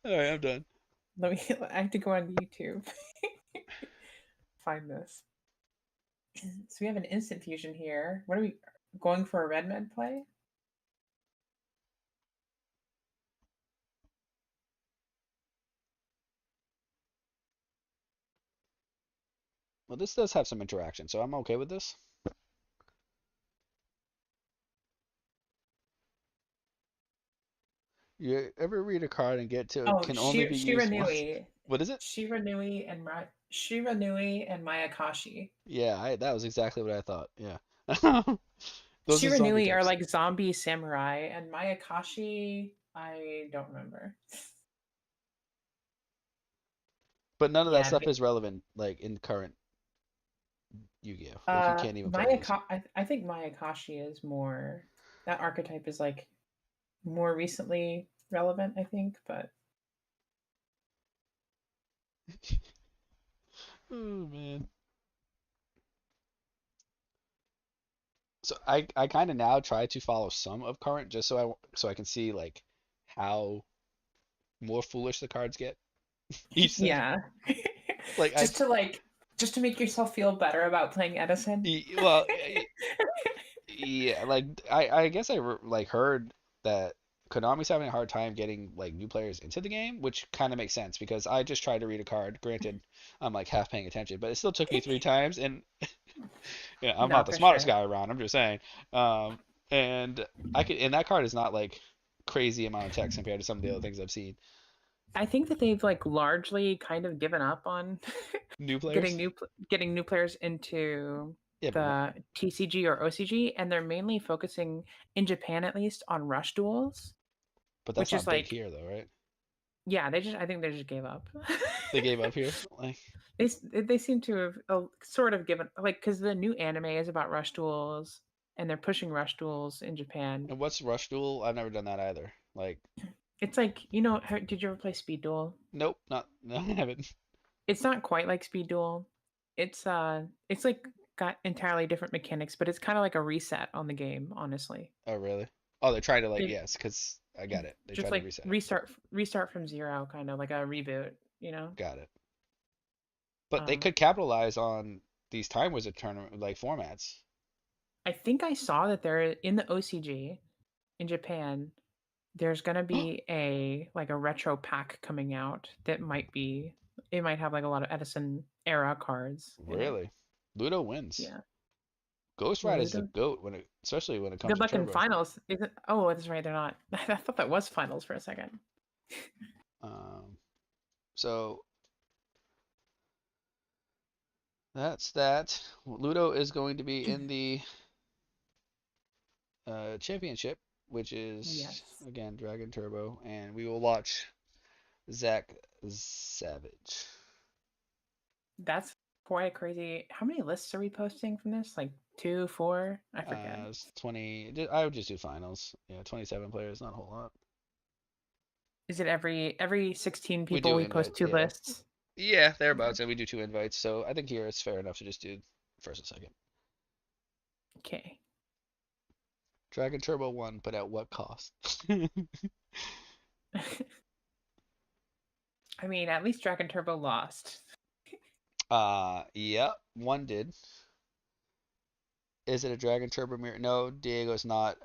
All right, I'm done. Let me. I have to go on YouTube. Find this. So we have an instant fusion here. What are we going for a red med play? Well, this does have some interaction, so I'm okay with this. You ever read a card and get to Oh, can only be used once? Shiranui, What is it? Shiranui and Mayakashi. Yeah, that was exactly what I thought. Yeah. Those are zombie Shiranui are types. like zombie samurai, and Mayakashi, I don't remember. But none of that Yeah, stuff is relevant, like in current Yu-Gi-Oh! Like you can't even play those. I think Mayakashi is more, that archetype is like more recently relevant, I think, but Oh man. So I kind of now try to follow some of current just so I can see like how more foolish the cards get each set. yeah. Like just to like just to make yourself feel better about playing Edison. well, yeah, like I guess like heard that Konami's having a hard time getting like new players into the game, which kind of makes sense because I just tried to read a card. Granted, I'm like half paying attention, but it still took me three times, and yeah, I'm No, not the for smartest sure. guy around. I'm just saying. Um, and and that card is not like crazy amount of text compared to some of the other things I've seen. I think that they've like largely kind of given up on New players, getting new players into yeah, the TCG or OCG, and they're mainly focusing in Japan at least on rush duels, but that's which is not big like here though, right? yeah, I think they just gave up. They gave up here, like. They seem to have sort of given like because the new anime is about rush duels and they're pushing rush duels in Japan. And what's Rush Duel? I've never done that either. Like, It's like did you ever play Speed Duel? nope, not no, I haven't. It's not quite like Speed Duel. It's like got entirely different mechanics, but it's kind of like a reset on the game, honestly. Oh, really? Oh, they're trying to like They yes, because I got it. They just tried to like reset it. restart from zero, kind of like a reboot, you know? Got it. But they Um, could capitalize on these Time Wizard tournament like formats. I think I saw that they're in the OCG in Japan. There's gonna be a like a retro pack coming out that it might have like a lot of Edison era cards in it. Really? Ludo wins. Yeah. Ghost Ride is the Ludo. goat especially when it comes Good to luck in Turbo. finals. Isn't oh that's right, they're not. I thought that was finals for a second. Um, so that's that. Ludo is going to be in the championship, which is Yes. again Dragon Turbo, and we will watch Zach Savage. That's quite crazy. How many lists are we posting from this? Like two, four? I forget. It's 20. I would just do finals. Yeah, 27 players, not a whole lot. Is it every 16 We people do we post invites, two yeah. lists? Yeah, Yeah. thereabouts, and we do two invites, so I think here it's fair enough to just do first and second. Okay. Dragon Turbo 1, but at what cost? I mean, at least Dragon Turbo lost. Yeah, one did. Is it a Dragon Turbo mirror? No, Diego's not.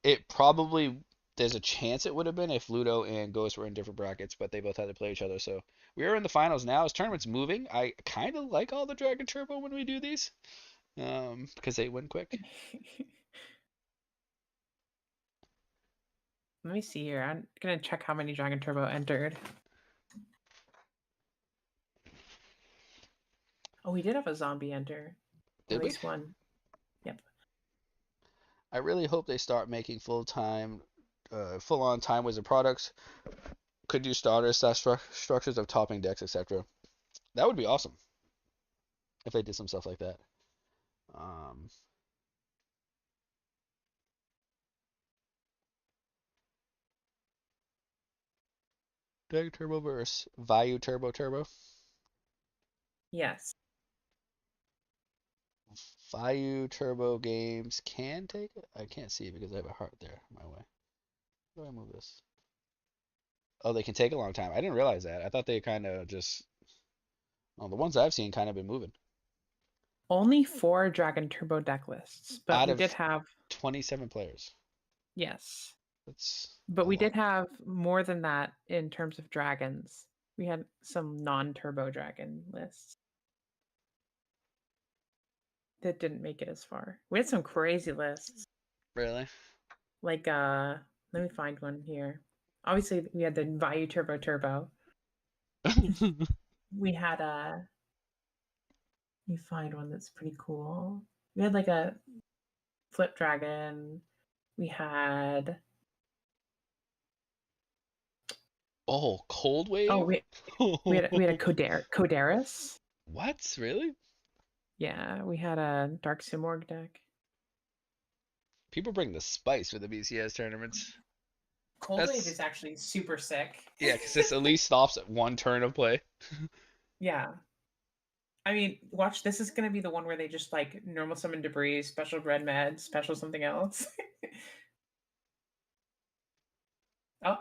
It probably there's a chance it would have been if Ludo and Ghost were in different brackets, but they both had to play each other, so We are in the finals now. This tournament's moving. I kind of like all the Dragon Turbo when we do these, because they win quick. Let me see here. I'm gonna check how many Dragon Turbo entered. Oh, we did have a zombie enter. At Did we? least one. Yep. I really hope they start making full-on Time Wizard products. Could do structures of topping decks, etc. That would be awesome if they did some stuff like that. Um, Dragon Turbo versus Vayu Turbo Turbo. Yes. Vayu Turbo games can take it. I can't see because I have a heart there my way. How do I move this? Oh, they can take a long time. I didn't realize that. I thought they kind of just. Well, the ones I've seen kind of been moving. Only 4 Dragon Turbo deck lists, but Out we of did have 27 players. yes. That's But a we lot. did have more than that in terms of dragons. We had some non-turbo dragon lists that didn't make it as far. We had some crazy lists. Really? Like let me find one here. Obviously we had the Vayu Turbo Turbo. We had a let me find one that's pretty cool. We had like a flip dragon. We had Oh, Cold oh Wave? we had a Codaris. What? Really? Yeah, we had a Dark Simorg deck. People bring the spice for the BCS tournaments. Cold Wave That's is actually super sick. yeah, because this at least stops at one turn of play. Yeah. I mean, watch, this is gonna be the one where they just like normal summon debris, special red med, special something else. Oh,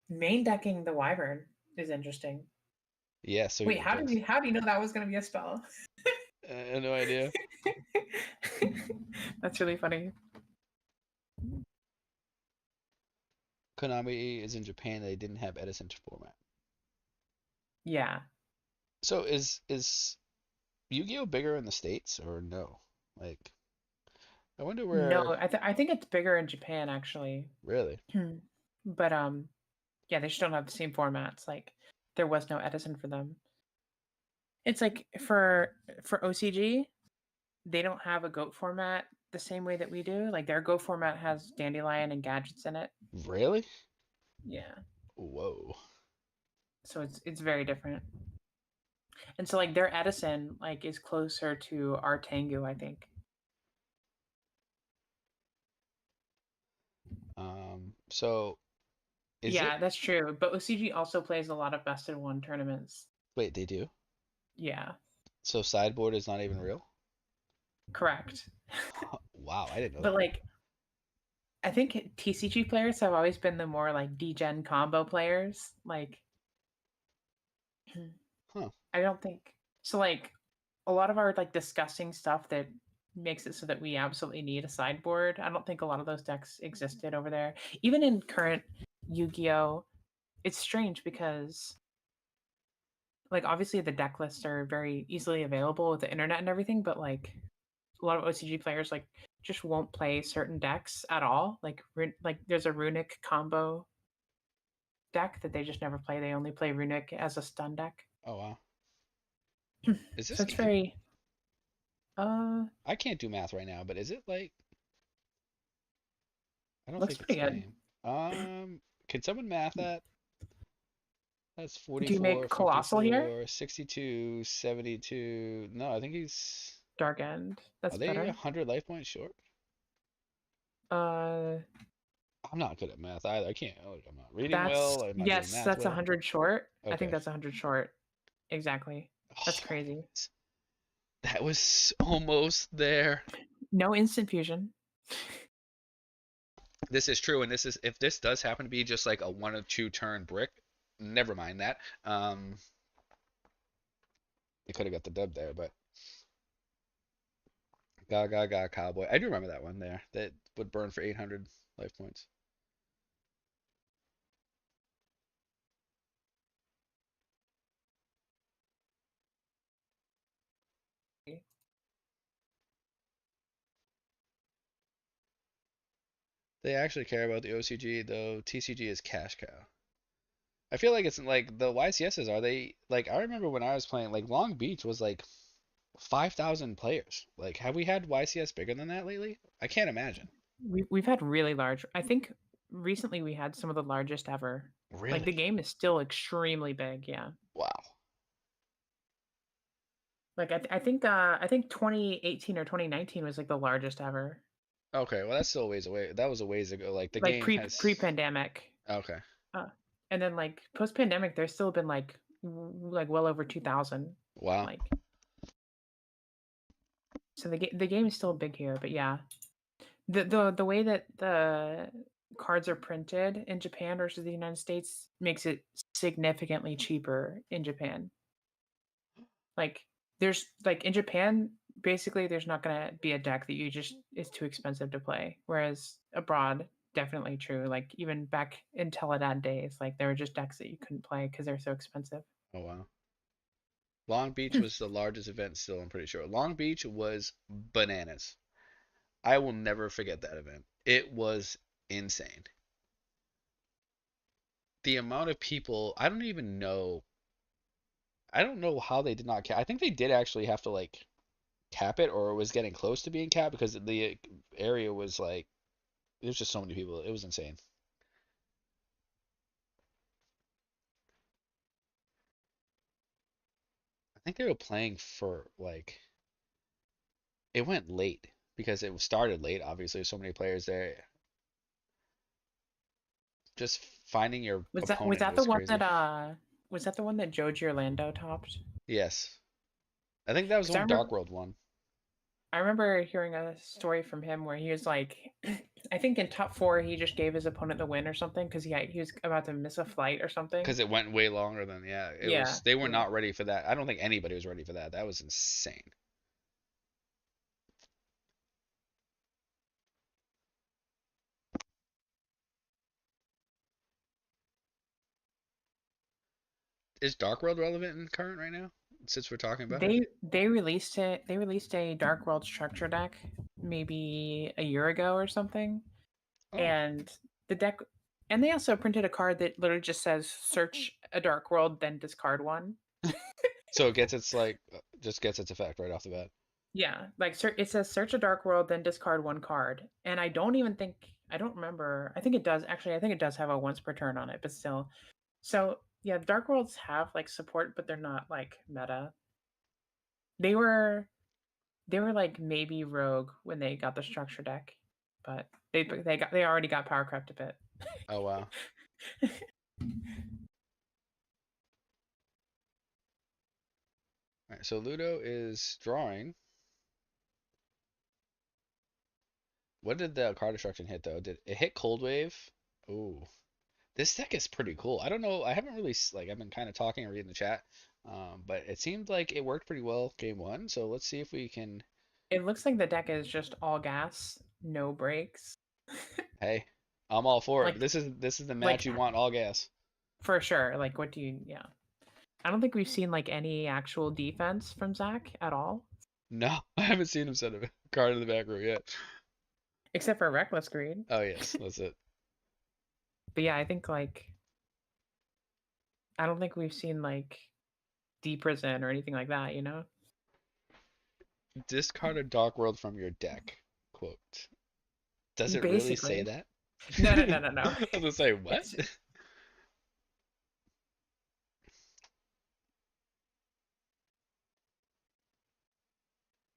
main decking the Wyvern is interesting. Yeah, so Wait, it brings. how do you know that was gonna be a spell? I have no idea. That's really funny. Konami is in Japan. They didn't have Edison format. Yeah. So is Yu-Gi-Oh bigger in the States or no? Like, I wonder No, where. I think it's bigger in Japan actually. Really? But yeah, they just don't have the same formats. Like there was no Edison for them. It's like for OCG, they don't have a goat format the same way that we do. Like their goat format has dandelion and gadgets in it. Really? Yeah. Whoa. So it's very different. And so like their Edison like is closer to our Tengu, I think. So is it? Yeah, that's true. But OCG also plays a lot of best in one tournaments. Wait, they do? Yeah, So sideboard is not even real? correct. Wow, I didn't know But that. like I think TCG players have always been the more like degen combo players. Like Huh. I don't think so. Like a lot of our like disgusting stuff that makes it so that we absolutely need a sideboard. I don't think a lot of those decks existed over there. Even in current Yu-Gi-Oh, it's strange because like obviously the deck lists are very easily available with the internet and everything, but like a lot of OCG players like just won't play certain decks at all. Like there's a runic combo deck that they just never play. They only play runic as a stun deck. Oh wow. Is So this it's game? very uh I can't do math right now, but is it like I don't looks think it's pretty good. game. Can someone math that? That's Do you make 44, colossal here? 54, 62, 72. No, I think he's. Dark End. Are That's they better. 100 life points short? Uh, I'm not good at math either. I can't. Like, I'm not reading that's well. I'm not doing yes, math that's a well. hundred short. I think Okay. that's 100 short. Exactly. That's Oh, crazy. that was almost there. No instant fusion. This is true, and this is if this does happen to be just like a one or two turn brick, never mind that. They could have got the dub there, but Ga Ga Cowboy. I do remember that one there. That would burn for 800 life points. They actually care about the OCG though. TCG is cash cow. I feel like it's like the YCSs are they like I remember when I was playing like Long Beach was like 5,000 players. Like have we had YCS bigger than that lately? I can't imagine. We've had really large. I think recently we had some of the largest ever. Like the Really? game is still extremely big. Yeah. Wow. Like I think 2018 or 2019 was like the largest ever. Okay, well that's still a ways away. That was a ways ago. Like the Like game has pre-pandemic. okay. Uh, and then like post-pandemic, there's still been like like well over 2,000. Wow. Like so the game is still big here, but yeah, the way that the cards are printed in Japan versus the United States makes it significantly cheaper in Japan. Like there's like in Japan, basically there's not gonna be a deck that you just is too expensive to play. Whereas abroad, definitely true. Like even back in Teledad days, like there were just decks that you couldn't play because they're so expensive. Oh wow. Long Beach was the largest event still, I'm pretty sure. Long Beach was bananas. I will never forget that event. It was insane. The amount of people, I don't know how they did not cap. I think they did actually have to like cap it or it was getting close to being capped because the area was like there's just so many people. It was insane. I think they were playing for like it went late because it started late. Obviously, there's so many players there. Just finding your Was opponent that the was one crazy. that was that the one that Joji Orlando topped? Yes, I think that was the Because I one Dark remember World won. I remember hearing a story from him where he was like, I think in top four he just gave his opponent the win or something because he was about to miss a flight or something. Because it went way longer than yeah. It Yeah, was they were yeah. not ready for that. I don't think anybody was ready for that. That was insane. Is Dark World relevant in current right now? Since we're talking about it. They released it. They released a Dark World structure deck maybe a year ago or something, Oh, and the deck, and they also printed a card that literally just says search a Dark World then discard one. so it gets its like just gets its effect right off the bat. Yeah, like it says search a Dark World then discard one card, and I don't remember. I think it does actually. I think it does have a once per turn on it, but still. So yeah, Dark Worlds have like support, but they're not like meta. They were they were like maybe rogue when they got the structure deck, but they already got power crept a bit. Oh wow. All right, so Ludo is drawing. What did the card destruction hit though? Did it hit Cold Wave? Ooh, this deck is pretty cool. I don't know. I haven't really like I've been kind of talking and reading the chat, but it seemed like it worked pretty well game one. So let's see if we can. It looks like the deck is just all gas, no brakes. Hey, I'm all for it. like This is the match like you want, all gas. for sure. Like what do you yeah. I don't think we've seen like any actual defense from Zach at all. No, I haven't seen him set a card in the back row yet. Except for Reckless Greed. Oh yes, that's it. But yeah, I think like I don't think we've seen like D prison or anything like that, you know? Discard a Dark World from your deck. Quote. Does it really say Basically. that? No. I was gonna say what? It's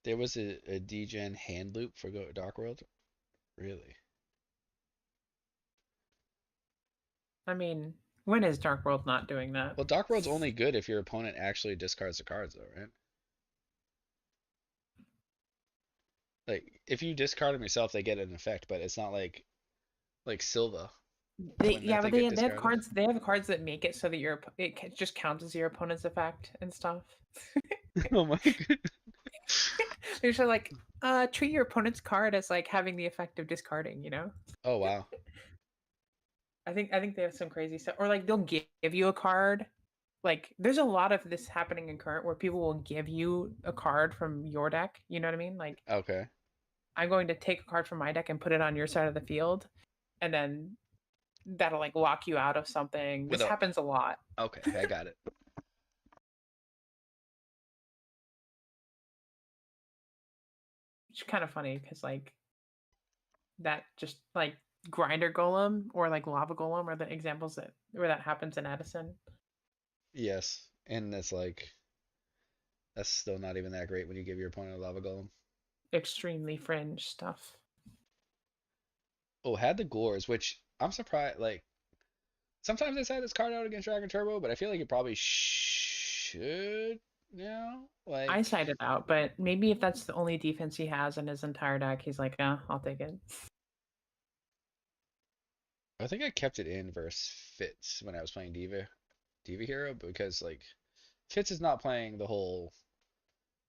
There was a degen hand loop for Go Dark World. Really? I mean, when is Dark World not doing that? Well, Dark World's only good if your opponent actually discards the cards, though, right? Like if you discard them yourself, they get an effect, but it's not like Silva They when I yeah, but think it they have discarded. cards. They have cards that make it so that just counts as your opponent's effect and stuff. Oh my god. They're just like treat your opponent's card as like having the effect of discarding. You know. Oh wow. I think they have some crazy stuff, or like they'll give you a card. Like there's a lot of this happening in current where people will give you a card from your deck. You know what I mean? Like Okay. I'm going to take a card from my deck and put it on your side of the field. and then that'll like lock you out of something. With This a happens a lot. okay, I got it. It's kind of funny because like that just like grinder golem or like lava golem are the examples that where that happens in Edison. Yes, and it's like that's still not even that great when you give your opponent a lava golem. Extremely fringe stuff. Oh, had the gores, which I'm surprised. Like sometimes it's had this card out against Dragon Turbo, but I feel like it probably should now. I Like cited out, but maybe if that's the only defense he has in his entire deck, he's like, yeah, I'll take it. I think I kept it in versus Fitz when I was playing Diva Hero because like Fitz is not playing the whole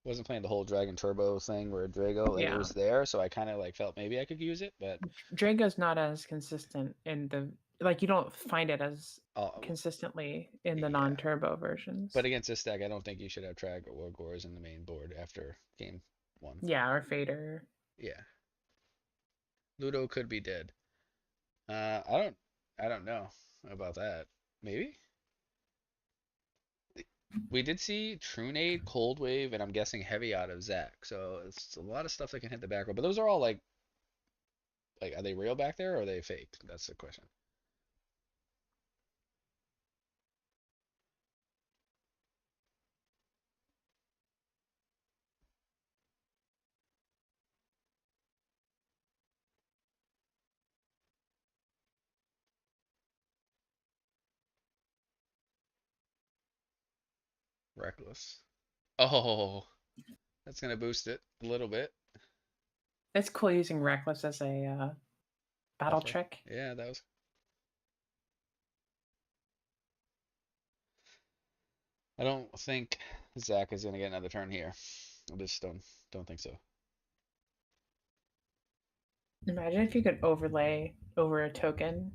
wasn't playing the whole Dragon Turbo thing where Drago like it Yeah. was there, so I kind of like felt maybe I could use it, but Drago's not as consistent in the like you don't find it as uh, consistently in the yeah. non-turbo But versions. against this deck, I don't think you should have Trag or Gores in the main board after game one. Yeah, or Fader. Yeah, Ludo could be dead. I don't know about that. Maybe we did see Trunade, Cold Wave, and I'm guessing Heavy out of Zac. So it's a lot of stuff that can hit the back row. But those are all like are they real back there or are they fake? That's the question. Reckless. Oh, that's gonna boost it a little bit. It's cool using Reckless as a battle Buffer. trick. Yeah, that was. I don't think Zac is gonna get another turn here. I just don't think so. Imagine if you could overlay over a token.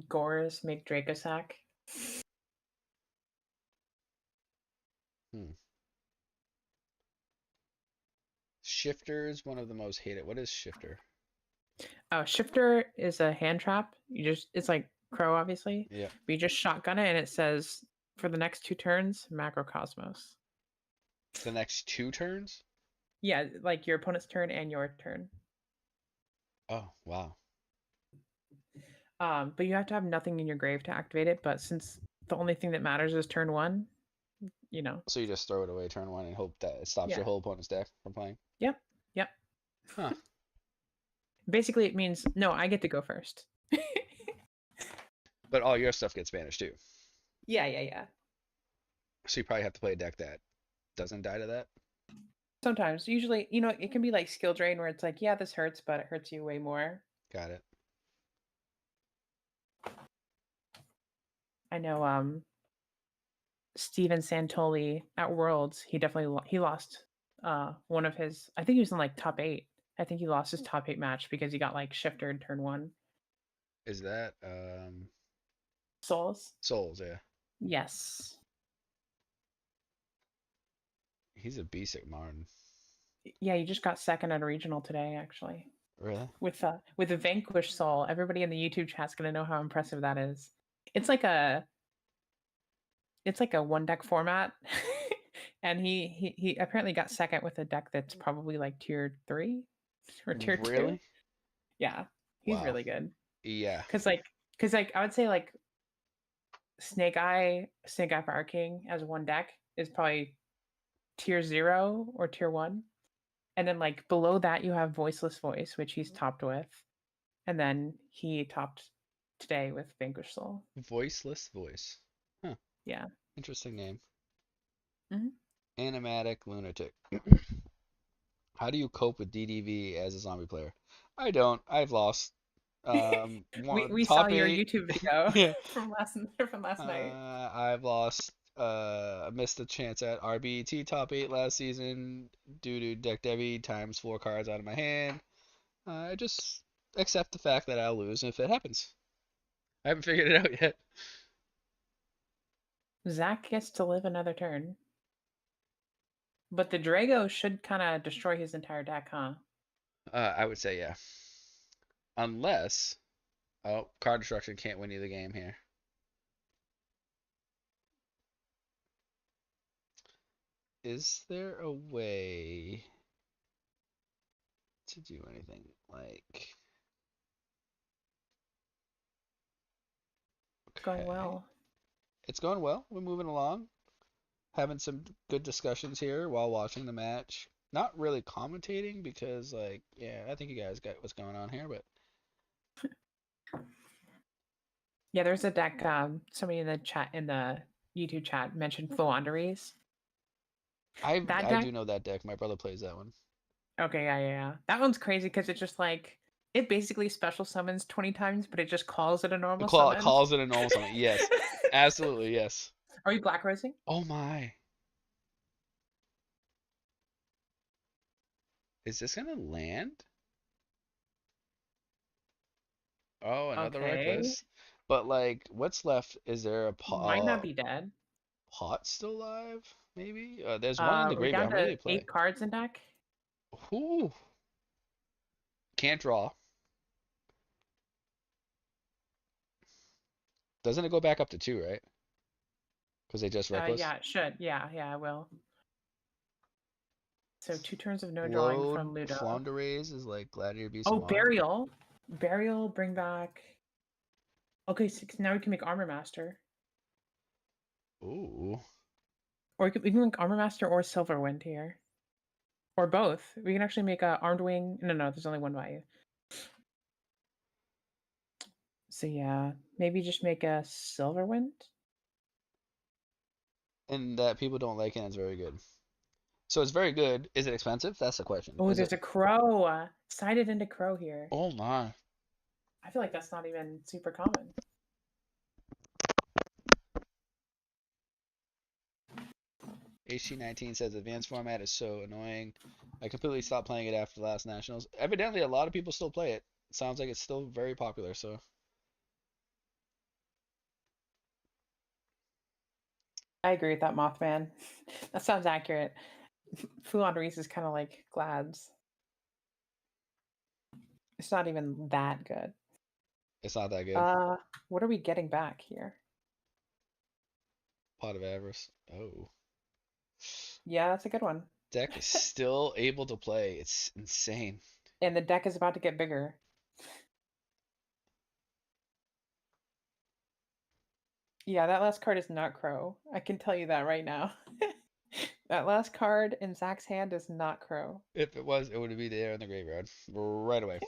Gores make Dracosack. Hmm. Shifter is one of the most hated. What is Shifter? Oh, Shifter is a hand trap. You just it's like Crow, obviously, Yeah. but you just shotgun it and it says for the next 2 turns, Macrocosmos. The next two turns? Yeah, like your opponent's turn and your turn. Oh, wow. But you have to have nothing in your grave to activate it. But since the only thing that matters is turn one, you know. So you just throw it away turn one and hope that it stops Yeah. your whole opponent's deck from playing? Yep. Yep. Huh. Basically, it means no. I get to go first. But all your stuff gets banished too. Yeah. Yeah. Yeah. So you probably have to play a deck that doesn't die to that. Sometimes, usually, it can be like skill drain where it's like, yeah, this hurts, but it hurts you way more. Got it. I know. Steven Santoli at Worlds, he definitely he lost one of his. I think he was in like top 8. I think he lost his top 8 match because he got like shifted turn one. Is that Souls. Souls, yeah. Yes. He's a beast at Martin. Yeah, you just got second at a regional today, actually. Really? With a Vanquish Soul. Everybody in the YouTube chat's gonna know how impressive that is. It's like a one deck format. And he apparently got second with a deck that's probably like tier 3 or tier 2. Really? Yeah, he's Wow. really good. Yeah. Cause I would say like Snake Eye Fire King as one deck is probably tier 0 or tier 1. And then like below that you have Voiceless Voice, which he's topped with. And then he topped today with Vanquish Soul. Voiceless voice. Huh. Yeah. Interesting name. Mm-hmm. Animatic lunatic. How do you cope with DDV as a zombie player? I don't. I've lost. One We saw top your eight. YouTube video Yeah. from last night. I've lost. Missed a chance at RBET top 8 last season due to deck Debbie times 4 cards out of my hand. I just accept the fact that I'll lose if it happens. I haven't figured it out yet. Zach gets to live another turn. But the Drago should kind of destroy his entire deck, huh? I would say yeah. Unless, oh, card destruction can't win you the game here. Is there a way to do anything like? Going Okay, well. it's going well. We're moving along, having some good discussions here while watching the match. Not really commentating because, like, yeah, I think you guys got what's going on here, but Yeah, there's a deck. Somebody in the chat in the YouTube chat mentioned Floanderies. That I deck. do know that deck. My brother plays that one. Okay, yeah. That one's crazy because it just like it basically special summons 20 times, but it just calls it a normal summon. Calls it a normal summon. Yes, absolutely yes. Are you black rosing? Oh my, is this gonna land? Oh, another Okay. reckless. But like, what's left? Is there a Might not be dead. pot still alive? Maybe. There's one in the We're graveyard. down How many do to they play? 8 cards in deck. Ooh, can't draw. Doesn't it go back up to two, right? Because they just reckless. Yeah, it should. Yeah, I will. So 2 turns of no drawing Load from Ludo. Flaunderes is like Gladiator Beast of Oh, Modern. Burial. Burial, bring back. Okay, so now we can make Armor Master. Ooh. We can make Armor Master or Silverwind here. Or both. We can actually make a Armed Wing. No, there's only one value. So yeah, maybe just make a Silverwind. And that people don't like it and it's very good. So it's very good. Is it expensive? That's the question. Oh, Is it? there's a crow. Sided into crow here. Oh my. I feel like that's not even super common. HT19 says advanced format is so annoying. I completely stopped playing it after the last nationals. Evidently, a lot of people still play it. Sounds like it's still very popular. So I agree with that, Mothman. That sounds accurate. Foulon Reese is kind of like Glads. It's not even that good. it's not that good. Uh, what are we getting back here? Pot of Avarice. Oh, Yeah, that's a good one. deck is still able to play. It's insane. And the deck is about to get bigger. Yeah, that last card is not Crow. I can tell you that right now. That last card in Zach's hand is not Crow. If it was, it would be there in the graveyard right away,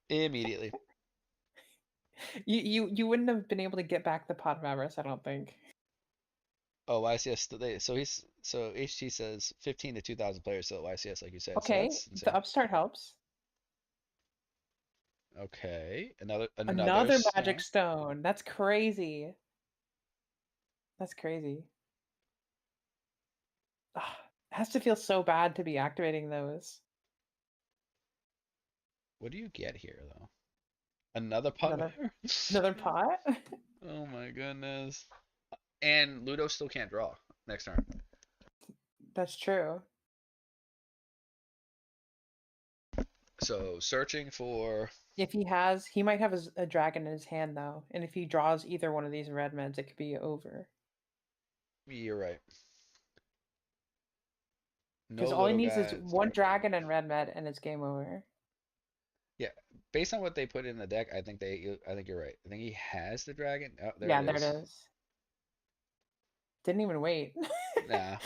immediately. You wouldn't have been able to get back the Pot of Avarice, I don't think. Oh, YCS. So HT says 15 to 2,000 players still at YCS, like you said. So Okay, that's the insane. Upstart helps. Okay, another Another Magic stone. Stone. That's crazy. That's crazy. Ugh, it has to feel so bad to be activating those. What do you get here though? Another pot Another bear? another pot? Oh my goodness. And Ludo still can't draw next turn. That's true. So searching for. If he might have a dragon in his hand though, and if he draws either one of these red meds, it could be over. You're right. Because No all he little needs is guys. one dragon and red med, and it's game over. Yeah, based on what they put in the deck, I think you're right. I think he has the dragon. Oh, there Yeah, it there it is. is. Didn't even wait. Nah.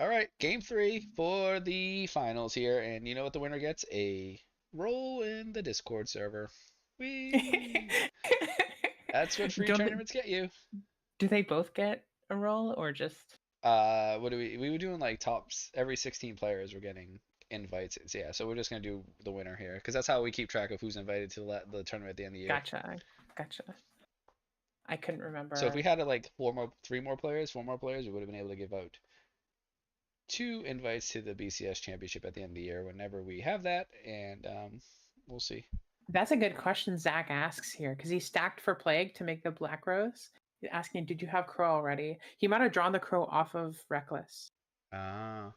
All right, game three for the finals here, and you know what the winner gets? A role in the Discord server. Whee! That's what free Don't they, tournaments get you. do they both get a roll or just What do we were doing like tops every 16 players were getting invites. So, yeah, so we're just gonna do the winner here because that's how we keep track of who's invited to the tournament at the end of the year. gotcha. I couldn't So if we remember. had like four more players, we would have been able to give out two invites to the BCS championship at the end of the year whenever we have that, and we'll see. That's a good question Zach asks here because he stacked for Plague to make the Black Rose. He's asking, did you have Crow already? He might have drawn the Crow off of Reckless. Ah,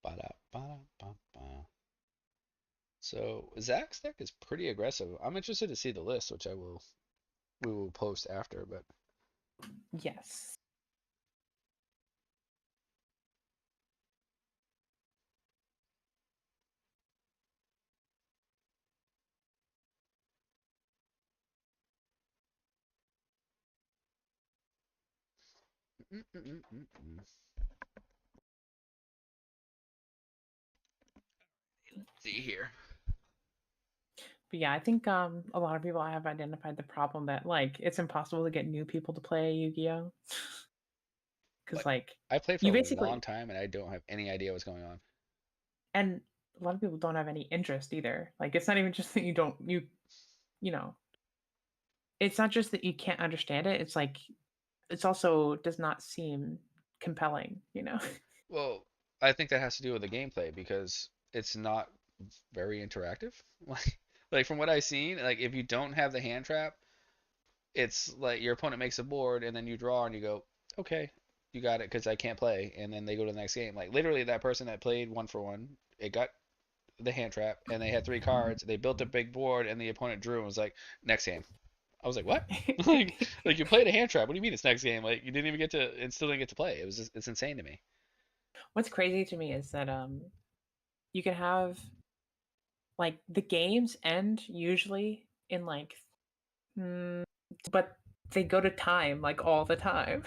ba-da, ba-da, ba-ba. So Zach's deck is pretty aggressive. I'm interested to see the list, which we will post after. But Yes. let's see here. But yeah, I think a lot of people have identified the problem that like it's impossible to get new people to play Yu-Gi-Oh. Because Like like I played for you a long basically time and I don't have any idea what's going on. and a lot of people don't have any interest either. Like it's not even just that you don't you know it's not just that you can't understand it. It's like it's also does not seem compelling, you know. Well, I think that has to do with the gameplay because it's not very interactive. Like from what I've seen, like if you don't have the hand trap, it's like your opponent makes a board and then you draw and you go, okay, you got it because I can't play, and then they go to the next game. Like literally that person that played one for one, it got the hand trap and they had three cards. They built a big board and the opponent drew and was like, next game. I was like, what? like you played a hand trap. What do you mean it's next game? Like you didn't even get to, and still didn't get to play. It's insane to me. What's crazy to me is that you can have like the games end usually in like mm, but they go to time like all the time.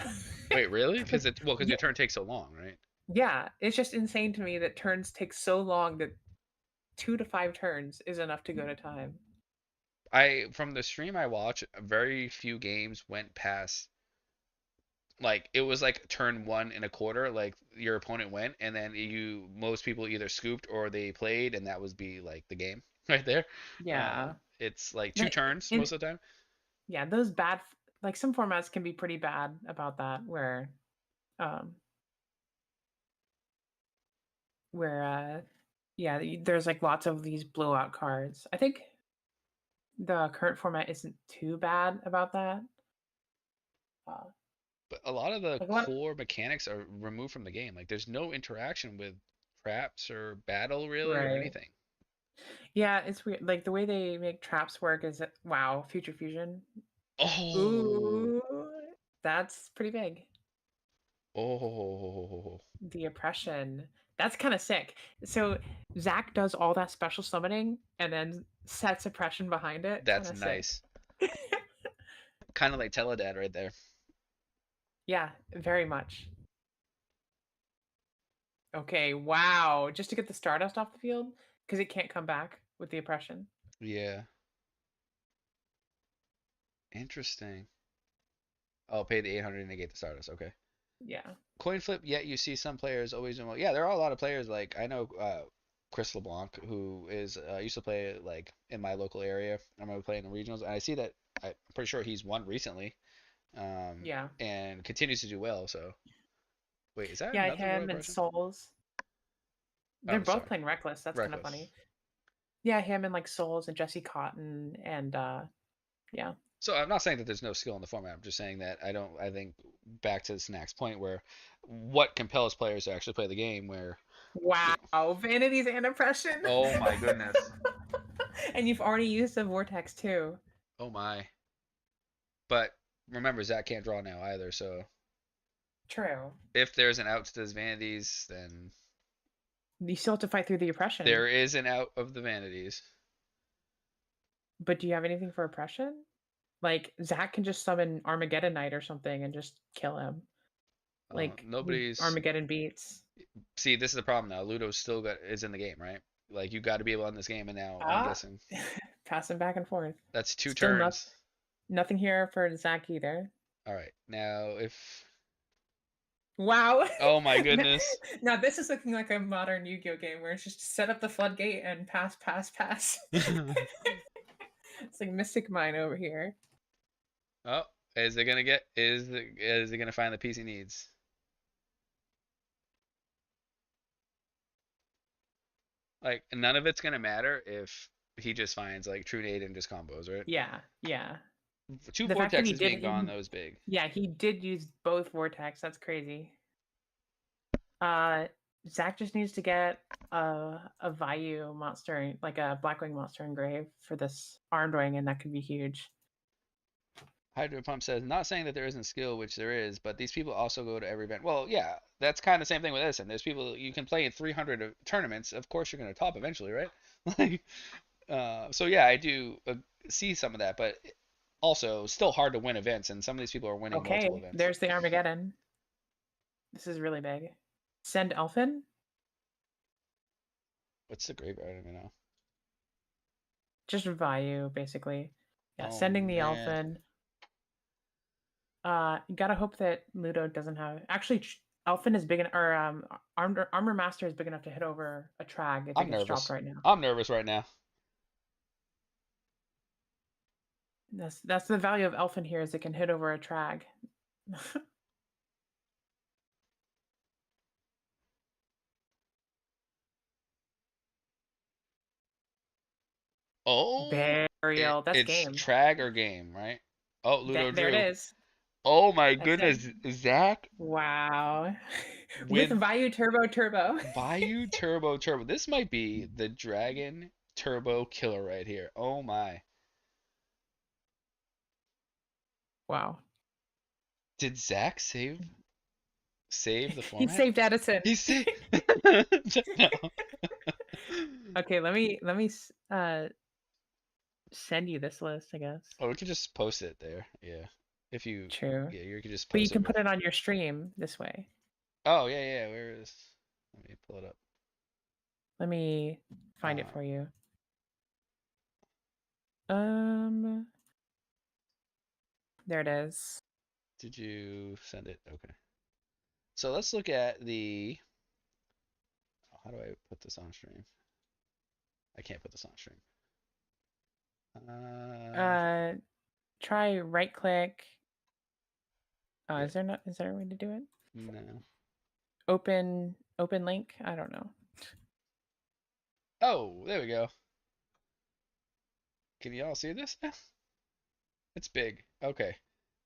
Wait, really? Like Because yeah, your turn takes so long, right? yeah, it's just insane to me that turns take so long that 2 to 5 turns is enough to go to time. I from the stream I watched, very few games went past like it was like turn one and a quarter, like your opponent went, and then you most people either scooped or they played, and that was be like the game right there. Yeah. It's like two Like, turns and most of the time. yeah, those bad like some formats can be pretty bad about that um where yeah, there's like lots of these blowout cards. I think the current format isn't too bad about that. Uh, But a lot of the like a lot, core mechanics are removed from the game. Like there's no interaction with traps or battle really or right? anything. Yeah, it's weird. Like the way they make traps work is that, wow, future fusion. Oh, Ooh, that's pretty big. oh, The oppression. That's kind of sick. So Zach does all that special summoning and then sets oppression behind it. Kind that's of sick. nice. Kind of like Teledad right there. Yeah, very much. Okay, wow. Just to get the Stardust off the field because it can't come back with the oppression. Yeah, interesting. Oh, pay the 800 and negate the Stardust. Okay. Yeah. Coin flip, yet you see some players always doing well. Yeah, there are a lot of players like I know Chris LeBlanc who is used to play like in my local area. I remember playing the regionals, and I see that I'm pretty sure he's won recently, Yeah. and continues to do well. So wait, is that Yeah, another royal him and oppression? Souls. They're Oh, both sorry, playing Reckless. That's kind of reckless. funny. Yeah, him and like Souls and Jesse Cotton and yeah. So I'm not saying that there's no skill in the format. I'm just saying that I don't. I think back to Snack's point where what compels players to actually play the game, where you know, Wow, vanities and oppression. oh my goodness, And you've already used the vortex too. oh my. But remember, Zach can't draw now either. So True. if there's an out to those vanities, then You still have to fight through the oppression. there is an out of the vanities. But do you have anything for oppression? Like Zach can just summon Armageddon Knight or something and just kill him. Like Nobody's. Armageddon beats. See, this is the problem now. Ludo's still got is in the game, right? Like you got to be able to end this game, and now I'm Ah, guessing passing back and forth. that's two Still not turns. nothing here for Zach either. All right, now if Wow. oh my goodness. Now this is looking like a modern Yu-Gi-Oh game where it's just set up the floodgate and pass, pass, pass. It's like Mystic Mine over here. Oh, is it gonna get? Is it gonna find the piece he needs? Like none of it's gonna matter if he just finds like True Nade and just combos, right? Yeah, yeah. Two The fact that he vortexes did, being gone, that was big. yeah, he did use both vortex. That's crazy. Uh, Zach just needs to get a Vayu monster, like a Blackwing monster engraved for this armed wing, and that could be huge. Hydro Pump says, not saying that there isn't skill, which there is, but these people also go to every event. Well, yeah, that's kind of the same thing with Edison. There's people you can play in 300 tournaments. Of course, you're going to top eventually, right? Like, so yeah, I do see some of that, but also still hard to win events, and some of these people are winning multiple Okay, events. there's the Armageddon. This is really big. Send Elfin. What's the graveyard? I don't even know. Just Vayu, basically. Yeah, Oh sending the man, Elfin. You gotta hope that Ludo doesn't have. Actually, Elfin is big enough, or Armor Master is big enough to hit over a Trag if it I'm gets dropped nervous. right now. I'm nervous right now. That's the value of Elfin here is it can hit over a Trag. Oh, Burial. That's it's game. Trag or game, right? Oh, That Ludo there it Drew. is. Oh my That's it. goodness, Zach Wow. With with Vayu Turbo. Bayou Turbo Turbo. This might be the Dragon Turbo killer right here. Oh my. Wow. Did Zach save the He format? saved Edison. He saved. No. Okay, let me send you this list, I guess. Oh, we could just post it there. Yeah. If you, True. yeah, you could just But you post it. can put it on your stream this way. Oh yeah, yeah. Where is? Let me pull it up. Let me find it Uh, for you. Um, there it is. did you send it? Okay. So let's look at the. How do I put this on stream? I can't put this on stream. Uh, Uh, try right click. yeah, Is there a way to do it? no. Open link. I don't know. Oh, there we go. Can y'all see this now? It's big. Okay.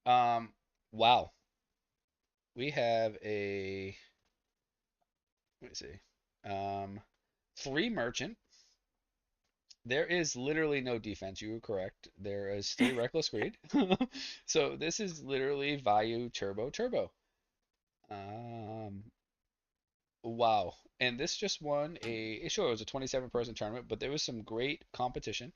Um, wow. We have a, let me see. Um, three merchant. There is literally no defense. You were correct. There is three reckless greed. So this is literally Vayu Turbo Turbo. Um, wow. And this just won sure, it was a 27-person tournament, but there was some great competition.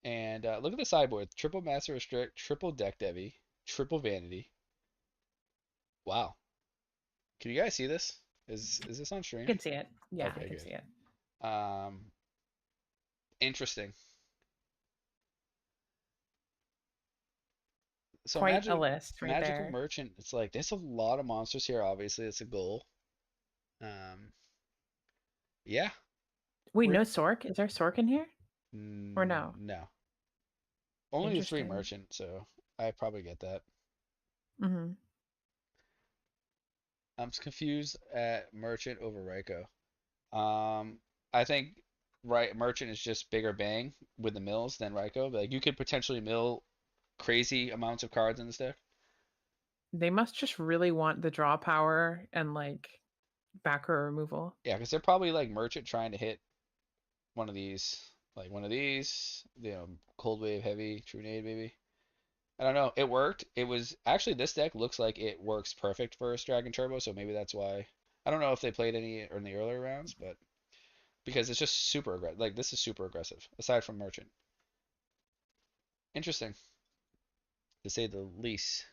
And look at the sideboard: triple Master Restrict, triple Deck Devi, triple Vanity. Wow. Can you guys see this? Is this on I stream? can see it. Yeah, I Okay, can see it. good. Interesting. So Quite a list right Magical there. Merchant, it's like there's a lot of monsters here. Obviously, it's a goal. Um, yeah, Wait, we're no Sork? Is there Sork in here? Or no? no, only the three Interesting. merchant. So I probably get that. Mm-hmm. I'm just confused at Merchant over Raikou. Um, I think right Merchant is just bigger bang with the mills than Raikou. Like you could potentially mill crazy amounts of cards in this deck. They must just really want the draw power and like back row removal. Yeah, because they're probably like Merchant trying to hit one of these, like one of these, Cold Wave Heavy True Nade maybe. I don't know. It worked. It was actually this deck looks like it works perfect for Dragon Turbo, so maybe that's why. I don't know if they played any in the earlier rounds, but because it's just super aggressive. Like this is super aggressive, aside from Merchant. Interesting, to say the least.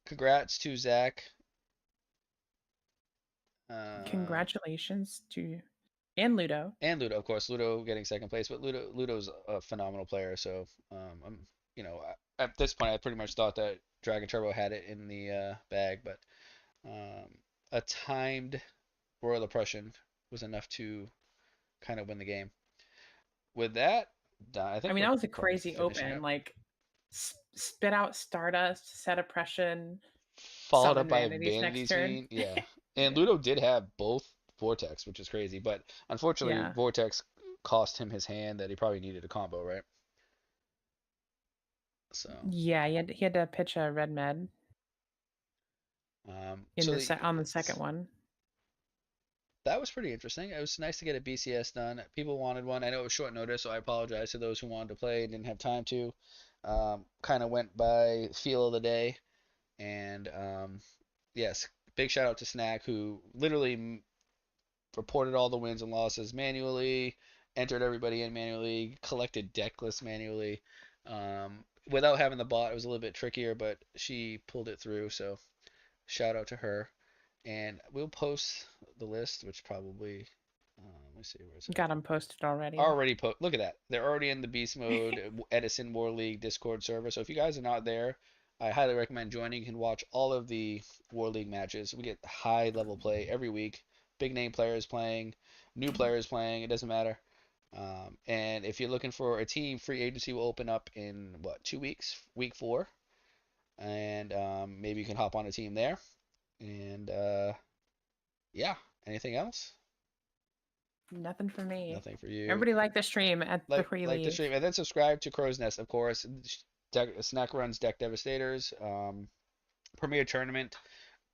Congrats to Zach. Uh, Congratulations to and Ludo. and Ludo, of course. Ludo getting second place, but Ludo's a phenomenal player. So I'm, at this point, I pretty much thought that Dragon Turbo had it in the bag, but um, a timed Royal Oppression was enough to kind of win the game. With that, I I think mean, we're that was a probably crazy finishing open. up. Like spit out Stardust, set oppression, Followed up summon by vanities Vanity next turn. Scene, yeah. And Yeah. Ludo did have both Vortex, which is crazy. But unfortunately, Yeah. Vortex cost him his hand that he probably needed a combo, right? So, Yeah, he had to pitch a red med in so the on the second one. that was pretty interesting. It was nice to get a BCS done. People wanted one. I know it was short notice, so I apologize to those who wanted to play and didn't have time to. Kind of went by feel of the day, and yes, big shout out to Snack who literally reported all the wins and losses manually, entered everybody in manually, collected deck lists manually. Without having the bot, it was a little bit trickier, but she pulled it through. So shout out to her. And we'll post the list, which probably, let me see, where is it? Got them posted already. Already look at that. They're already in the Beast Mode Edison War League Discord server. So if you guys are not there, I highly recommend joining. You can watch all of the War League matches. We get high level play every week. Big name players playing, new players playing. It doesn't matter. And if you're looking for a team, free agency will open up in what 2 weeks, week 4, and maybe you can hop on a team there. And yeah, anything else? Nothing for me. Nothing for you. Everybody like the stream before you Like the leave. stream, and then subscribe to Crow's Nest, of course. Snack runs Deck Devastators. Premier tournament,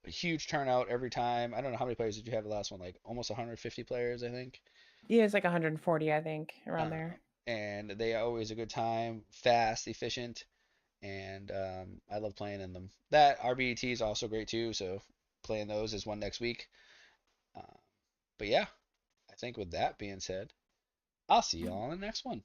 a huge turnout every time. I don't know how many players did you have the last one? Like almost 150 players, I think. Yeah, it's like 140, I think, around Uh, there. and they are always a good time, fast, efficient, and I love playing in them. That RBET is also great too, so playing those is one next week. Uh, but yeah, I think with that being said, I'll see y'all on the next one.